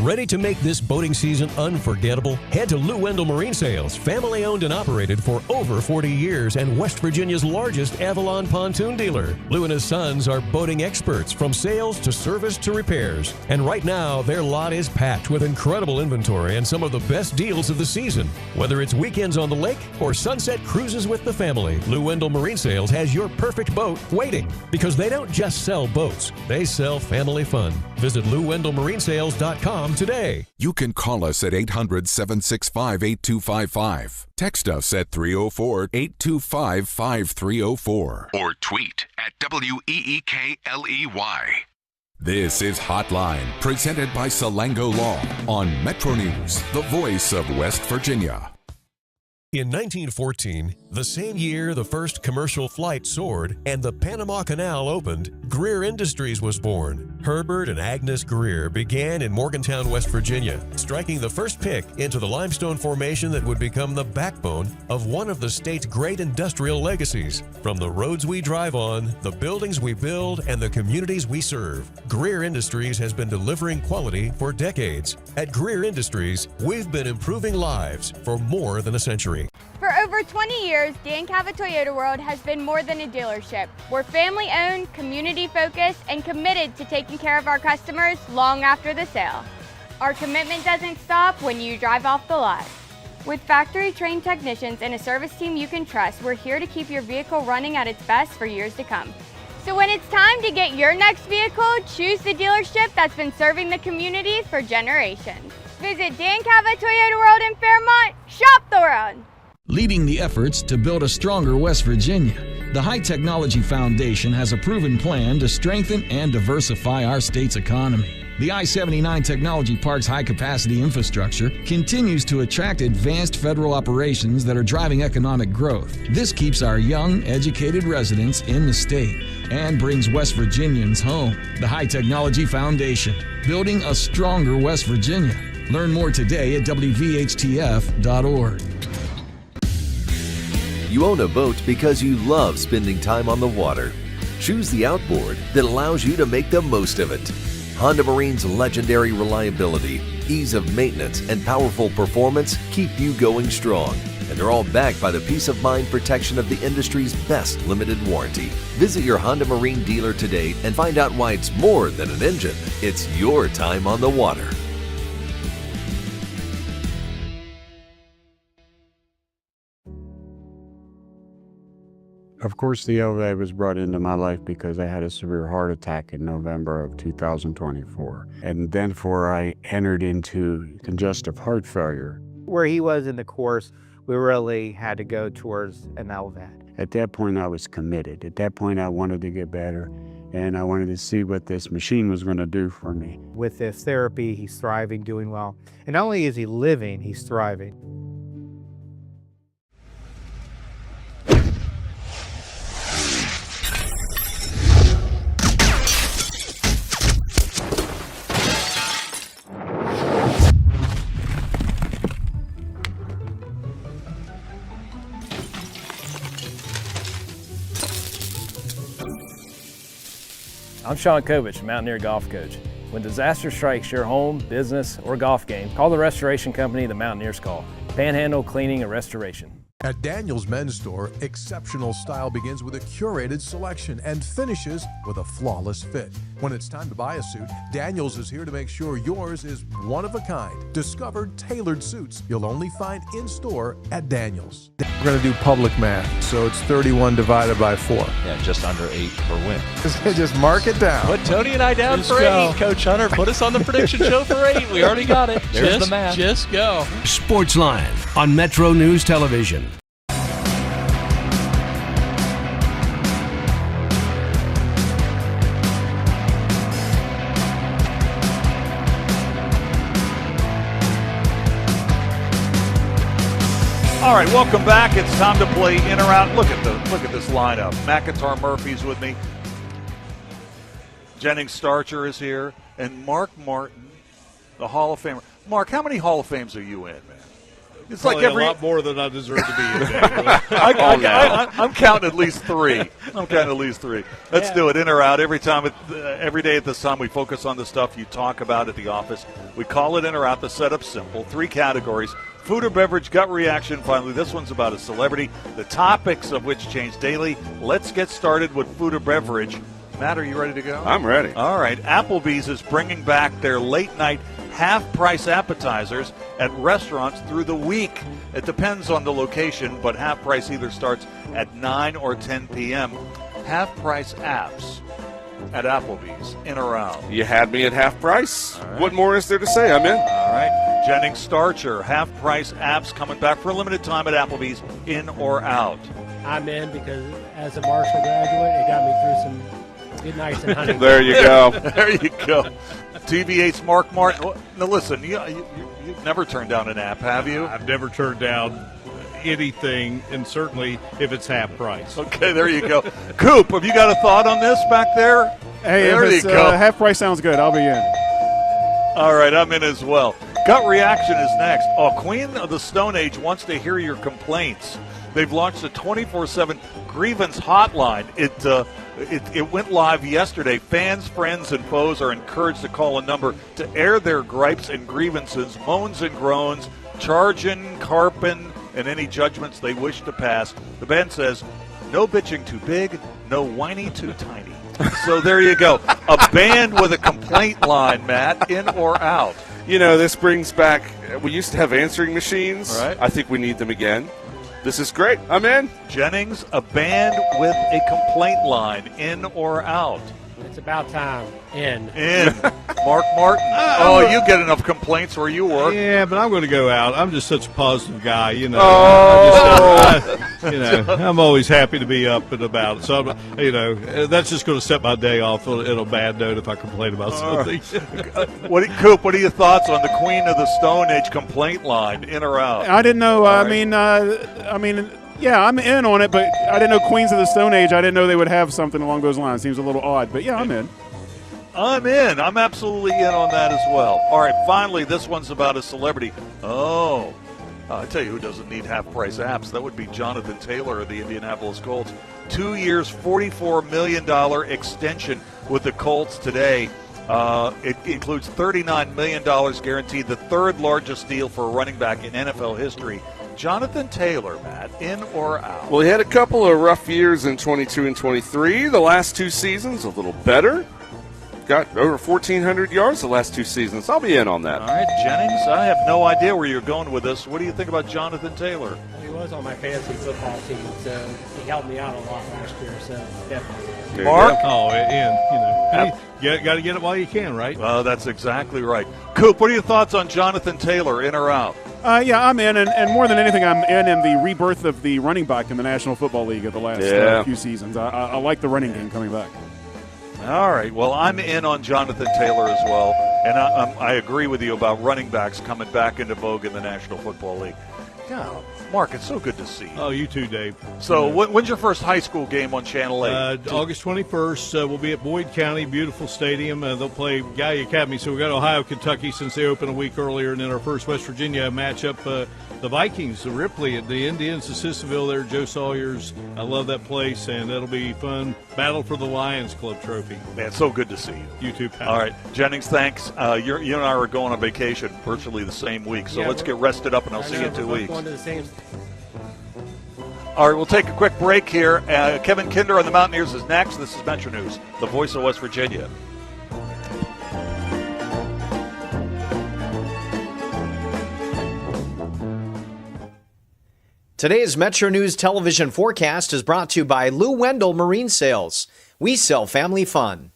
Ready to make this boating season unforgettable? Head to Lou Wendell Marine Sales, family owned and operated for over 40 years and West Virginia's largest Avalon pontoon dealer. Lou and his sons are boating experts from sales to service to repairs. And right now, their lot is packed with incredible inventory and some of the best deals of the season. Whether it's weekends on the lake or sunset cruises with the family, Lou Wendell Marine Sales has your perfect boat waiting. Because they don't just sell boats, they sell family fun. Visit LouWendellMarineSales.com today. You can call us at 800-765-8255. Text us at 304-825-5304. Or tweet at WEEKLEY. This is Hotline, presented by Salango Law on Metro News, the voice of West Virginia. In 1914, the same year the first commercial flight soared and the Panama Canal opened, Greer Industries was born. Herbert and Agnes Greer began in Morgantown, West Virginia, striking the first pick into the limestone formation that would become the backbone of one of the state's great industrial legacies. From the roads we drive on, the buildings we build, and the communities we serve, Greer Industries has been delivering quality for decades. At Greer Industries, we've been improving lives for more than a century. For over 20 years, Dan Cava Toyota World has been more than a dealership. We're family-owned, community-focused, and committed to taking care of our customers long after the sale. Our commitment doesn't stop when you drive off the lot. With factory-trained technicians and a service team you can trust, we're here to keep your vehicle running at its best for years to come. So when it's time to get your next vehicle, choose the dealership that's been serving the community for generations. Visit Dan Cava Toyota World in Fairmont. Shop the world. Leading the efforts to build a stronger West Virginia, the High Technology Foundation has a proven plan to strengthen and diversify our state's economy. The I-79 Technology Park's high-capacity infrastructure continues to attract advanced federal operations that are driving economic growth. This keeps our young, educated residents in the state and brings West Virginians home. The High Technology Foundation, building a stronger West Virginia. Learn more today at WVHTF.org. You own a boat because you love spending time on the water. Choose the outboard that allows you to make the most of it. Honda Marine's legendary reliability, ease of maintenance, and powerful performance keep you going strong. And they're all backed by the peace of mind protection of the industry's best limited warranty. Visit your Honda Marine dealer today and find out why it's more than an engine. It's your time on the water. Of course, the OVA was brought into my life because I had a severe heart attack in November of 2024. And then I entered into congestive heart failure. Where he was in the course, we really had to go towards an LVAD. At that point, I was committed. At that point, I wanted to get better, and I wanted to see what this machine was going to do for me. With this therapy, he's thriving, doing well. And not only is he living, he's thriving. I'm Sean Kovich, Mountaineer Golf Coach. When disaster strikes your home, business, or golf game, call the restoration company the Mountaineers call. Panhandle Cleaning and Restoration. At Daniels Men's Store, exceptional style begins with a curated selection and finishes with a flawless fit. When it's time to buy a suit, Daniels is here to make sure yours is one of a kind. Discover tailored suits you'll only find in store at Daniels. We're going to do public math, so it's 31 divided by 4. Yeah, just under 8 per win. Just mark it down. Put Tony and I down for 8, Coach Hunter. Put us on the prediction show for 8. We already got it. There's the math. Just go. Sportsline on Metro News Television. All right, welcome back. It's time to play in or out. Look at this lineup. McIntyre Murphy's with me. Jennings Starcher is here, and Mark Martin, the Hall of Famer. Mark, how many Hall of Fames are you in, man? It's probably like a lot more than I deserve to be in. I'm counting at least 3. Let's do it in or out. Every day at this time, we focus on the stuff you talk about at the office. We call it in or out. The setup's simple. 3 categories. Food or beverage, gut reaction. Finally, this one's about a celebrity, the topics of which change daily. Let's get started with food or beverage. Matt, are you ready to go? I'm ready. All right. Applebee's is bringing back their late-night half-price appetizers at restaurants through the week. It depends on the location, but half-price either starts at 9 or 10 p.m. Half-price apps at Applebee's, in or out? You had me at half price. Right. What more is there to say? I'm in. All right. Jennings Starcher, half-price apps coming back for a limited time at Applebee's, in or out? I'm in because as a Marshall graduate, it got me through some good nights in Huntington. There you go. There you go. TV8's Mark Martin. Now listen, you've never turned down an app, have you? I've never turned down anything, and certainly if it's half price. Okay, there you go. Coop, have you got a thought on this back there? Hey, there if it's you go. half price sounds good, I'll be in. All right, I'm in as well. Gut reaction is next. Oh, Queen of the Stone Age wants to hear your complaints. They've launched a 24/7 grievance hotline. It went live yesterday. Fans, friends, and foes are encouraged to call a number to air their gripes and grievances, moans and groans, charging, carping, and any judgments they wish to pass. The band says, no bitching too big, no whiny too tiny. So there you go. A band with a complaint line, Matt, in or out? You know, this brings back, we used to have answering machines. Right. I think we need them again. This is great. I'm in. Jennings, a band with a complaint line, in or out? It's about time. In. Mark Martin. You get enough complaints where you work. Yeah, but I'm going to go out. I'm just such a positive guy, you know. I'm always happy to be up and about. So, that's just going to set my day off in a bad note if I complain about something. Coop, what are your thoughts on the Queen of the Stone Age complaint line, in or out? I didn't know. Yeah, I'm in on it, but I didn't know Queens of the Stone Age. I didn't know they would have something along those lines. Seems a little odd, but yeah, I'm in. I'm in. I'm absolutely in on that as well. All right, finally, this one's about a celebrity. I tell you who doesn't need half-price apps. That would be Jonathan Taylor of the Indianapolis Colts. 2 years, $44 million extension with the Colts today. It includes $39 million guaranteed, the third largest deal for a running back in NFL history. Jonathan Taylor, Matt, in or out? Well, he had a couple of rough years in 22 and 23. The last 2 seasons, a little better. Got over 1,400 yards the last 2 seasons. I'll be in on that. All right, Jennings, I have no idea where you're going with this. What do you think about Jonathan Taylor? He was on my fantasy football team, so he helped me out a lot last year, so definitely. Mark? Oh, and, you got to get it while you can, right? Well, that's exactly right. Coop, what are your thoughts on Jonathan Taylor, in or out? Yeah, I'm in, and more than anything, I'm in the rebirth of the running back in the National Football League of the last few seasons. I like the running game coming back. All right. Well, I'm in on Jonathan Taylor as well, and I agree with you about running backs coming back into vogue in the National Football League. Yeah, Mark, it's so good to see you. Oh, you too, Dave. So when's your first high school game on Channel 8? August 21st. We'll be at Boyd County, beautiful stadium. They'll play Gallia Academy. So we got Ohio, Kentucky since they opened a week earlier. And then our first West Virginia matchup, the Vikings, the Ripley, the Indians, the Sissonville there, Joe Sawyer's. I love that place, and that'll be fun. Battle for the Lions Club trophy. Man, so good to see you. You too, Pat. All right. Jennings, thanks. You and I are going on vacation virtually the same week, so let's get rested up, and I'll see you in 2 weeks. Going to the same. All right, we'll take a quick break here. Kevin Kinder on the Mountaineers is next. This is Metro News, the voice of West Virginia. Today's Metro News television forecast is brought to you by Lou Wendell Marine Sales. We sell family fun.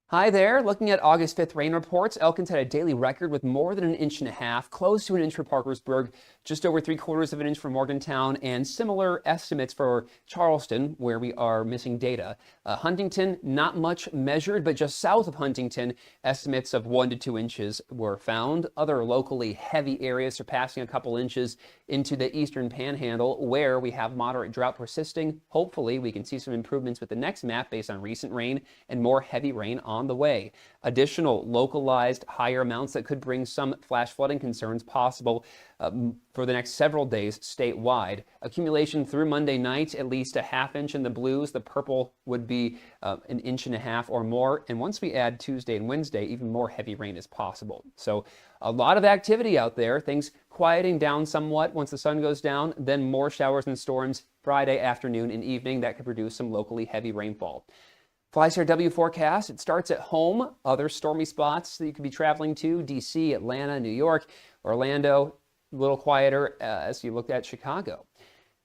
Hi there. Looking at August 5th rain reports, Elkins had a daily record with more than 1.5 inches, close to 1 inch for Parkersburg, just over 3/4 of an inch for Morgantown, and similar estimates for Charleston, where we are missing data. Huntington, not much measured, but just south of Huntington, estimates of 1 to 2 inches were found. Other locally heavy areas surpassing a couple inches into the eastern panhandle, where we have moderate drought persisting. Hopefully, we can see some improvements with the next map based on recent rain and more heavy rain on the way. Additional localized higher amounts that could bring some flash flooding concerns possible for the next several days statewide. Accumulation through Monday night, at least 1/2 inch in the blues. The purple would be 1.5 inches or more. And once we add Tuesday and Wednesday, even more heavy rain is possible. So a lot of activity out there. Things quieting down somewhat once the sun goes down. Then more showers and storms Friday afternoon and evening that could produce some locally heavy rainfall. FlyStarW forecast, it starts at home. Other stormy spots that you could be traveling to, D.C., Atlanta, New York, Orlando, a little quieter as you looked at Chicago.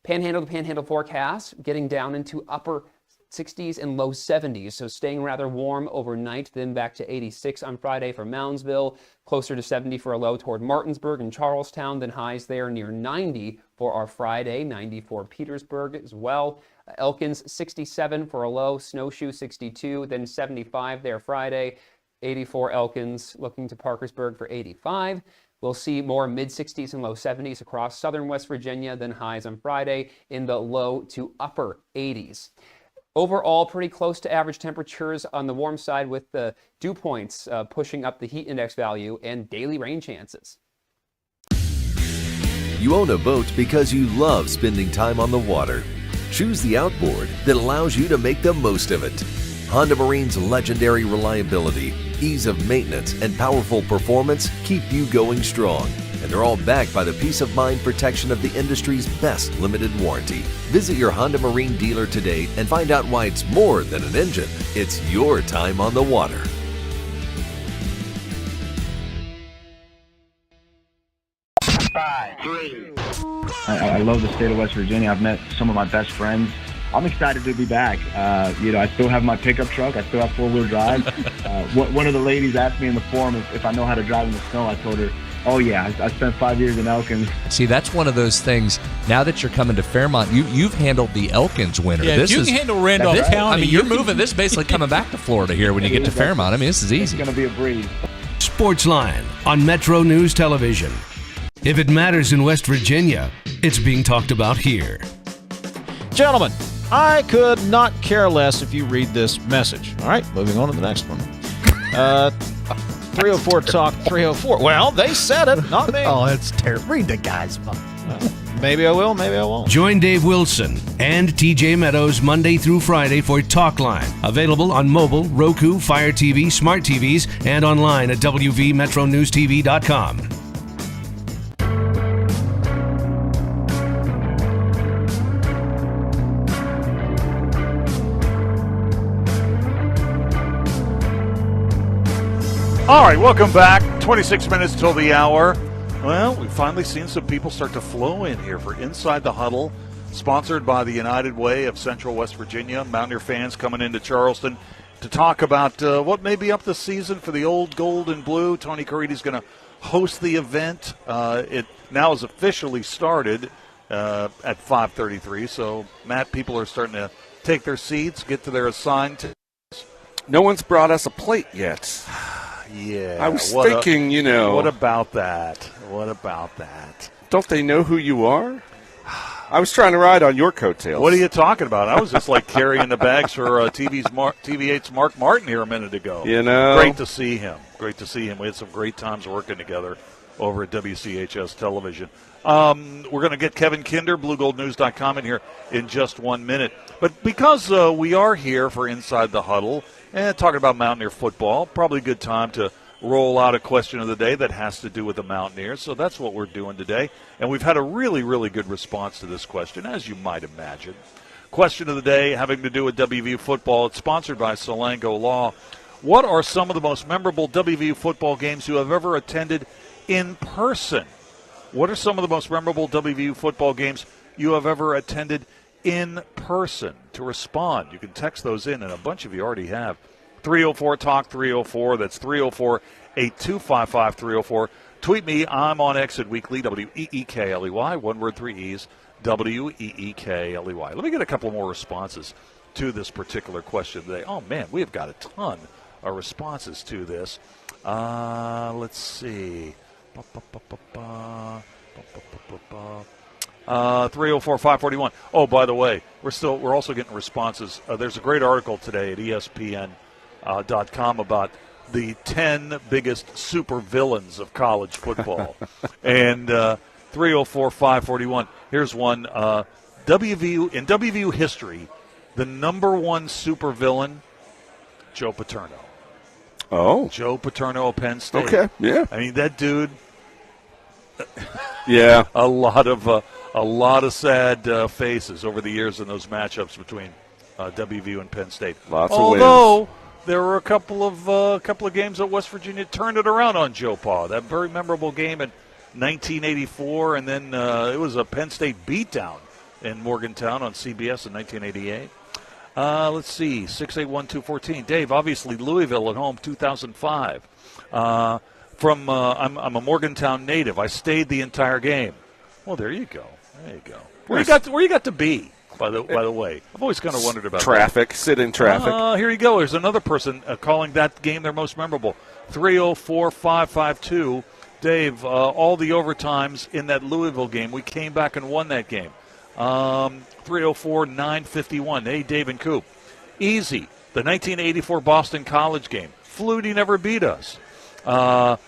Panhandle to panhandle forecast, getting down into upper 60s and low 70s, so staying rather warm overnight, then back to 86 on Friday for Moundsville, closer to 70 for a low toward Martinsburg and Charlestown, then highs there near 90 for our Friday, 90 for Petersburg as well. Elkins 67 for a low, Snowshoe 62, then 75 there Friday, 84 Elkins, looking to Parkersburg for 85. We'll see more mid-60s and low 70s across southern West Virginia, then highs on Friday in the low to upper 80s. Overall, pretty close to average temperatures on the warm side, with the dew points pushing up the heat index value and daily rain chances. You own a boat because you love spending time on the water. Choose the outboard that allows you to make the most of it. Honda Marine's legendary reliability, ease of maintenance, and powerful performance keep you going strong. And they're all backed by the peace of mind protection of the industry's best limited warranty. Visit your Honda Marine dealer today and find out why it's more than an engine. It's your time on the water. I love the state of West Virginia. I've met some of my best friends. I'm excited to be back. I still have my pickup truck. I still have four-wheel drive. One of the ladies asked me in the forum if I know how to drive in the snow. I told her, oh yeah, I spent 5 years in Elkins. See, that's one of those things. Now that you're coming to Fairmont, you've handled the Elkins winter. Yeah, if you can handle Randolph County. I mean, you're moving. This is basically coming back to Florida here when you get to Fairmont. I mean, this is easy. It's going to be a breeze. Sportsline on Metro News Television. If it matters in West Virginia, it's being talked about here. Gentlemen, I could not care less if you read this message. All right, moving on to the next one. 304 Talk 304. Well, they said it, not me. Oh, it's terrible. Read the guy's phone. Maybe I will, maybe I won't. Join Dave Wilson and TJ Meadows Monday through Friday for Talk Line. Available on mobile, Roku, Fire TV, smart TVs, and online at WVMetroNewsTV.com. All right, welcome back. 26 minutes till the hour. Well, we've finally seen some people start to flow in here for Inside the Huddle, sponsored by the United Way of Central West Virginia. Mountaineer fans coming into Charleston to talk about what may be up this season for the old gold and blue. Tony Caridi's going to host the event. It now has officially started at 5:33. So, Matt, people are starting to take their seats, get to their assigned tables. No one's brought us a plate yet. Yeah. I was thinking, What about that? What about that? Don't they know who you are? I was trying to ride on your coattails. What are you talking about? I was just like carrying the bags for TV8's Mark Martin here a minute ago. Great to see him. Great to see him. We had some great times working together over at WCHS Television. We're going to get Kevin Kinder, BlueGoldNews.com, in here in just 1 minute. But because we are here for Inside the Huddle and talking about Mountaineer football, probably a good time to roll out a question of the day that has to do with the Mountaineers. So that's what we're doing today. And we've had a really, really good response to this question, as you might imagine. Question of the day having to do with WVU football. It's sponsored by Salango Law. What are some of the most memorable WVU football games you have ever attended in person? What are some of the most memorable WVU football games you have ever attended in person? To respond, you can text those in, and a bunch of you already have. 304-TALK-304. That's 304-8255-304. Tweet me. I'm on Exit Weekly, WEEKLEY. One word, 3 E's, WEEKLEY. Let me get a couple more responses to this particular question today. Oh, man, we have got a ton of responses to this. Let's see. 304-541. Oh, by the way, we're also getting responses. There's a great article today at ESPN.com about the 10 biggest supervillains of college football. And 304-541. Here's one. In WVU history, the number one supervillain, Joe Paterno. Oh. Joe Paterno of Penn State. Okay, yeah. I mean, that dude. Yeah. A lot of sad faces over the years in those matchups between WVU and Penn State. Lots of wins. Although there were a couple of games that West Virginia turned it around on Joe Pa. That very memorable game in 1984, and then it was a Penn State beatdown in Morgantown on CBS in 1988. Let's see, 681-214. Dave, obviously Louisville at home, 2005. I'm a Morgantown native. I stayed the entire game. Well, there you go. There you go. Where you got to be? By the way, I've always kind of wondered about traffic. That. Sit in traffic. Here you go. There's another person calling that game their most memorable. 304-552. Dave, all the overtimes in that Louisville game, we came back and won that game. 304-951. Hey, Dave and Coop. Easy. The 1984 Boston College game. Flutie never beat us. Two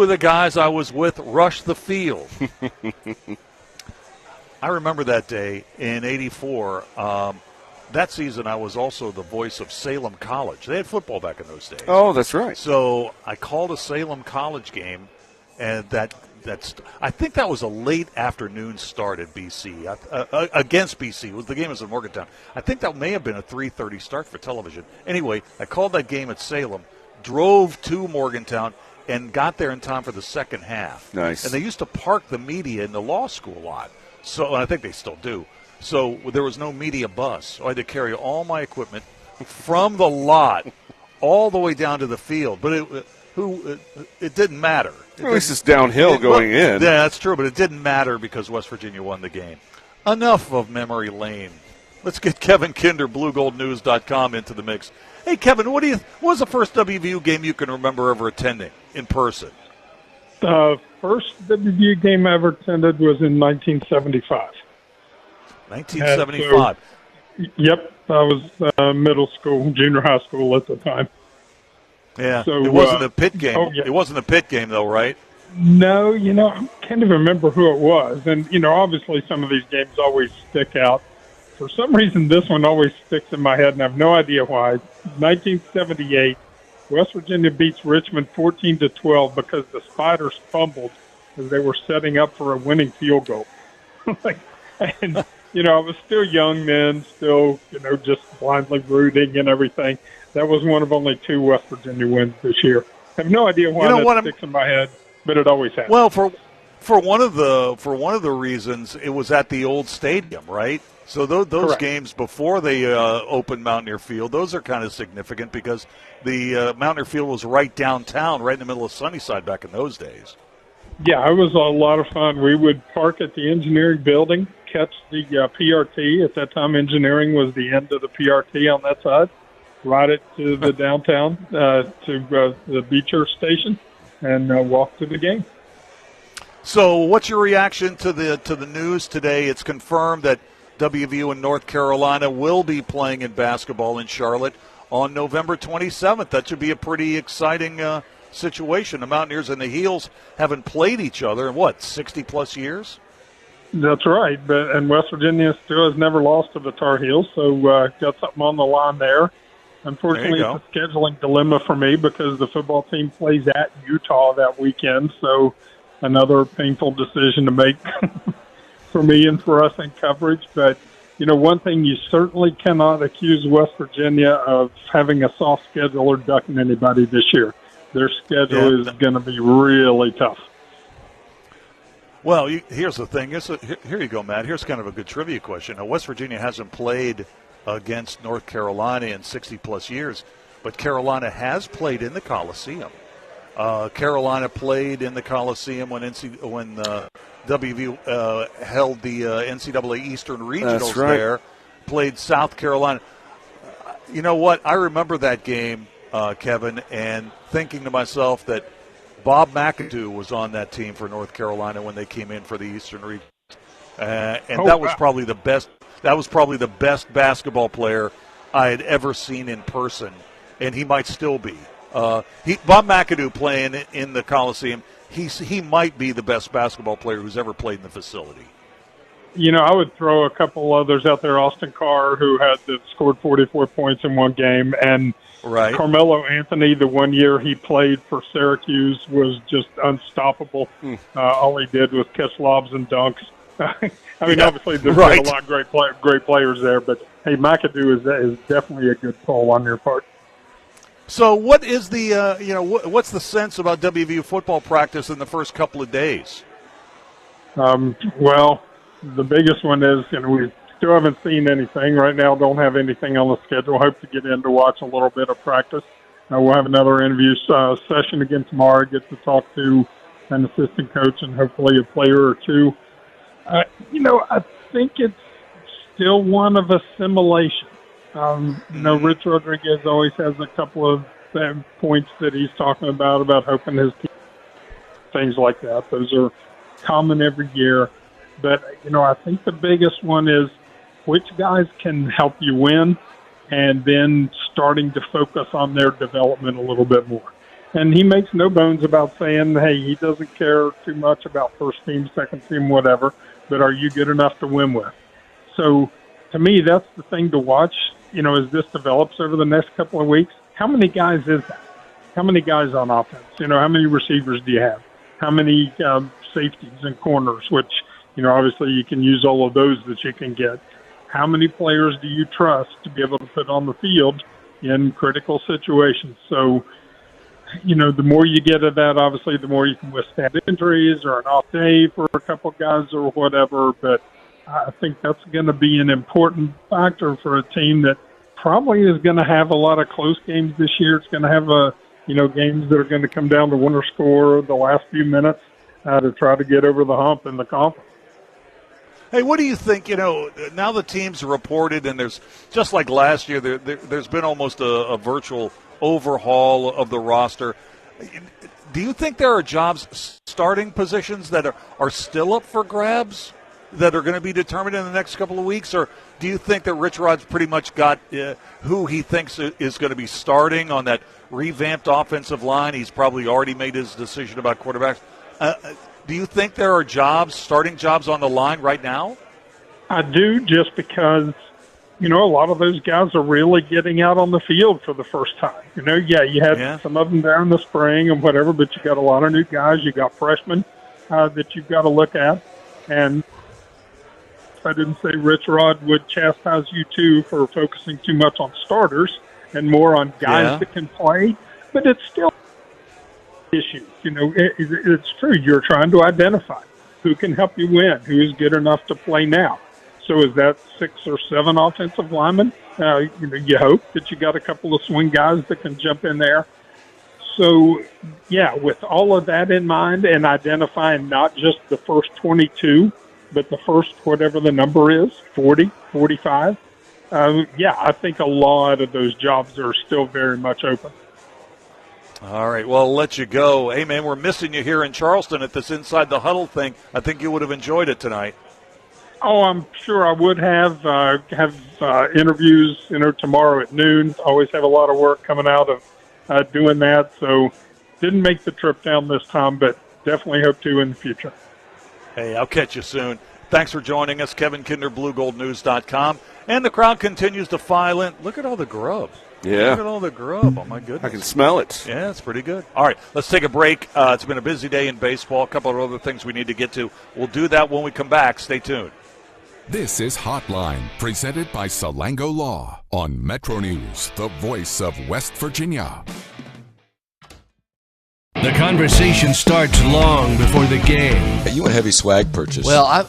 of the guys I was with rushed the field. I remember that day in 84. That season, I was also the voice of Salem College. They had football back in those days. Oh, that's right. So I called a Salem College game, and I think that was a late afternoon start at BC against BC. The game was in Morgantown. I think that may have been a 3:30 start for television. Anyway, I called that game at Salem, drove to Morgantown, and got there in time for the second half. Nice. And they used to park the media in the law school lot. So I think they still do. So there was no media bus. So I had to carry all my equipment from the lot all the way down to the field. But it didn't matter. At least it's downhill going in. Yeah, that's true. But it didn't matter because West Virginia won the game. Enough of memory lane. Let's get Kevin Kinder, BlueGoldNews.com, into the mix. Hey, Kevin, what was the first WVU game you can remember ever attending in person? First WVU game I ever attended was in 1975. 1975. Yep, I was middle school, junior high school at the time. Yeah, so, it wasn't a pit game. Oh, yeah. It wasn't a pit game, though, right? No, I can't even remember who it was. And, obviously some of these games always stick out. For some reason, this one always sticks in my head, and I have no idea why. 1978, West Virginia beats Richmond 14-12 because the Spiders fumbled as they were setting up for a winning field goal. And I was still young then, still, just blindly rooting and everything. That was one of only 2 West Virginia wins this year. I have no idea why that sticks in my head, but it always has. Well, for one of the reasons, it was at the old stadium, right? So those Correct. games before they opened Mountaineer Field, those are kind of significant because the Mountaineer Field was right downtown, right in the middle of Sunnyside back in those days. Yeah, it was a lot of fun. We would park at the engineering building, catch the PRT. At that time, engineering was the end of the PRT on that side. Ride it to the downtown, to the Beecher station, and walk to the game. So what's your reaction to the news today? It's confirmed that WVU and North Carolina will be playing in basketball in Charlotte on November 27th. That should be a pretty exciting situation. The Mountaineers and the Heels haven't played each other in, 60-plus years? That's right, and West Virginia still has never lost to the Tar Heels, so got something on the line there. Unfortunately, it's a scheduling dilemma for me because the football team plays at Utah that weekend, so another painful decision to make for me and for us in coverage. But, one thing you certainly cannot accuse West Virginia of having a soft schedule or ducking anybody this year. Their schedule is going to be really tough. Well, here's the thing. Here you go, Matt. Here's kind of a good trivia question. Now, West Virginia hasn't played against North Carolina in 60-plus years, but Carolina has played in the Coliseum. Carolina played in the Coliseum when WVU held the NCAA Eastern Regionals there, played South Carolina. You know what? I remember that game, Kevin, and thinking to myself that Bob McAdoo was on that team for North Carolina when they came in for the Eastern Region. That was probably the best. That was probably the best basketball player I had ever seen in person, and he might still be. Bob McAdoo playing in the Coliseum, he might be the best basketball player who's ever played in the facility. I would throw a couple others out there. Austin Carr, who scored 44 points in one game, and Carmelo Anthony, the one year he played for Syracuse, was just unstoppable. All he did was catch lobs and dunks. Obviously there's been a lot of great players there, but hey, McAdoo is definitely a good pull on your part. So what is the what's the sense about WVU football practice in the first couple of days? Well, the biggest one is we still haven't seen anything right now. Don't have anything on the schedule. Hope to get in to watch a little bit of practice. We'll have another interview session again tomorrow. Get to talk to an assistant coach and hopefully a player or two. I think it's still one of assimilation. Rich Rodriguez always has a couple of points that he's talking about hoping his team, things like that. Those are common every year. But, I think the biggest one is which guys can help you win and then starting to focus on their development a little bit more. And he makes no bones about saying, hey, he doesn't care too much about first team, second team, whatever, but are you good enough to win with? So, to me, that's the thing to watch, as this develops over the next couple of weeks. How many guys is that? How many guys on offense? How many receivers do you have? How many safeties and corners, which, obviously you can use all of those that you can get. How many players do you trust to be able to put on the field in critical situations? So, the more you get of that, obviously, the more you can withstand injuries or an off day for a couple of guys or whatever. But I think that's going to be an important factor for a team that probably is going to have a lot of close games this year. It's going to have games that are going to come down to winner score the last few minutes to try to get over the hump in the conference. Hey, what do you think? Now the teams are reported, and there's just like last year, there's been almost a virtual overhaul of the roster. Do you think there are starting positions that are still up for grabs that are going to be determined in the next couple of weeks? Or do you think that Rich Rod's pretty much got who he thinks is going to be starting on that revamped offensive line? He's probably already made his decision about quarterbacks. Do you think there are starting jobs on the line right now? I do, just because, a lot of those guys are really getting out on the field for the first time. You had some of them there in the spring and whatever, but you got a lot of new guys. You got freshmen that you've got to look at. And I didn't say Rich Rod would chastise you, too, for focusing too much on starters and more on guys that can play. But it's still issues. It's true. You're trying to identify who can help you win, who is good enough to play now. So is that 6 or 7 offensive linemen? You hope that you got a couple of swing guys that can jump in there. So, with all of that in mind and identifying not just the first 22, but the first whatever the number is, 40, 45, I think a lot of those jobs are still very much open. All right, well, I'll let you go. Hey, man, we're missing you here in Charleston at this Inside the Huddle thing. I think you would have enjoyed it tonight. Oh, I'm sure I would have interviews, tomorrow at noon. Always have a lot of work coming out of doing that. So didn't make the trip down this time, but definitely hope to in the future. Hey, I'll catch you soon. Thanks for joining us. Kevin Kinder, BlueGoldNews.com. And the crowd continues to file in. Look at all the grub. Yeah. Look at all the grub. Oh, my goodness. I can smell it. Yeah, it's pretty good. All right, let's take a break. It's been a busy day in baseball. A couple of other things we need to get to. We'll do that when we come back. Stay tuned. This is Hotline, presented by Salango Law on Metro News, the voice of West Virginia. The conversation starts long before the game. You want a heavy swag purchase? Well,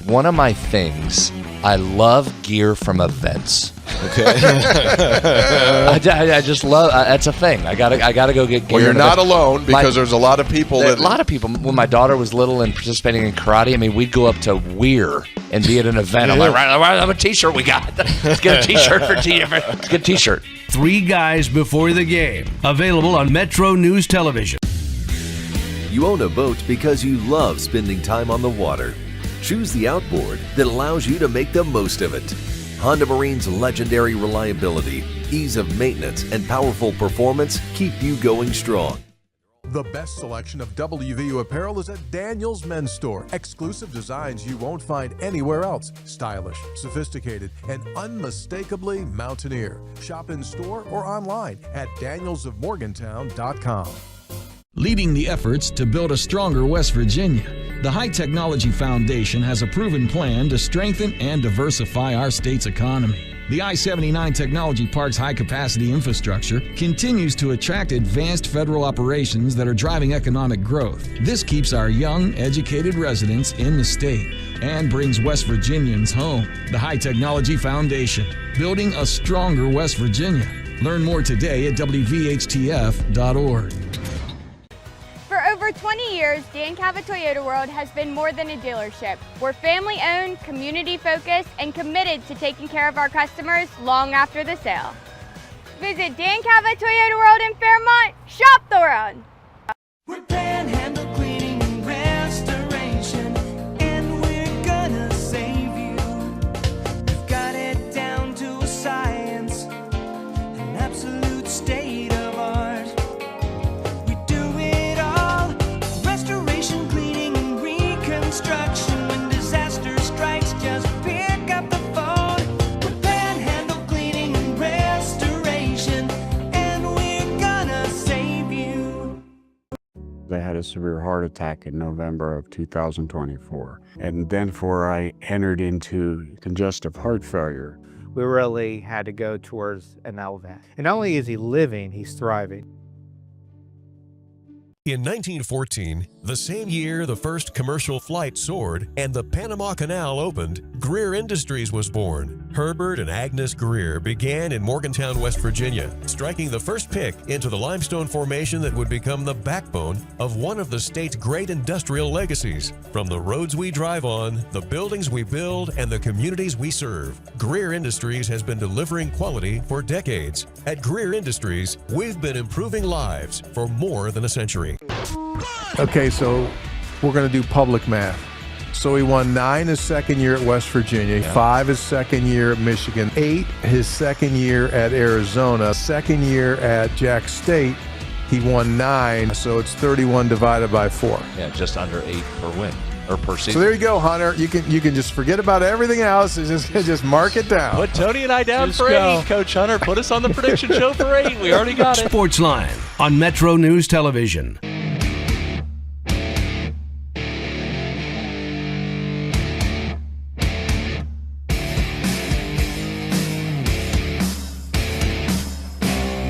one of my things, I love gear from events. Okay. I just love. That's a thing. I gotta go get gear. Well, you're not alone, because there's a lot of people. A lot of people. When my daughter was little and participating in karate, we'd go up to Weir and be at an event. I'm like, right, I'm a T-shirt we got. Let's get a T-shirt for Let's get a T-shirt. 3 guys before the game. Available on Metro News Television. You own a boat because you love spending time on the water. Choose the outboard that allows you to make the most of it. Honda Marine's legendary reliability, ease of maintenance, and powerful performance keep you going strong. The best selection of WVU apparel is at Daniel's Men's Store. Exclusive designs you won't find anywhere else. Stylish, sophisticated, and unmistakably Mountaineer. Shop in store or online at danielsofmorgantown.com. Leading the efforts to build a stronger West Virginia, the High Technology Foundation has a proven plan to strengthen and diversify our state's economy. The I-79 Technology Park's high-capacity infrastructure continues to attract advanced federal operations that are driving economic growth. This keeps our young, educated residents in the state and brings West Virginians home. The High Technology Foundation, building a stronger West Virginia. Learn more today at WVHTF.org. For over 20 years, Dan Cava Toyota World has been more than a dealership. We're family-owned, community-focused, and committed to taking care of our customers long after the sale. Visit Dan Cava Toyota World in Fairmont. Shop the world. We're Panhandle Cleaning and Restoration, and we're gonna save you. We've got it down to a science, an absolute state of art. We do it all, restoration, cleaning, and reconstruction. When disaster strikes, just pick up the phone. We're Panhandle Cleaning and Restoration, and we're gonna save you. I had a severe heart attack in November of 2024. And then I entered into congestive heart failure. We really had to go towards an LVAD. And not only is he living, he's thriving. In 1914, the same year the first commercial flight soared and the Panama Canal opened, Greer Industries was born. Herbert and Agnes Greer began in Morgantown, West Virginia, striking the first pick into the limestone formation that would become the backbone of one of the state's great industrial legacies. From the roads we drive on, the buildings we build, and the communities we serve, Greer Industries has been delivering quality for decades. At Greer Industries, we've been improving lives for more than a century. Okay, so we're going to do public math. So he won 9 his second year at West Virginia, 5 his second year at Michigan, 8 his second year at Arizona, second year at Jack State, He won 9, so it's 31 divided by 4. Yeah, just under 8 per win or per season. So there you go, Hunter. You can just forget about everything else and just mark it down. Put Tony and I down for 8, Coach Hunter. Put us on the prediction show for 8. We already got it. Sportsline on Metro News Television.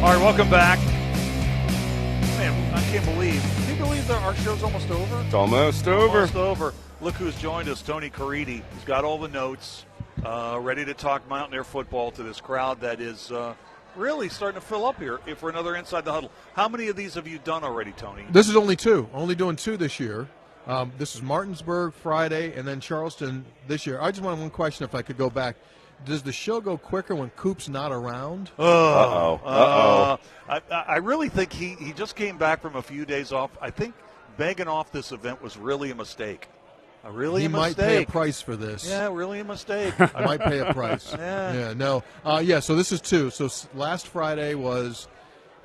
All right, welcome back. Man, I can't believe. Can you believe that our show's almost over? It's almost over. Almost over. Look who's joined us, Tony Caridi. He's got all the notes, ready to talk Mountaineer football to this crowd that is really starting to fill up here for another Inside the Huddle. How many of these have you done already, Tony? This is only 2. Only doing 2 this year. This is Martinsburg Friday and then Charleston this year. I just want one question if I could go back. Does the show go quicker when Coop's not around? I really think he just came back from a few days off. I think begging off this event was really a mistake. He might pay a price for this. Yeah, really a mistake. I might pay a price. Yeah. So this is 2. So last Friday was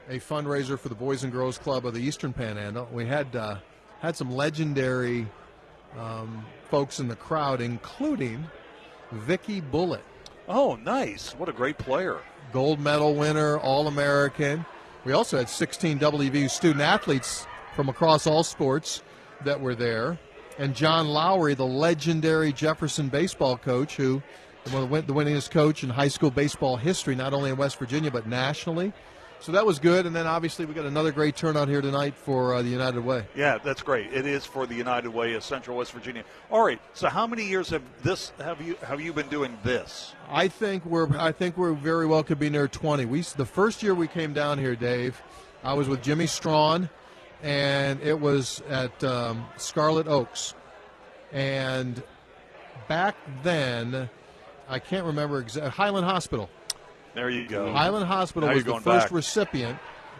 a fundraiser for the Boys and Girls Club of the Eastern Panhandle. We had some legendary folks in the crowd, including Vicky Bullitt. Oh, nice. What a great player. Gold medal winner, All-American. We also had 16 WVU student-athletes from across all sports that were there. And John Lowry, the legendary Jefferson baseball coach, who the winningest coach in high school baseball history, not only in West Virginia but nationally. So that was good. And then obviously we got another great turnout here tonight for the United Way. Yeah, that's great. It is for the United Way of Central West Virginia. All right. So how many years have you been doing this? I think we're very well could be near 20. The first year we came down here, Dave, I was with Jimmy Strawn, and it was at Scarlet Oaks. And back then, I can't remember exactly, Highland Hospital. There you go. Highland Hospital was the first recipient.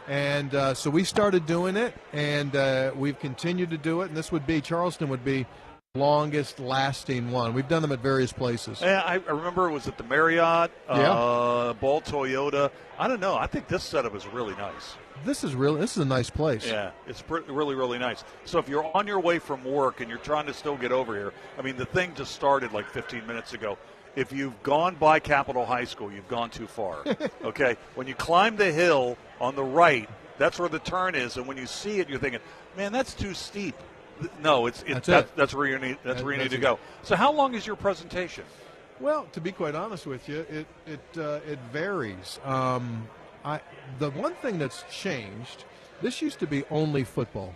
And so we started doing it, and we've continued to do it. And Charleston would be the longest lasting one. We've done them at various places. Yeah, I remember it was at the Marriott, Ball Toyota. I don't know. I think this setup is really nice. This is a nice place. Yeah, it's really, really nice. So if you're on your way from work and you're trying to still get over here, I mean, the thing just started like 15 minutes ago. If you've gone by Capitol High School, you've gone too far. Okay? When you climb the hill on the right, that's where the turn is, and when you see it, you're thinking, man, that's too steep. No, that's where you need to go. So how long is your presentation? Well, to be quite honest with you, it varies. The one thing that's changed, this used to be only football.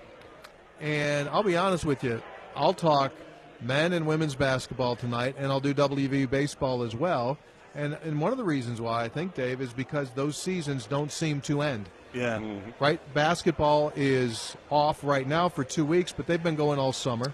And I'll be honest with you, I'll talk men and women's basketball tonight, and I'll do WVU baseball as well. And one of the reasons why, I think, Dave, is because those seasons don't seem to end. Yeah. Mm-hmm. Right? Basketball is off right now for 2 weeks, but they've been going all summer.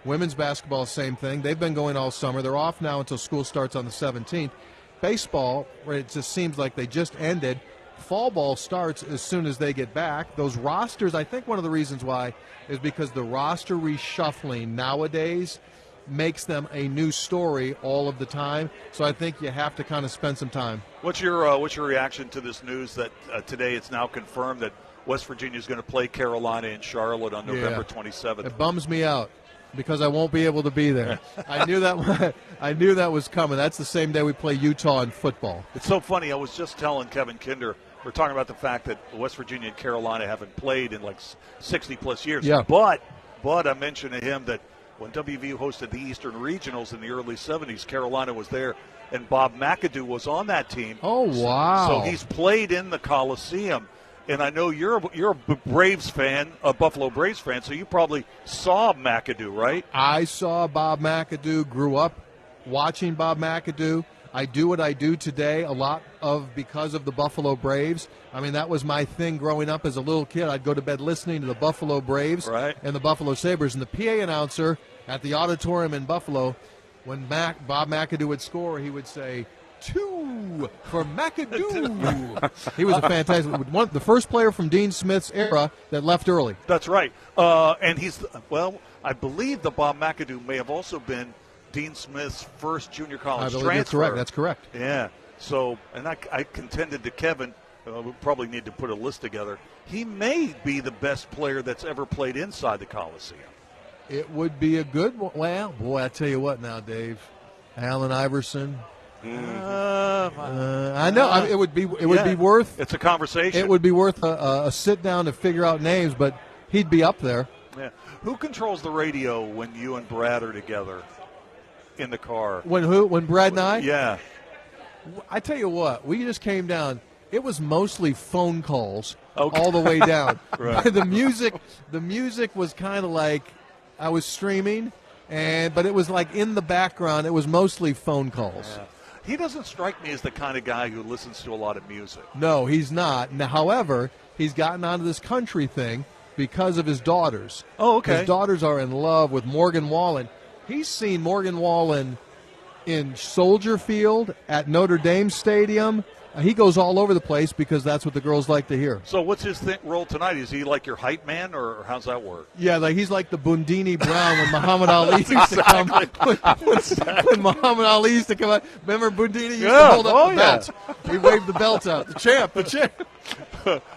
Women's basketball, same thing. They've been going all summer. They're off now until school starts on the 17th. Baseball, where it just seems like they just ended. Fall ball starts as soon as they get back. Those rosters, I think one of the reasons why is because the roster reshuffling nowadays makes them a new story all of the time. So I think you have to kind of spend some time. What's your reaction to this news that today it's now confirmed that West Virginia is going to play Carolina in Charlotte on November 27th? It bums me out because I won't be able to be there. I knew that was coming. That's the same day we play Utah in football. It's so funny. I was just telling Kevin Kinder, we're talking about the fact that West Virginia and Carolina haven't played in like 60-plus years. Yeah. But I mentioned to him that when WVU hosted the Eastern Regionals in the early 70s, Carolina was there, and Bob McAdoo was on that team. Oh, wow. So he's played in the Coliseum. And I know you're a Braves fan, a Buffalo Braves fan, so you probably saw McAdoo, right? I saw Bob McAdoo, grew up watching Bob McAdoo. I do what I do today because of the Buffalo Braves. I mean, that was my thing growing up as a little kid. I'd go to bed listening to the Buffalo Braves and the Buffalo Sabres. And the PA announcer at the auditorium in Buffalo, when Bob McAdoo would score, he would say, 2 for McAdoo. He was a fantastic the first player from Dean Smith's era that left early. That's right. And I believe the Bob McAdoo may have also been Dean Smith's first junior college transfer. That's correct. Yeah. So, and I contended to Kevin, we probably need to put a list together. He may be the best player that's ever played inside the Coliseum. It would be a good one. Well, boy, I tell you what now, Dave. Allen Iverson. I know. It would be worth. It's a conversation. It would be worth a sit down to figure out names, but he'd be up there. Yeah. Who controls the radio when you and Brad are together in the car? When Brad and I? Yeah. I tell you what, we just came down. It was mostly phone calls all the way down. Right. The music was kind of like I was streaming, but it was like in the background. It was mostly phone calls. Yeah. He doesn't strike me as the kind of guy who listens to a lot of music. No, he's not. Now, however, he's gotten onto this country thing because of his daughters. Oh, okay. His daughters are in love with Morgan Wallen. He's seen Morgan Wallen in Soldier Field, at Notre Dame Stadium. He goes all over the place because that's what the girls like to hear. So what's his role tonight? Is he like your hype man, or how's that work? Yeah, he's like the Bundini Brown when Muhammad Ali used to come. When Muhammad Ali used to come out. Remember Bundini used to hold up the belt? He waved the belt out. The champ.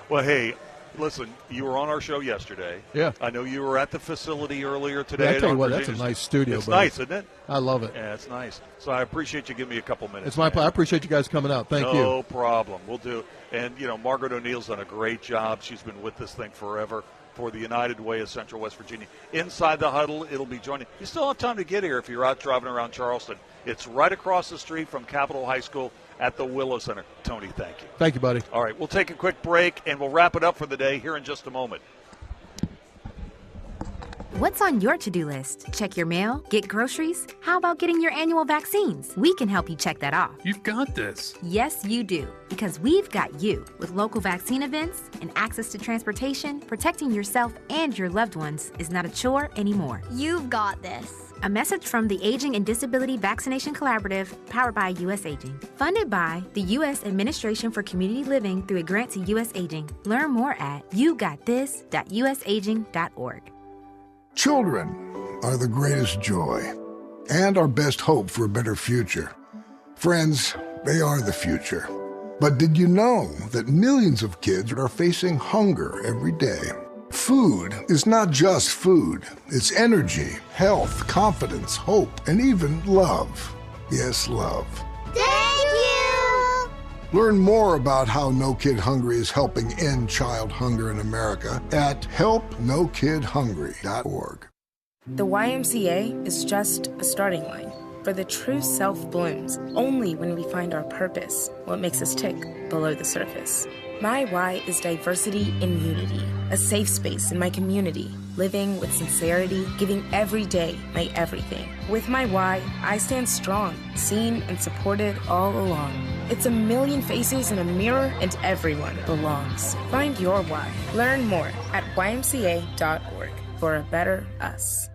Well, hey, listen, you were on our show yesterday. Yeah. I know you were at the facility earlier today. Yeah, I tell you what, that's a nice studio. It's buddy. nice, isn't it? I love it. Yeah, it's nice. So I appreciate you giving me a couple minutes. It's my pleasure. I appreciate you guys coming out. Thank you. No problem. We'll do. And, Margaret O'Neill's done a great job. She's been with this thing forever for the United Way of Central West Virginia. Inside the Huddle, it'll be joining. You still have time to get here if you're out driving around Charleston. It's right across the street from Capitol High School at the Willow Center. Tony, thank you. Thank you, buddy. All right, we'll take a quick break, and we'll wrap it up for the day here in just a moment. What's on your to-do list? Check your mail? Get groceries? How about getting your annual vaccines? We can help you check that off. You've got this. Yes, you do. Because we've got you. With local vaccine events and access to transportation, protecting yourself and your loved ones is not a chore anymore. You've got this. A message from the Aging and Disability Vaccination Collaborative, powered by U.S. Aging. Funded by the U.S. Administration for Community Living through a grant to U.S. Aging. Learn more at yougotthis.usaging.org. Children are the greatest joy and our best hope for a better future. Friends, they are the future. But did you know that millions of kids are facing hunger every day? Food is not just food. It's energy, health, confidence, hope, and even love. Yes, love. Thank you! Learn more about how No Kid Hungry is helping end child hunger in America at helpnokidhungry.org. The YMCA is just a starting line, for the true self blooms only when we find our purpose, what makes us tick below the surface. My why is diversity and unity, a safe space in my community, living with sincerity, giving every day my everything. With my why, I stand strong, seen and supported all along. It's a million faces in a mirror and everyone belongs. Find your why. Learn more at ymca.org for a better us.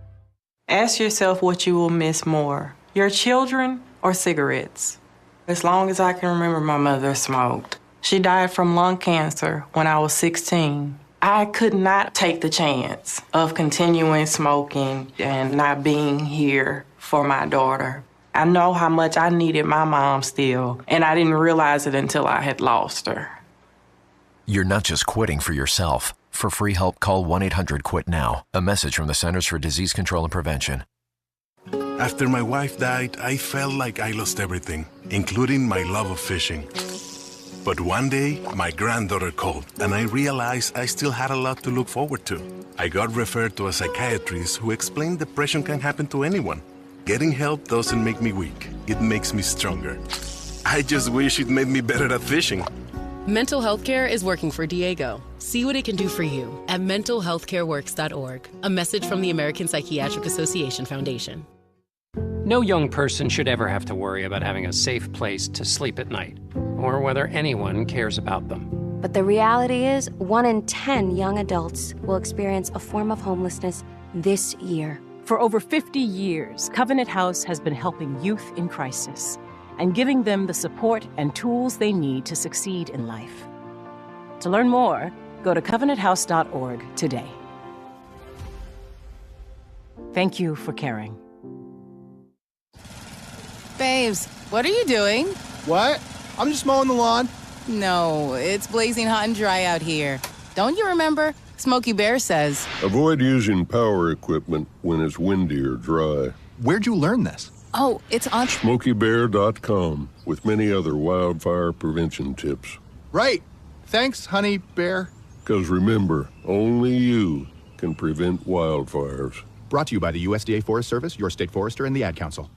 Ask yourself what you will miss more, your children or cigarettes. As long as I can remember, my mother smoked. She died from lung cancer when I was 16. I could not take the chance of continuing smoking and not being here for my daughter. I know how much I needed my mom still, and I didn't realize it until I had lost her. You're not just quitting for yourself. For free help, call 1-800-QUIT-NOW. A message from the Centers for Disease Control and Prevention. After my wife died, I felt like I lost everything, including my love of fishing. But one day, my granddaughter called, and I realized I still had a lot to look forward to. I got referred to a psychiatrist who explained depression can happen to anyone. Getting help doesn't make me weak. It makes me stronger. I just wish it made me better at fishing. Mental health care is working for Diego. See what it can do for you at mentalhealthcareworks.org. A message from the American Psychiatric Association Foundation. No young person should ever have to worry about having a safe place to sleep at night, or whether anyone cares about them. But the reality is, 1 in 10 young adults will experience a form of homelessness this year. For over 50 years, Covenant House has been helping youth in crisis and giving them the support and tools they need to succeed in life. To learn more, go to covenanthouse.org today. Thank you for caring. Babes, what are you doing? What? I'm just mowing the lawn. No, it's blazing hot and dry out here. Don't you remember? Smokey Bear says. Avoid using power equipment when it's windy or dry. Where'd you learn this? Oh, it's on SmokeyBear.com with many other wildfire prevention tips. Right. Thanks, Honey Bear. Because remember, only you can prevent wildfires. Brought to you by the USDA Forest Service, your state forester, and the Ad Council.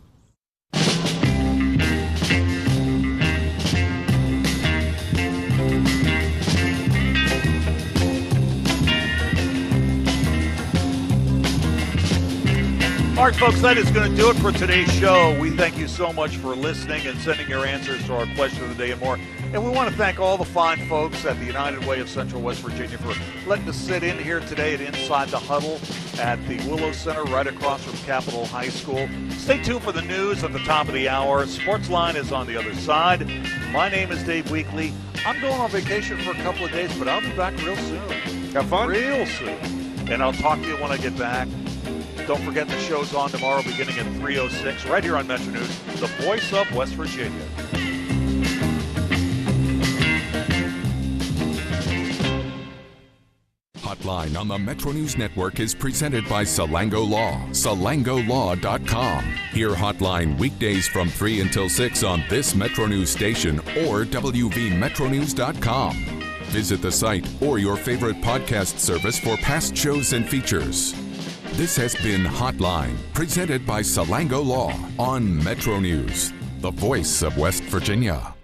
All right, folks, that is going to do it for today's show. We thank you so much for listening and sending your answers to our question of the day and more. And we want to thank all the fine folks at the United Way of Central West Virginia for letting us sit in here today at Inside the Huddle at the Willow Center right across from Capitol High School. Stay tuned for the news at the top of the hour. Sportsline is on the other side. My name is Dave Weekley. I'm going on vacation for a couple of days, but I'll be back real soon. Have fun. Real soon. And I'll talk to you when I get back. Don't forget the show's on tomorrow beginning at 3:06 right here on Metro News, the voice of West Virginia. Hotline on the Metro News Network is presented by Salango Law, salangolaw.com. Hear Hotline weekdays from 3 until 6 on this Metro News station or WVMetronews.com. Visit the site or your favorite podcast service for past shows and features. This has been Hotline, presented by Salango Law on Metro News, the voice of West Virginia.